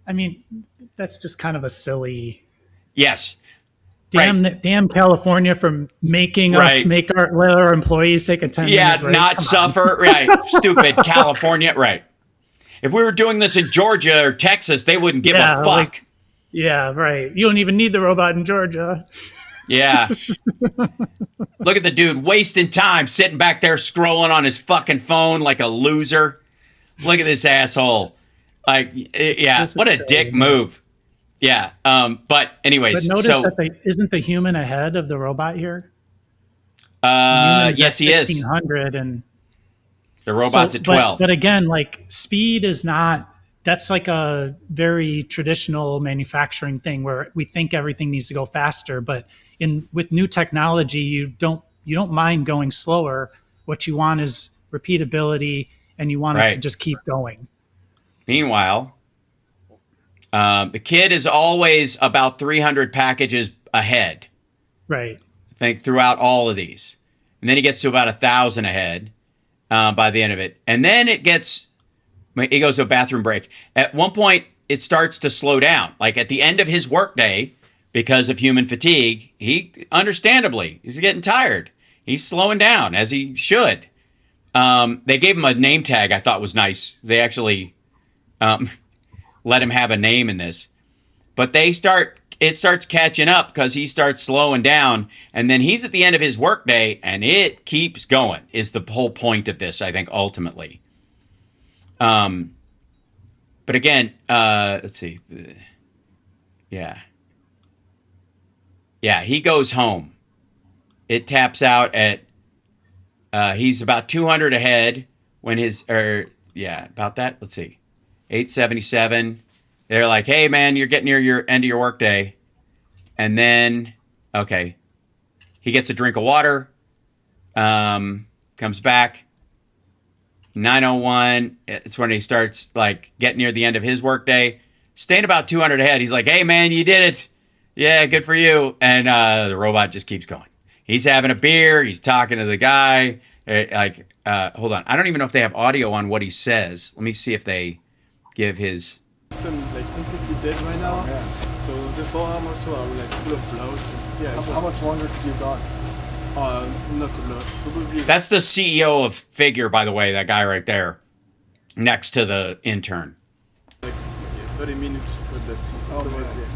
S3: I mean, that's just kind of a silly.
S2: Yes.
S3: Damn California for making us let our employees take a 10-minute break.
S2: Not suffer. Right. Stupid California. Right. If we were doing this in Georgia or Texas, they wouldn't give a fuck.
S3: Right. You don't even need the robot in Georgia.
S2: Yeah. Look at the dude wasting time sitting back there scrolling on his fucking phone like a loser. Look at this asshole. Like, what a dick move. Yeah. But anyways.
S3: But notice that isn't the human ahead of the robot here?
S2: Yes, he is.
S3: 1600 and
S2: the robot's at 12.
S3: But again, like, speed is not. That's like a very traditional manufacturing thing where we think everything needs to go faster. But with new technology, you don't mind going slower. What you want is repeatability, and you want it to just keep going.
S2: Meanwhile, the kid is always about 300 packages ahead.
S3: Right.
S2: I think throughout all of these. And then he gets to about 1,000 ahead by the end of it. And then he goes to a bathroom break. At one point, it starts to slow down. Like at the end of his workday, because of human fatigue, he's getting tired. He's slowing down, as he should. They gave him a name tag I thought was nice. They actually let him have a name in this. But it starts catching up because he starts slowing down. And then he's at the end of his workday, and it keeps going, is the whole point of this, I think, ultimately. But again, let's see. Yeah, he goes home. It taps out at, he's about 200 ahead when about that. Let's see, 877. They're like, hey man, you're getting near your end of your workday, and then okay, he gets a drink of water, comes back. 901. It's when he starts like getting near the end of his workday, staying about 200 ahead. He's like, hey man, you did it. Yeah, good for you. And the robot just keeps going. He's having a beer. He's talking to the guy. Hold on. I don't even know if they have audio on what he says. Let me see if they give his.
S8: System is like completely dead right now.
S5: Yeah.
S8: So the forearm also are like full of blood.
S5: Yeah. How much longer could you have gone?
S8: Not a lot. Probably.
S2: That's the CEO of Figure, by the way. That guy right there, next to the intern.
S8: Like 30 minutes, but that's it.
S5: Oh,
S8: Otherwise,
S5: man.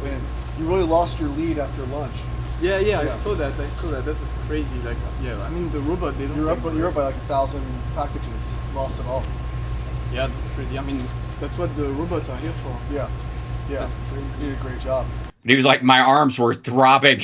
S5: Man, you really lost your lead after lunch.
S8: yeah, I saw that. That was crazy. Like, yeah, I mean the robot. They don't.
S5: You're up by like 1,000 packages. Lost it all.
S8: Yeah, that's crazy. I mean, that's what the robots are here for.
S5: Yeah.
S8: That's crazy.
S5: You did a great job.
S2: And he was like, my arms were throbbing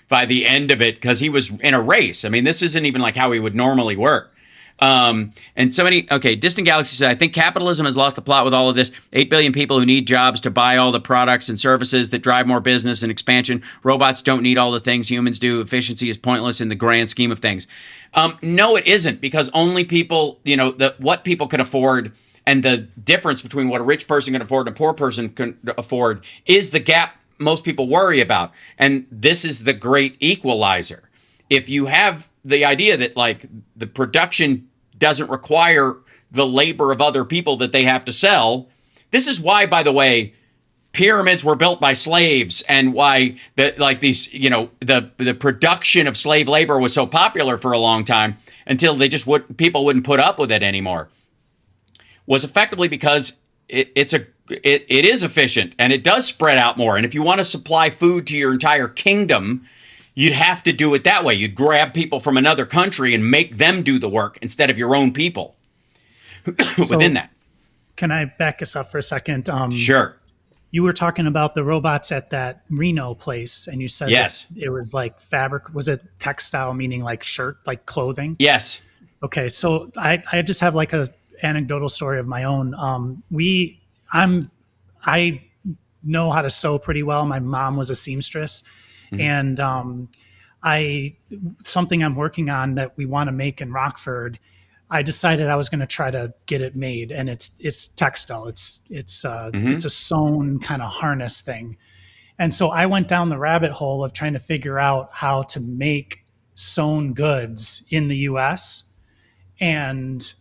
S2: by the end of it because he was in a race. I mean, this isn't even like how he would normally work. And Distant Galaxy said, I think capitalism has lost the plot with all of this. 8 billion people who need jobs to buy all the products and services that drive more business and expansion. Robots don't need all the things humans do. Efficiency is pointless in the grand scheme of things. No, it isn't, because only people, what people can afford, and the difference between what a rich person can afford and a poor person can afford is the gap most people worry about. And this is the great equalizer. If you have the idea that like the production doesn't require the labor of other people that they have to sell, this is why, by the way, pyramids were built by slaves, and why the production of slave labor was so popular for a long time until people wouldn't put up with it anymore, was effectively because it is efficient and it does spread out more. And if you want to supply food to your entire kingdom, you'd have to do it that way. You'd grab people from another country and make them do the work instead of your own people within that.
S3: Can I back us up for a second?
S2: Sure.
S3: You were talking about the robots at that Reno place, and you said
S2: yes,
S3: it was like fabric. Was it textile, meaning like shirt, like clothing?
S2: Yes.
S3: Okay, so I just have like a anecdotal story of my own. I know how to sew pretty well. My mom was a seamstress, and something I'm working on that we want to make in Rockford. I decided I was going to try to get it made, and it's textile. It's a sewn kind of harness thing, and so I went down the rabbit hole of trying to figure out how to make sewn goods in the U.S. and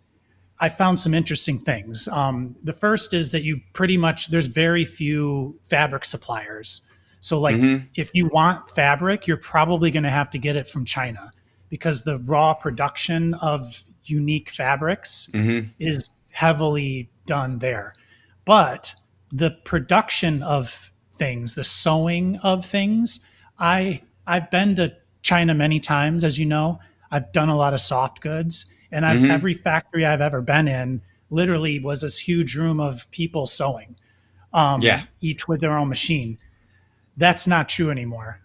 S3: I found some interesting things. The first is that there's very few fabric suppliers. So like if you want fabric, you're probably going to have to get it from China, because the raw production of unique fabrics is heavily done there. But the production of things, the sewing of things, I've been to China many times, as you know. I've done a lot of soft goods. And every factory I've ever been in literally was this huge room of people sewing, each with their own machine. That's not true anymore.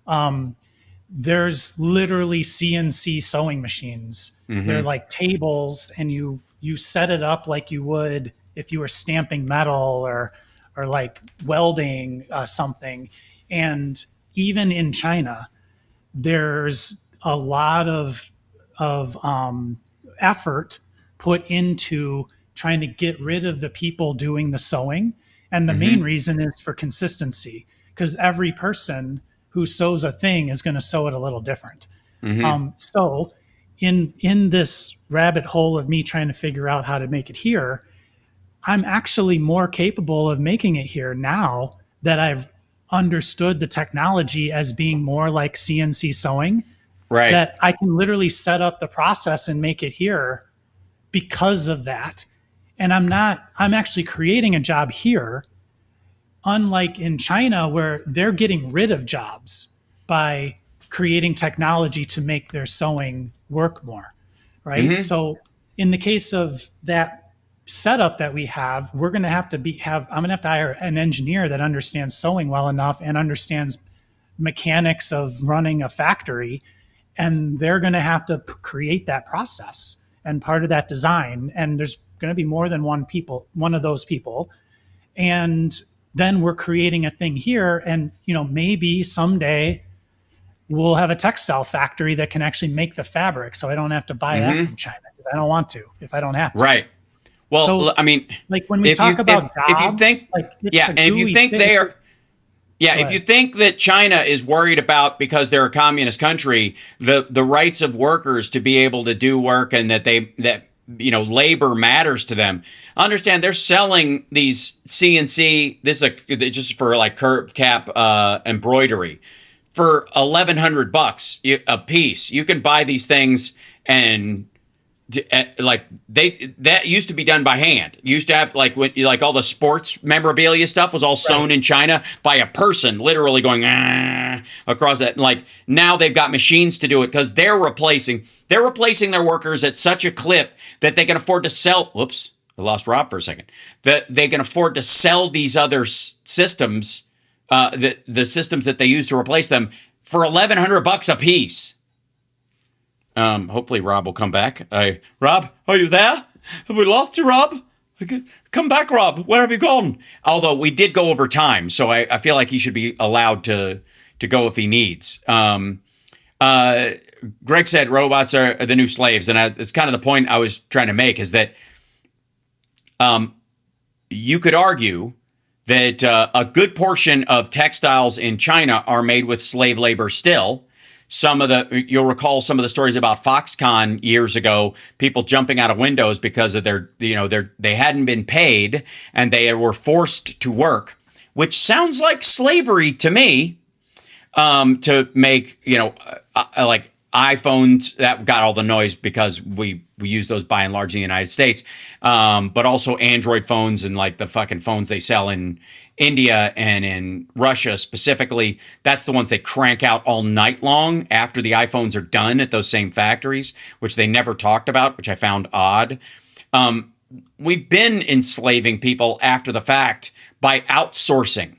S3: There's literally CNC sewing machines. They're like tables, and you set it up like you would if you were stamping metal or like welding something. And even in China, there's a lot of effort put into trying to get rid of the people doing the sewing. And the main reason is for consistency, because every person who sews a thing is going to sew it a little different. So in this rabbit hole of me trying to figure out how to make it here, I'm actually more capable of making it here now that I've understood the technology as being more like CNC sewing.
S2: Right.
S3: That I can literally set up the process and make it here because of that. And I'm actually creating a job here, unlike in China, where they're getting rid of jobs by creating technology to make their sewing work more. Right. So in the case of that setup that we have, I'm going to have to hire an engineer that understands sewing well enough and understands mechanics of running a factory. And they're going to have to create that process. and part of that design. And there's going to be more than one of those people. And then we're creating a thing here. And, maybe someday we'll have a textile factory that can actually make the fabric. So I don't have to buy that from China because I don't want to if I don't have to.
S2: Right. Well,
S3: So,
S2: I mean,
S3: like when we talk about jobs,
S2: if you think,
S3: like it's
S2: yeah,
S3: a
S2: and if you
S3: gooey
S2: think
S3: thing.
S2: they are, yeah,
S3: Go
S2: if you
S3: ahead.
S2: think that China is worried about, because they're a communist country, the rights of workers to be able to do work, and that labor matters to them, understand they're selling these CNC. This is just for like curb cap embroidery for $1,100 a piece. You can buy these things and. That used to be done by hand. You used to have like all the sports memorabilia stuff was all sewn in China by a person, literally going across that. Like now they've got machines to do it because they're replacing their workers at such a clip that they can afford to sell. Whoops, I lost Rob for a second. That they can afford to sell these other systems, the systems that they use to replace them, for $1,100 a piece. Hopefully Rob will come back. Rob, are you there? Have we lost you, Rob? Come back, Rob. Where have you gone? Although we did go over time, so I feel like he should be allowed to go if he needs. Greg said robots are the new slaves, and it's kind of the point I was trying to make, is that you could argue that a good portion of textiles in China are made with slave labor still. You'll recall some of the stories about Foxconn years ago, people jumping out of windows because of they hadn't been paid and they were forced to work, which sounds like slavery to me, to make, like iPhones that got all the noise because we use those by and large in the United States. But also Android phones and like the fucking phones they sell in India and in Russia specifically. That's the ones they crank out all night long after the iPhones are done at those same factories, which they never talked about, which I found odd. We've been enslaving people after the fact by outsourcing.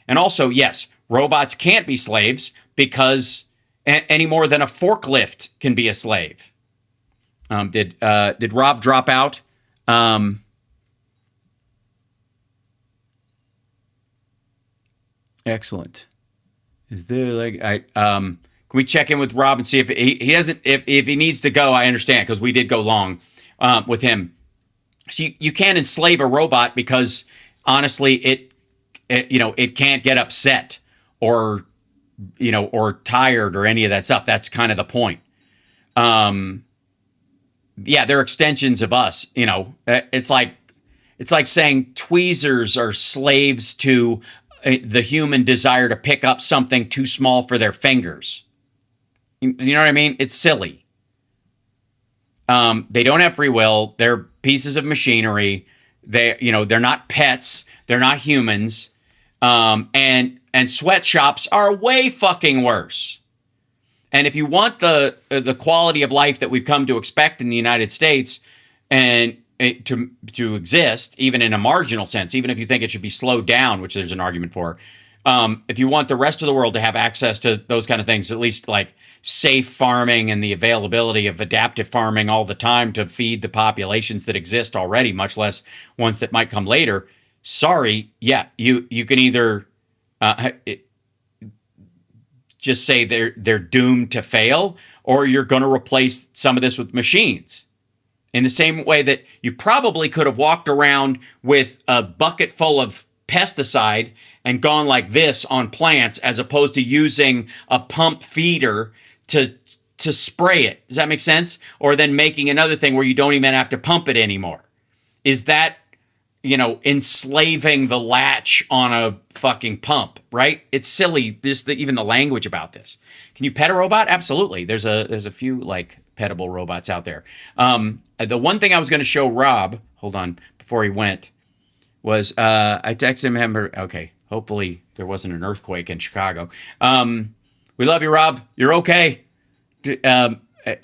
S2: And also, yes, robots can't be slaves because any more than a forklift can be a slave. Did Rob drop out? Excellent. Is there can we check in with Rob and see if he doesn't, if he needs to go? I understand, because we did go long with him. So you can't enslave a robot because honestly, it can't get upset or tired or any of that stuff. That's kind of the point. Yeah, they're extensions of us. It's like saying tweezers are slaves to the human desire to pick up something too small for their fingers. You know what I mean? It's silly. They don't have free will. They're pieces of machinery. They're not pets. They're not humans. And sweatshops are way fucking worse. And if you want the quality of life that we've come to expect in the United States and to exist, even in a marginal sense, even if you think it should be slowed down, which there's an argument for, if you want the rest of the world to have access to those kind of things, at least like safe farming and the availability of adaptive farming all the time to feed the populations that exist already, much less ones that might come later. Sorry, yeah, you can either just say they're doomed to fail, or you're going to replace some of this with machines. In the same way that you probably could have walked around with a bucket full of pesticide and gone like this on plants, as opposed to using a pump feeder to spray it. Does that make sense? Or then making another thing where you don't even have to pump it anymore. Is that, enslaving the latch on a fucking pump, right? It's silly. Even the language about this. Can you pet a robot? Absolutely. There's a few like pettable robots out there. The one thing I was going to show Rob, hold on, before he went, was I texted him. Okay, hopefully there wasn't an earthquake in Chicago. We love you, Rob. You're okay.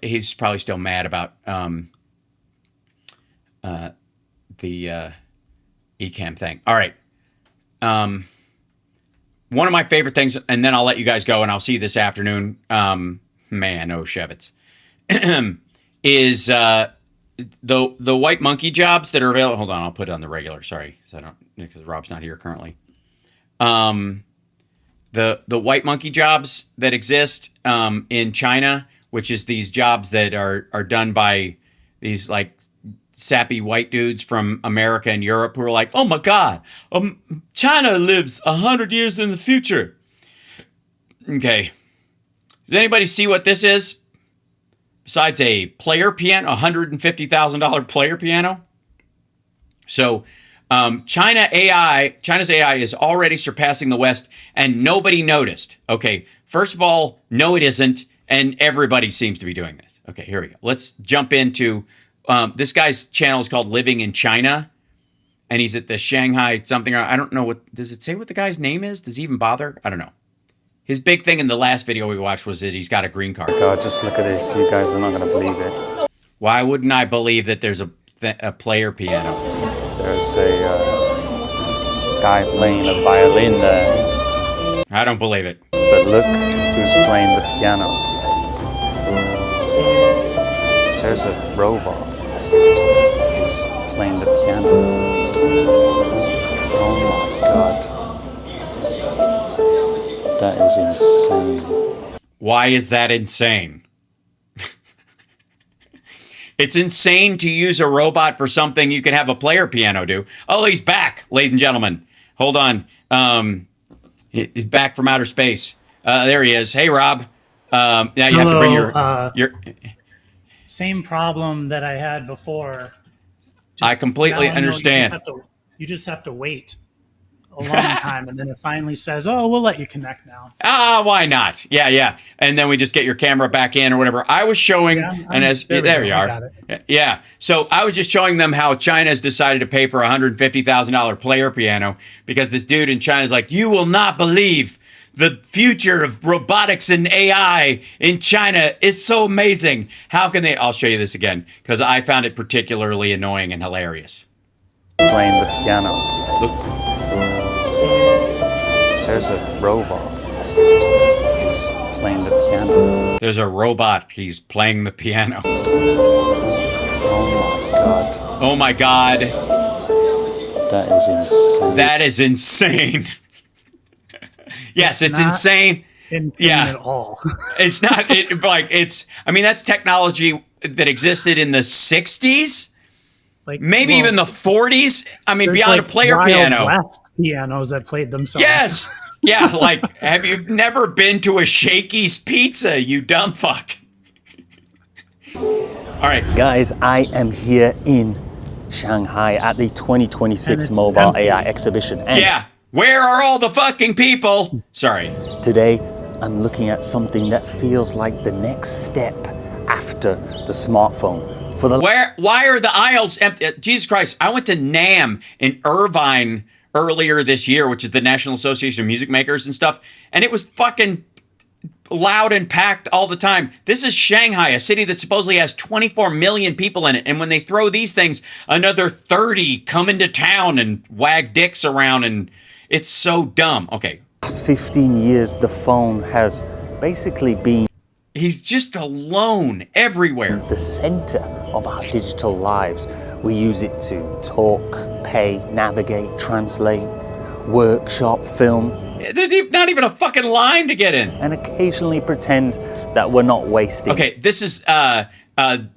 S2: He's probably still mad about the eCam thing. All right. One of my favorite things, and then I'll let you guys go, and I'll see you this afternoon. Man, oh, Shevitz. Is the white monkey jobs that are available. Hold on, I'll put it on the regular. Sorry, because Rob's not here currently. The white monkey jobs that exist in China, which is these jobs that are done by these like sappy white dudes from America and Europe who are like, oh my God, China lives 100 years in the future. Okay. Does anybody see what this is? Besides a player piano, $150,000 player piano. So China's AI is already surpassing the West, and nobody noticed. Okay, first of all, no, it isn't, and everybody seems to be doing this. Okay, here we go. Let's jump into this guy's channel is called Living in China, and he's at the Shanghai something. I don't know what does it say what the guy's name is? Does he even bother? I don't know. His big thing in the last video we watched was that he's got a green card.
S9: God, just look at this. You guys are not going to believe it.
S2: Why wouldn't I believe that there's a player piano?
S9: There's a guy playing a violin there.
S2: I don't believe it.
S9: But look who's playing the piano. There's a robot. He's playing the piano. Oh my God. That is insane.
S2: Why is that insane? It's insane to use a robot for something you can have a player piano do. Oh, he's back, ladies and gentlemen. Hold on. He's back from outer space. There he is. Hey, Rob. Now you have to bring your...
S3: Same problem that I had before.
S2: I completely understand.
S3: You just have to wait a long time, and then it finally says, "Oh, we'll let you connect now."
S2: Why not? Yeah. And then we just get your camera back in or whatever. I was showing, there you are. Yeah. So I was just showing them how China has decided to pay for a $150,000 player piano because this dude in China is like, you will not believe the future of robotics and AI in China is so amazing. How can they? I'll show you this again because I found it particularly annoying and hilarious.
S9: Playing the piano.
S2: Look.
S9: There's a robot. He's playing the piano.
S2: There's a robot. He's playing the piano.
S9: Oh my God. That is insane.
S2: That is insane. Yes, it's insane.
S3: Insane at all.
S2: It's not I mean, that's technology that existed in the 60s. Maybe even the 40s. I mean, beyond a player piano.
S3: West pianos that played themselves.
S2: Yes. Yeah, have you never been to a Shakey's Pizza, you dumb fuck? All right.
S9: Guys, I am here in Shanghai at the 2026 Mobile AI Exhibition. And
S2: where are all the fucking people? Sorry.
S9: Today, I'm looking at something that feels like the next step after the smartphone.
S2: Why are the aisles empty? Jesus Christ, I went to NAMM in Irvine earlier this year, which is the National Association of Music Makers and stuff, and it was fucking loud and packed all the time. This is Shanghai, a city that supposedly has 24 million people in it, and when they throw these things, another 30 come into town and wag dicks around, and it's so dumb. Okay.
S9: Last 15 years, the phone has basically been...
S2: He's just alone everywhere.
S9: The center of our digital lives. We use it to talk, pay, navigate, translate, workshop, film.
S2: There's not even a fucking line to get in.
S9: And occasionally pretend that we're not wasting.
S2: Okay, this is the bund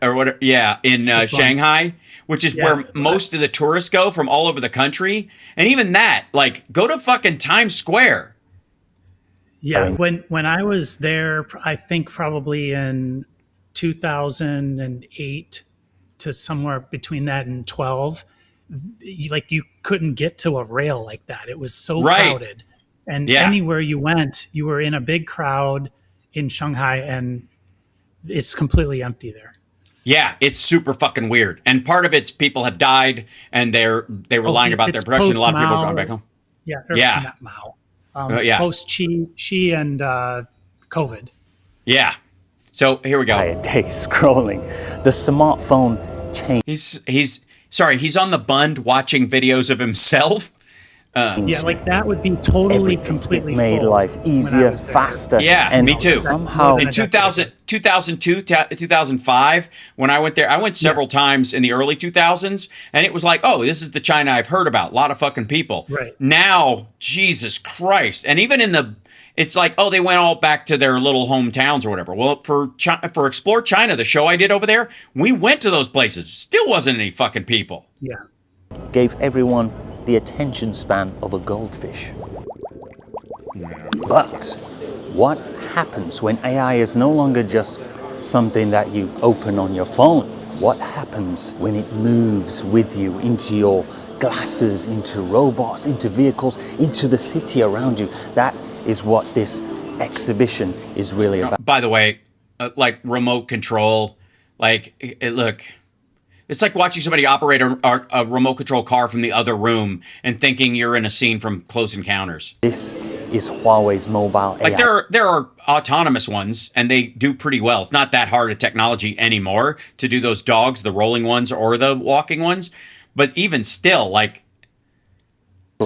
S2: or whatever. Yeah, in Shanghai, which is where most of the tourists go from all over the country. And even that, go to fucking Times Square.
S3: Yeah, when I was there, I think probably in 2008 to somewhere between that and 12, you couldn't get to a rail like that. It was so crowded. And anywhere you went, you were in a big crowd in Shanghai, and it's completely empty there.
S2: Yeah, it's super fucking weird. And part of it's people have died, and they were lying about their production. A lot of people are going back home.
S3: Not Mao. Post Xi and COVID.
S2: Yeah. So here we go.
S9: A day scrolling. The smartphone changed.
S2: He's on the bund watching videos of himself.
S3: Yeah, like that would be totally,
S9: Everything.
S3: completely
S9: It made
S3: full
S9: life
S3: when I
S9: easier,
S3: was there.
S9: faster.
S2: Yeah,
S9: and
S2: me too.
S9: Somehow,
S2: In 2002, 2005, when I went there, I went several times in the early 2000s, and it was like, oh, this is the China I've heard about. A lot of fucking people.
S3: Right.
S2: Now, Jesus Christ. And even in it's like, oh, they went all back to their little hometowns or whatever. Well, for Explore China, the show I did over there, we went to those places. Still wasn't any fucking people.
S3: Yeah.
S9: gave everyone the attention span of a goldfish. But what happens when AI is no longer just something that you open on your phone? What happens when it moves with you into your glasses, into robots, into vehicles, into the city around you? That is what this exhibition is really about.
S2: By the way, like remote control, look, it's like watching somebody operate a remote control car from the other room and thinking you're in a scene from Close Encounters.
S9: This is Huawei's mobile AI.
S2: Like there are autonomous ones, and they do pretty well. It's not that hard a technology anymore to do those dogs, the rolling ones or the walking ones. But even still, like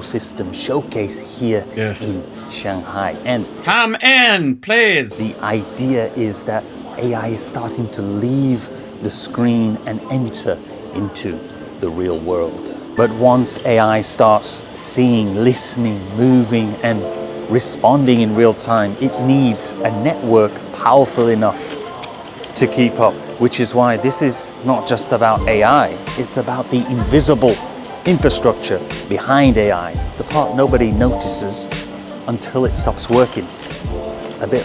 S9: system showcase here in Shanghai. And
S2: come in, please.
S9: The idea is that AI is starting to leave the screen and enter into the real world. But once AI starts seeing, listening, moving, and responding in real time, it needs a network powerful enough to keep up, which is why this is not just about AI, it's about the invisible infrastructure behind AI, the part nobody notices until it stops working. A bit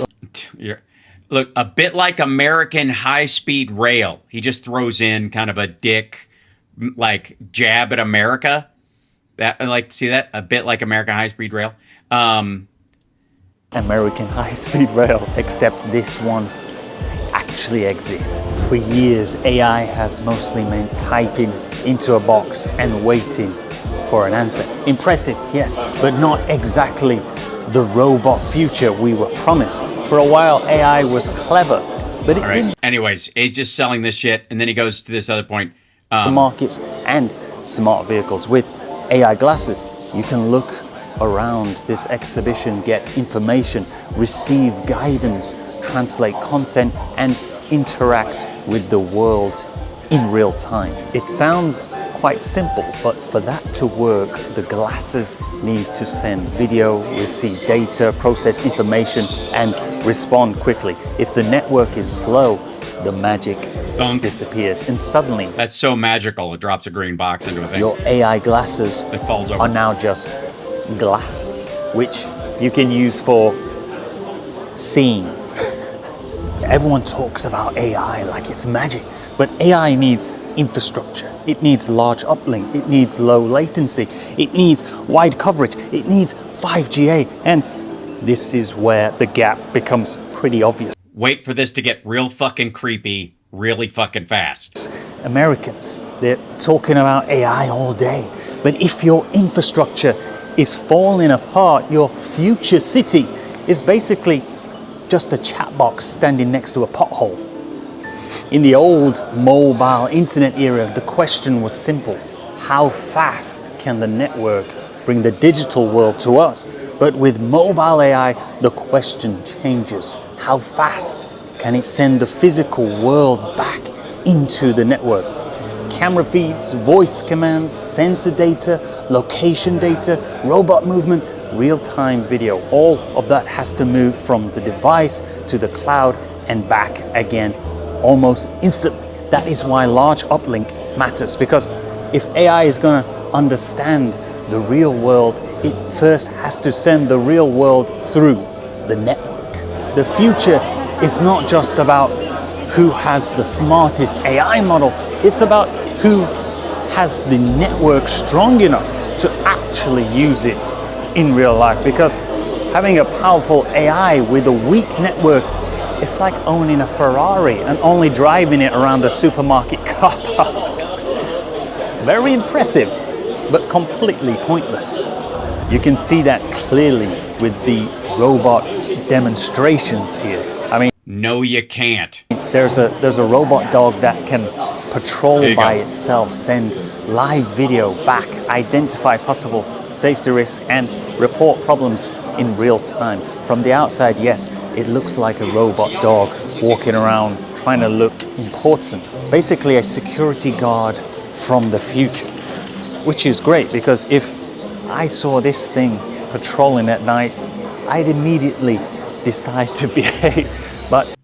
S2: Look, a bit like American high-speed rail. He just throws in kind of a dick, like, jab at America. That, like, see that? A bit like American high-speed rail.
S9: American high-speed rail, except this one actually exists. For years, AI has mostly meant typing into a box and waiting for an answer. Impressive, yes, but not exactly the robot future we were promised. For a while, AI was clever, but it didn't.
S2: Anyways, he's just selling this shit, and then he goes to this other point.
S9: Markets and smart vehicles with AI glasses. You can look around this exhibition, get information, receive guidance, translate content, and interact with the world in real time. It sounds quite simple, but for that to work, the glasses need to send video, receive data, process information, and respond quickly. If the network is slow, the magic disappears, and suddenly
S2: that's so magical. It drops a green box into a thing.
S9: Your AI glasses
S2: it falls over.
S9: Are now just glasses, which you can use for seeing. Everyone talks about AI like it's magic, but AI needs infrastructure. It needs large uplink. It needs low latency. It needs wide coverage. It needs 5G, and this is where the gap becomes pretty obvious.
S2: Wait for this to get real fucking creepy really fucking fast.
S9: Americans, they're talking about AI all day, but if your infrastructure is falling apart, your future city is basically just a chat box standing next to a pothole. In the old mobile internet era, the question was simple. How fast can the network bring the digital world to us? But with mobile AI, the question changes. How fast can it send the physical world back into the network? Camera feeds, voice commands, sensor data, location data, robot movement, real-time video. All of that has to move from the device to the cloud and back again almost instantly. That is why large uplink matters, because if AI is going to understand the real world, it first has to send the real world through the network. The future is not just about who has the smartest AI model, it's about who has the network strong enough to actually use it in real life, because having a powerful AI with a weak network, it's like owning a Ferrari and only driving it around the supermarket car park. Very impressive, but completely pointless. You can see that clearly with the robot demonstrations here. I mean,
S2: no, you can't.
S9: There's a robot dog that can patrol by itself, send live video back, identify possible safety risks, and report problems in real time. From the outside, yes, it looks like a robot dog walking around trying to look important. Basically a security guard from the future, which is great because if I saw this thing patrolling at night, I'd immediately decide to behave. But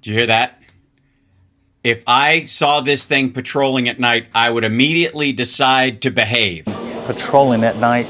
S2: did you hear that? If I saw this thing patrolling at night, I would immediately decide to behave.
S9: Patrolling at night,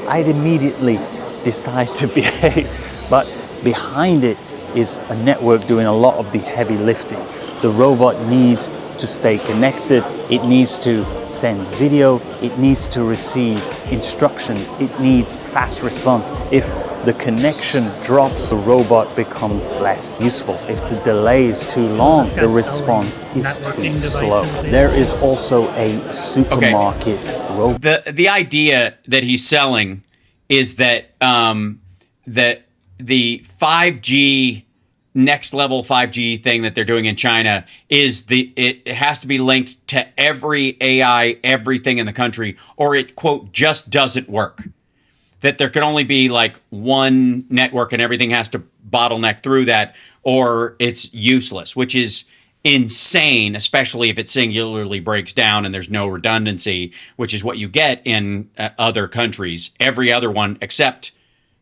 S9: I'd immediately decide to behave. But behind it is a network doing a lot of the heavy lifting. The robot needs to stay connected, it needs to send video, it needs to receive instructions, it needs fast response. If the connection drops, the robot becomes less useful. If the delay is too long, the response is too slow. There is also a supermarket robot.
S2: The idea that he's selling is that that the 5G next level 5G thing that they're doing in China is it has to be linked to every AI, everything in the country, or it, quote, just doesn't work. That there can only be like one network and everything has to bottleneck through that, or it's useless, which is insane, especially if it singularly breaks down and there's no redundancy, which is what you get in other countries. Every other one except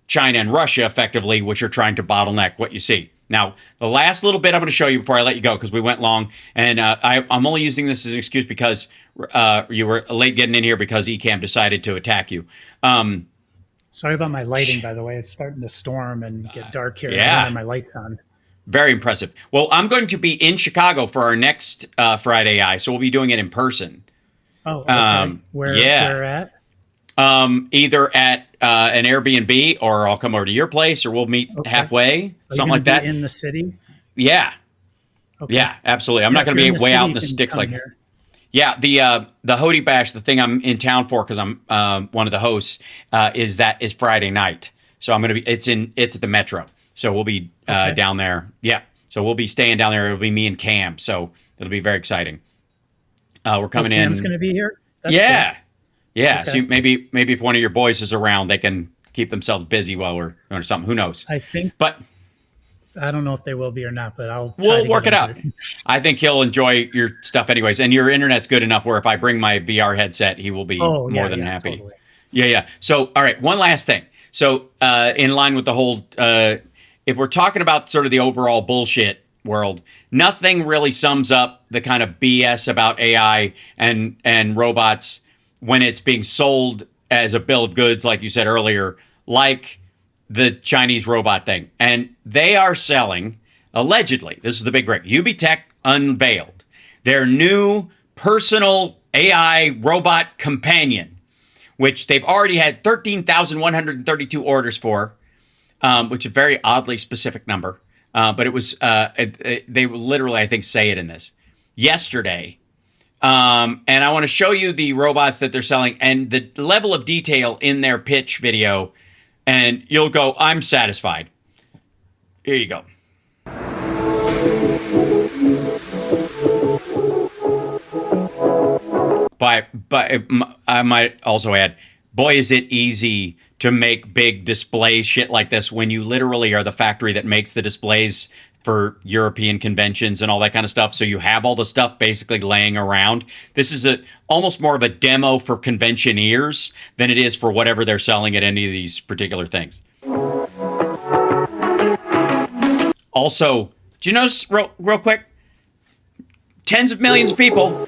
S2: China and Russia, effectively, which are trying to bottleneck what you see. Now, the last little bit I'm going to show you before I let you go, because we went long, and I'm only using this as an excuse because you were late getting in here because Ecamm decided to attack you.
S3: Sorry about my lighting, by the way. It's starting to storm and get dark here.
S2: Yeah.
S3: I don't have my lights on.
S2: Very impressive. Well, I'm going to be in Chicago for our next Friday Eye, so we'll be doing it in person.
S3: Oh, okay. Where at?
S2: Either at an Airbnb, or I'll come over to your place, or we'll meet halfway, something like that.
S3: In the city?
S2: Yeah.
S3: Okay.
S2: Yeah, absolutely. I'm not going to be way out in the sticks like
S3: here.
S2: Yeah, the Hody Bash, the thing I'm in town for because I'm one of the hosts, is Friday night. So I'm going to be it's at the Metro. So we'll be down there. Yeah. So we'll be staying down there. It'll be me and Cam. So it'll be very exciting. We're coming in.
S3: Cam's going to be here? That's
S2: yeah.
S3: cool.
S2: Yeah.
S3: Okay.
S2: So maybe if one of your boys is around, they can keep themselves busy while we're doing something. Who knows?
S3: I think.
S2: But
S3: I don't know if they will be or not, but
S2: we'll work it out. I think he'll enjoy your stuff anyways. And your internet's good enough where if I bring my VR headset, he will be more than happy.
S3: Totally.
S2: Yeah. So, all right, one last thing. So, in line with the whole, if we're talking about sort of the overall bullshit world, nothing really sums up the kind of BS about AI and robots when it's being sold as a bill of goods, like you said earlier, like the Chinese robot thing. And they are selling, allegedly, this is the big break, UB Tech unveiled their new personal AI robot companion, which they've already had 13,132 orders for, which is a very oddly specific number. But it was, they literally, I think, say it in this, yesterday. And I want to show you the robots that they're selling and the level of detail in their pitch video. And you'll go, I'm satisfied. Here you go. But I might also add, boy, is it easy to make big display shit like this when you literally are the factory that makes the displays for European conventions and all that kind of stuff. So you have all the stuff basically laying around. This is almost more of a demo for conventioneers than it is for whatever they're selling at any of these particular things. Also, do you notice real quick? Tens of millions of people.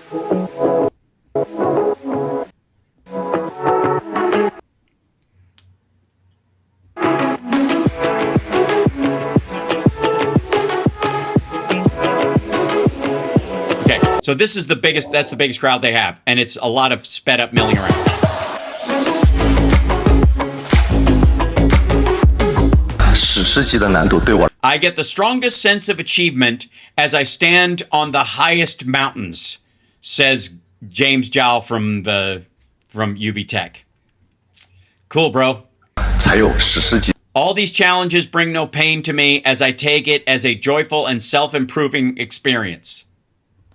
S2: So this is that's the biggest crowd they have. And it's a lot of sped up milling around. I get the strongest sense of achievement as I stand on the highest mountains, says James Jowl from UB Tech. Cool, bro. All these challenges bring no pain to me as I take it as a joyful and self-improving experience.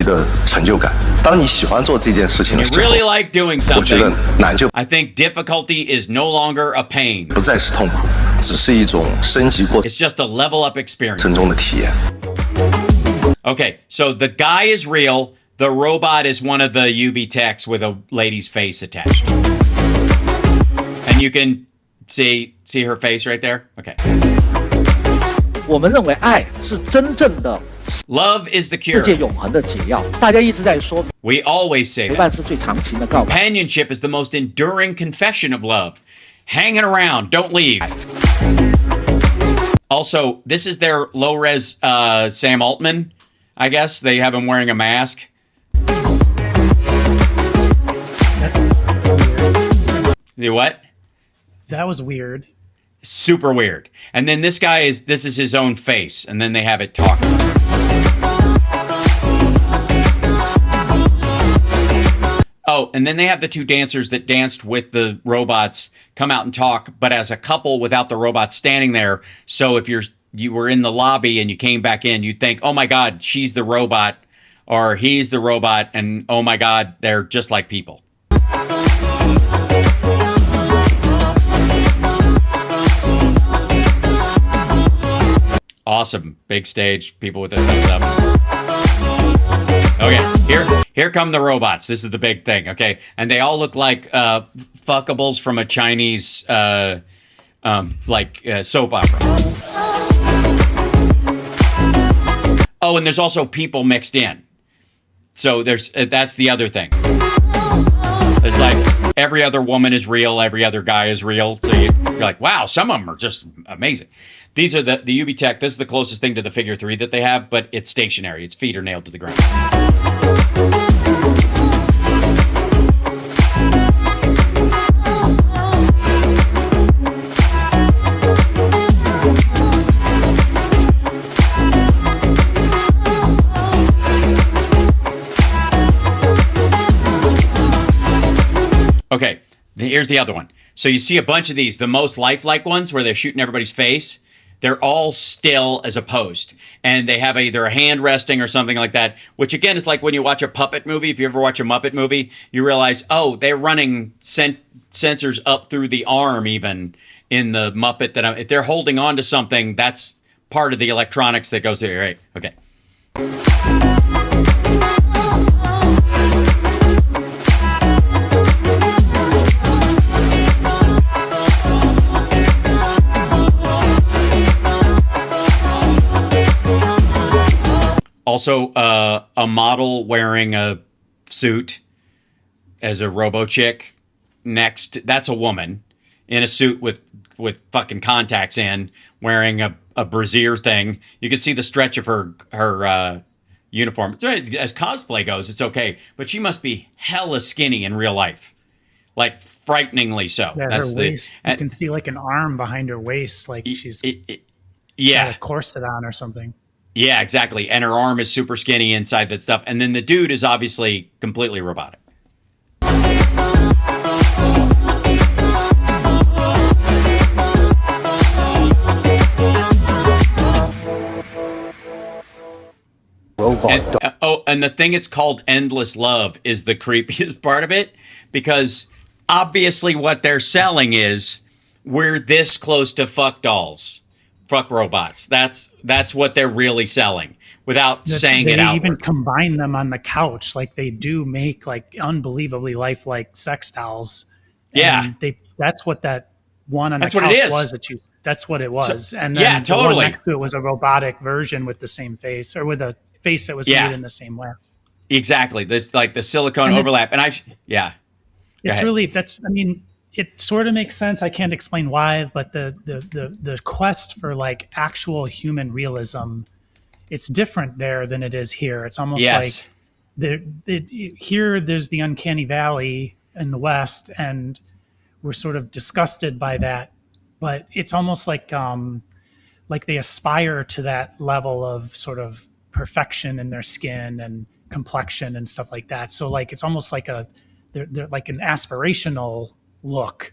S10: 的成就感。当你喜欢做这件事情的
S2: You
S10: 时候，
S2: really like doing
S10: 我觉得
S2: something.
S10: 难就
S2: I think difficulty is no longer a pain.
S10: 不再是痛苦，只是一种升级过
S2: It's just a level up experience.
S10: 程中的体验。
S2: Okay, so the guy is real. The robot is one of the UB techs with a lady's face attached. And you can see her face right there? Okay.
S11: 我们认为爱是真正的
S2: Love is the
S11: 世
S2: cure.
S11: 界永恒的解药。大家一直在说
S2: We always say
S11: 陪
S2: that.
S11: 伴是最长情的告白。
S2: Companionship is the most enduring confession of love. Hanging around, don't leave. Also, this is their low-res Sam Altman, I guess. They have him wearing a mask. The what?
S3: That was weird.
S2: Super weird. And then this is his own face, and then they have it talk. Oh, and then they have the two dancers that danced with the robots come out and talk, but as a couple without the robots standing there. So if you were in the lobby and you came back in, you'd think, oh my God, she's the robot or he's the robot, and oh my God, they're just like people. Awesome. Big stage, people with their thumbs up. Okay, here come the robots. This is the big thing, okay? And they all look like fuckables from a Chinese soap opera. Oh, and there's also people mixed in. So that's the other thing. It's like every other woman is real, every other guy is real. So you're like, wow, some of them are just amazing. These are the UB Tech. This is the closest thing to the figure 3 that they have, but it's stationary. Its feet are nailed to the ground. Okay, here's the other one. So you see a bunch of these, the most lifelike ones where they're shooting everybody's face. They're all still as a post. And they have either a hand resting or something like that, which again is like when you watch a puppet movie. If you ever watch a Muppet movie, you realize, oh, they're running sensors up through the arm even in the Muppet. If they're holding on to something, that's part of the electronics that goes there, right? Okay. Also, a model wearing a suit as a robo chick. Next, that's a woman in a suit with fucking contacts in, wearing a brassiere thing. You can see the stretch of her uniform. As cosplay goes, it's okay, but she must be hella skinny in real life, like frighteningly so.
S3: Yeah,
S2: That's
S3: her waist. You can see like an arm behind her waist, like she's got a corset on or something.
S2: Yeah, exactly. And her arm is super skinny inside that stuff. And then the dude is obviously completely robotic. And the thing it's called Endless Love is the creepiest part of it, because obviously what they're selling is we're this close to fuck dolls. Fuck robots. That's what they're really selling without saying it out.
S3: They even combine them on the couch. Like they do make like unbelievably lifelike sex dolls.
S2: Yeah.
S3: And that's what that one on the couch was. That's what it was.
S2: So,
S3: and then
S2: yeah, totally.
S3: The one next to it was a robotic version with the same face, or with a face that was made in the same way.
S2: Exactly. This like the silicone overlap. And
S3: it's really, it sort of makes sense. I can't explain why, but the quest for like actual human realism, it's different there than it is here. It's almost like here there's the uncanny valley in the West, and we're sort of disgusted by that. But it's almost like they aspire to that level of sort of perfection in their skin and complexion and stuff like that. So like it's almost like they're like an aspirational look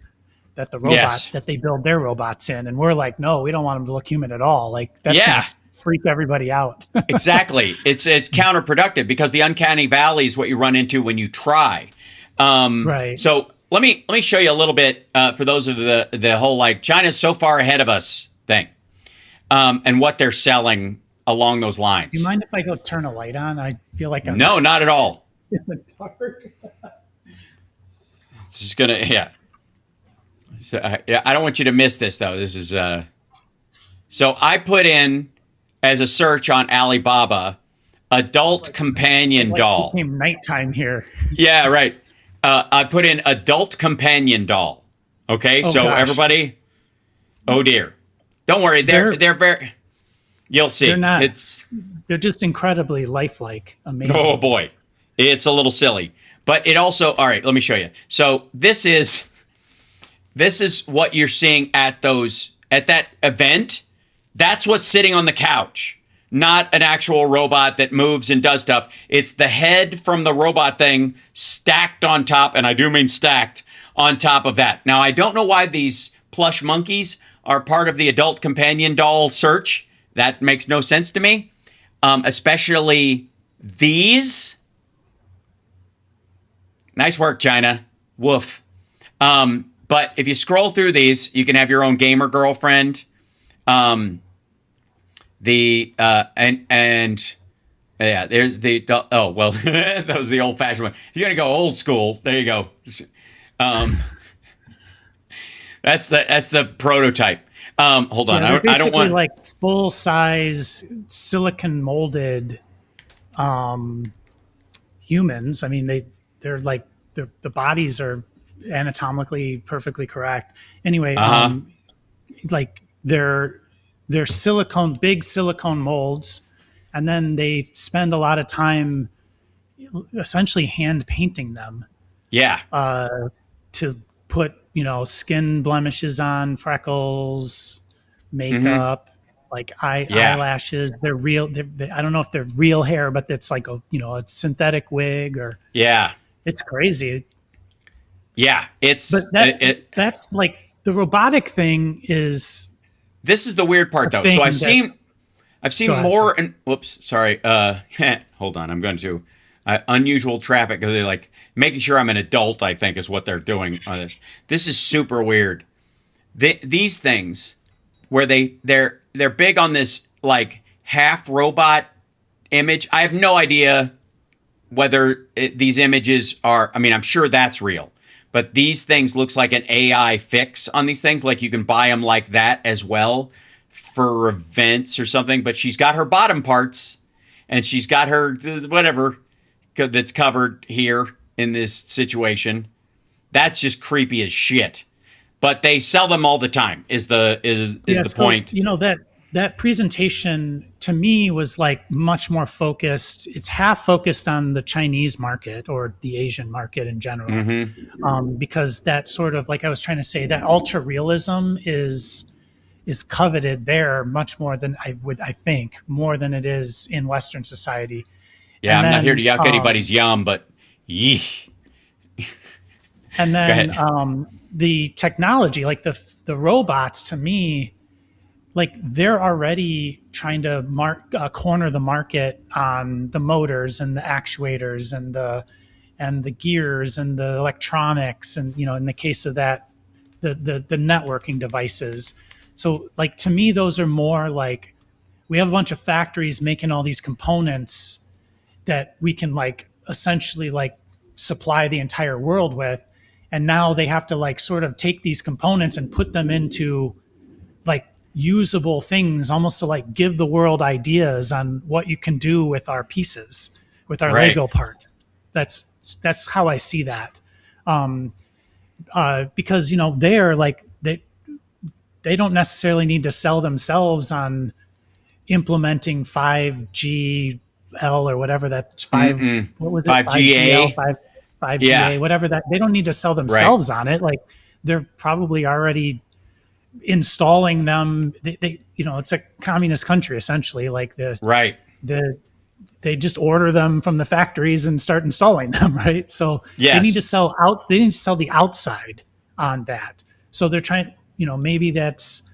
S3: that the robot that they build their robots in, and we're like, no, we don't want them to look human at all. Like that's freak everybody out.
S2: Exactly. It's counterproductive because the uncanny valley is what you run into when you try.
S3: Right.
S2: So let me show you a little bit for those of the whole like China's so far ahead of us thing, and what they're selling along those lines.
S3: Do you mind if I go turn a light on? I feel like I'm
S2: No, not at all.
S3: in the dark.
S2: This is gonna So, I don't want you to miss this though. This is so I put in as a search on Alibaba, adult companion doll.
S3: It became nighttime here.
S2: Yeah, right. I put in adult companion doll. Okay, so
S3: gosh.
S2: everybody, oh dear, don't worry. They're very. You'll see.
S3: They're not. They're just incredibly lifelike. Amazing.
S2: Oh boy, it's a little silly, but it also. All right, let me show you. So this is what you're seeing at that event. That's what's sitting on the couch, not an actual robot that moves and does stuff. It's the head from the robot thing stacked on top, and I do mean stacked on top of that. Now, I don't know why these plush monkeys are part of the adult companion doll search. That makes no sense to me, especially these. Nice work, China. Woof. But if you scroll through these, you can have your own gamer girlfriend. There's the that was the old fashioned one. If you're gonna go old school, there you go. That's the prototype. Hold on,
S3: Yeah,
S2: I don't want
S3: like full size silicon molded humans. I mean, they're like the bodies are anatomically perfectly correct. Anyway, like they're big silicone molds, and then they spend a lot of time essentially hand painting them.
S2: Yeah.
S3: To put, skin blemishes on, freckles, makeup, like eyelashes. They're real. I don't know if they're real hair, but it's like a synthetic wig or.
S2: Yeah.
S3: It's crazy.
S2: Yeah,
S3: but that's like the robotic thing is.
S2: This is the weird part, though. So I've seen more. And whoops, sorry. Hold on. I'm going to unusual traffic because they're like making sure I'm an adult. I think is what they're doing on this. This is super weird. These things where they're big on this like half robot image. I have no idea whether these images are. I mean, I'm sure that's real. But these things looks like an AI fix on these things. Like you can buy them like that as well for events or something. But she's got her bottom parts and she's got her whatever that's covered here in this situation. That's just creepy as shit. But they sell them all the time is the point.
S3: That presentation to me was like much more focused. It's half focused on the Chinese market or the Asian market in general, because that sort of, like I was trying to say, that ultra realism is coveted there much more than I think more than it is in Western society.
S2: Yeah, I'm not here to yuck anybody's yum, but yee.
S3: And then the technology, like the robots, to me, like they're already trying to corner the market on the motors and the actuators and the gears and the electronics and in the case of that the networking devices. So like to me those are more like we have a bunch of factories making all these components that we can like essentially like supply the entire world with, and now they have to like sort of take these components and put them into like usable things, almost to like give the world ideas on what you can do with our pieces, with our Lego parts. That's how I see that. Because they're like they don't necessarily need to sell themselves on implementing 5G L or whatever that's what was it
S2: 5GA
S3: 5GA whatever that they don't need to sell themselves on it. Like they're probably already installing them. They it's a communist country essentially. Like they just order them from the factories and start installing them, right? So they need to sell out. They need to sell the outside on that. So they're trying. Maybe that's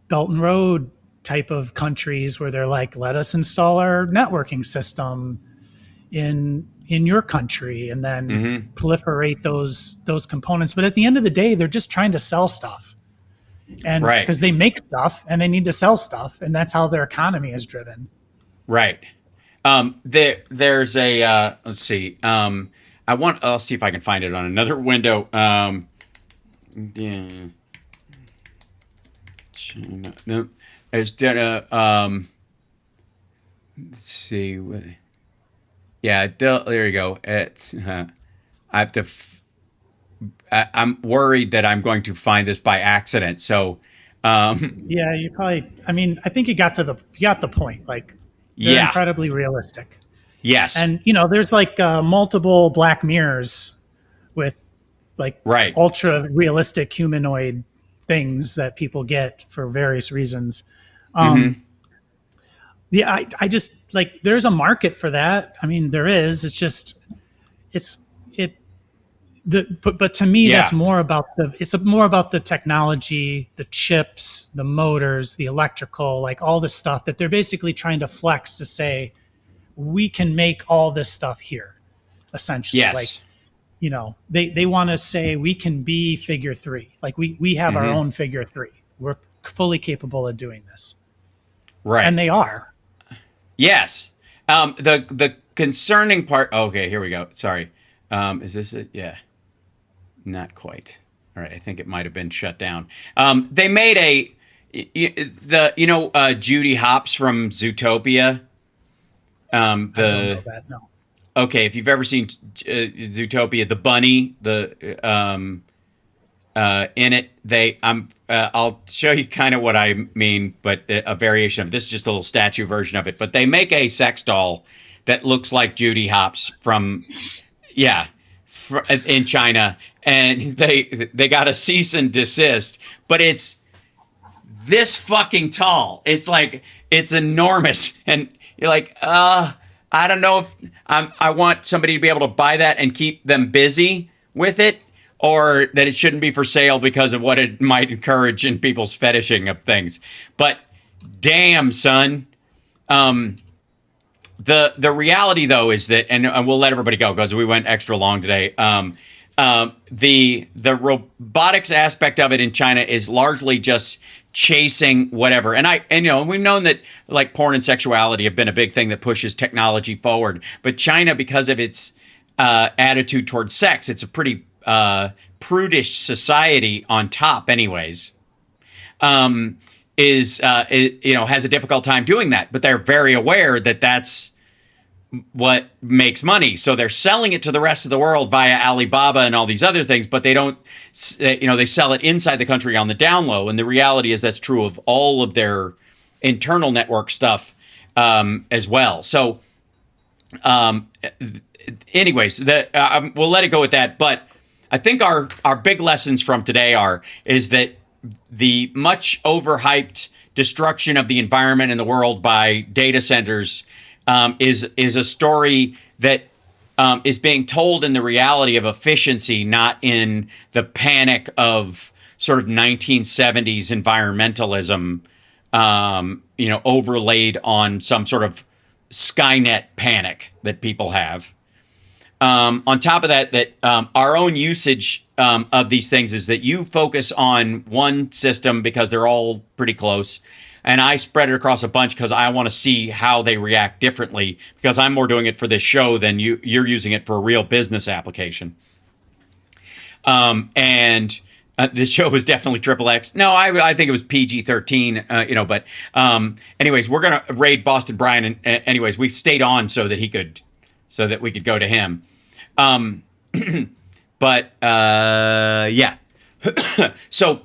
S3: Belt and Road type of countries where they're like, let us install our networking system in your country and then proliferate those components. But at the end of the day, they're just trying to sell stuff. And because they make stuff and they need to sell stuff, and that's how their economy is driven.
S2: Right. There's a let's see. I'll see if I can find it on another window. Yeah. China. No. Let's see. Yeah, there you go. It's I have to. I'm worried that I'm going to find this by accident. So,
S3: yeah, you probably. I mean, I think you got the point. Like, they're incredibly realistic.
S2: Yes,
S3: and there's like multiple Black Mirrors with like ultra realistic humanoid things that people get for various reasons. Yeah, I just like there's a market for that. I mean, there is. It's just but to me, that's more about it's more about the technology, the chips, the motors, the electrical, like all this stuff that they're basically trying to flex to say, we can make all this stuff here, essentially.
S2: Yes.
S3: Like, they want to say we can be figure 3. Like we have our own figure 3. We're fully capable of doing this.
S2: Right.
S3: And they are.
S2: Yes. The concerning part. Okay, here we go. Sorry. Is this it? Yeah. Not quite. All right. I think it might have been shut down. They made Judy Hopps from Zootopia.
S3: I don't know that. No.
S2: Okay, if you've ever seen Zootopia, the bunny, in it, I'll show you kind of what I mean, but a variation of this is just a little statue version of it. But they make a sex doll that looks like Judy Hopps in China, and they got a cease and desist. But it's this fucking tall. It's like it's enormous, and you're like, I don't know if I want somebody to be able to buy that and keep them busy with it, or that it shouldn't be for sale because of what it might encourage in people's fetishing of things. But damn, son. The reality, though, is that, and we'll let everybody go because we went extra long today. The robotics aspect of it in China is largely just chasing whatever. And we've known that like porn and sexuality have been a big thing that pushes technology forward. But China, because of its attitude towards sex, it's a pretty prudish society on top, anyways. Has a difficult time doing that, but they're very aware that that's what makes money. So they're selling it to the rest of the world via Alibaba and all these other things, but they don't, they sell it inside the country on the down low. And the reality is that's true of all of their internal network stuff as well. So anyways, we'll let it go with that. But I think our big lessons from today is that the much overhyped destruction of the environment and the world by data centers is a story that is being told in the reality of efficiency, not in the panic of sort of 1970s environmentalism, overlaid on some sort of Skynet panic that people have. On top of that, our own usage of these things is that you focus on one system because they're all pretty close, and I spread it across a bunch because I want to see how they react differently, because I'm more doing it for this show than you're using it for a real business application. And this show was definitely XXX. No, I think it was PG-13, but anyways, we're going to raid Boston Brian. And anyways, we stayed on so that we could go to him. Yeah. So,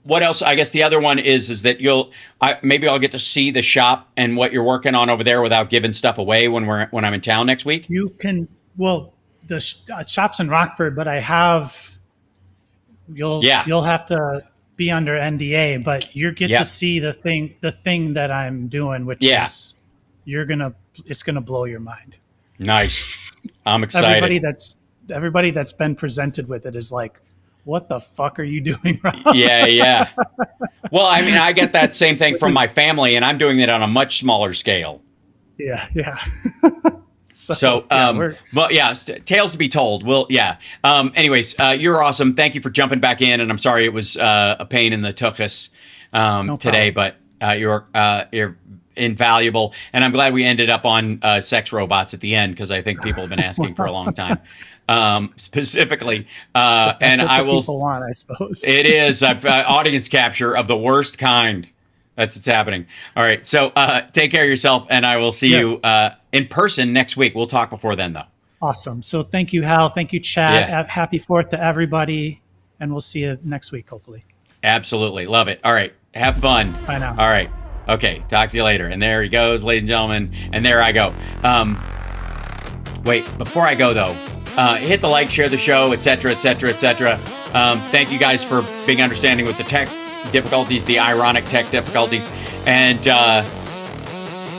S2: what else? I guess the other one is that maybe I'll get to see the shop and what you're working on over there without giving stuff away when I'm in town next week.
S3: You can, the shop's in Rockford, but you'll have to be under NDA, but you get to see the thing that I'm doing, which is it's gonna blow your mind.
S2: Nice. I'm excited.
S3: Everybody that's been presented with it is like, what the fuck are you doing, Rob?
S2: Yeah. Well, I mean, I get that same thing from my family, and I'm doing it on a much smaller scale.
S3: Yeah.
S2: So, well, yeah, tales to be told. Well, yeah. Anyways, you're awesome. Thank you for jumping back in, and I'm sorry it was a pain in the tuchus today, but you're invaluable, and I'm glad we ended up on sex robots at the end because I think people have been asking for a long time. Specifically, and
S3: what
S2: I
S3: the
S2: will.
S3: People want, I suppose.
S2: It is audience capture of the worst kind. That's what's happening. All right, so take care of yourself, and I will see you in person next week. We'll talk before then, though.
S3: Awesome. So thank you, Hal. Thank you, Chad.
S2: Yeah.
S3: Happy 4th to everybody, and we'll see you next week, hopefully.
S2: Absolutely, love it. All right, have fun.
S3: Bye now.
S2: All right, okay. Talk to you later. And there he goes, ladies and gentlemen. And there I go. Wait, before I go though. Hit the like, share the show, etc., etc., etc. Thank you guys for being understanding with the tech difficulties, the ironic tech difficulties, and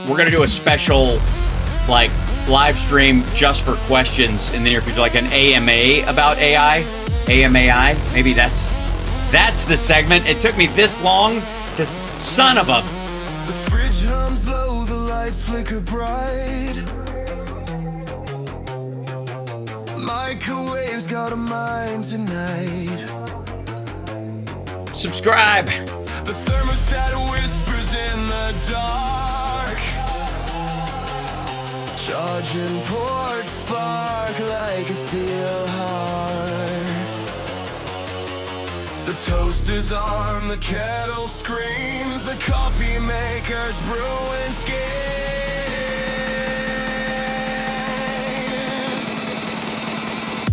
S2: we're gonna do a special live stream just for questions in the near future, like an AMA about AI, AMAI. Maybe that's the segment. It took me this long. Son of a.
S1: The fridge hums low, the lights flicker bright. Microwave's got a mind tonight.
S2: Subscribe.
S1: The thermostat whispers in the dark. Charging port spark like a steel heart. The toaster's on, the kettle screams. The coffee maker's brewing skin.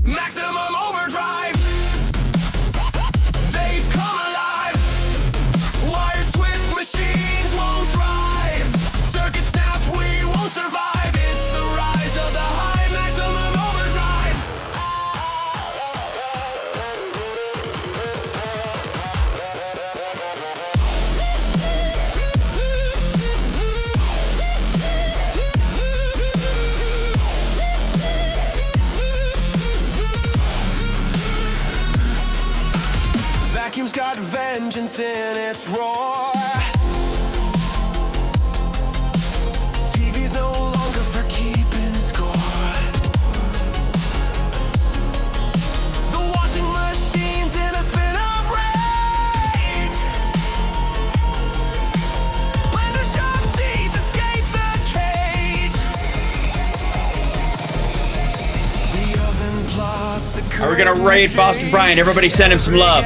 S1: Maximum overdrive. They've come alive. Wires twist, machines won't thrive. Circuit snap, we won't survive. It's the rise of the high maximum overdrive. Vacuum's got vengeance in its roar. TV's no longer for keeping score. The washing machine's in a spin of rage. Blender sharp teeth escape the cage. The oven plots the
S2: Are we gonna raid Boston Bryant? Everybody send him some love.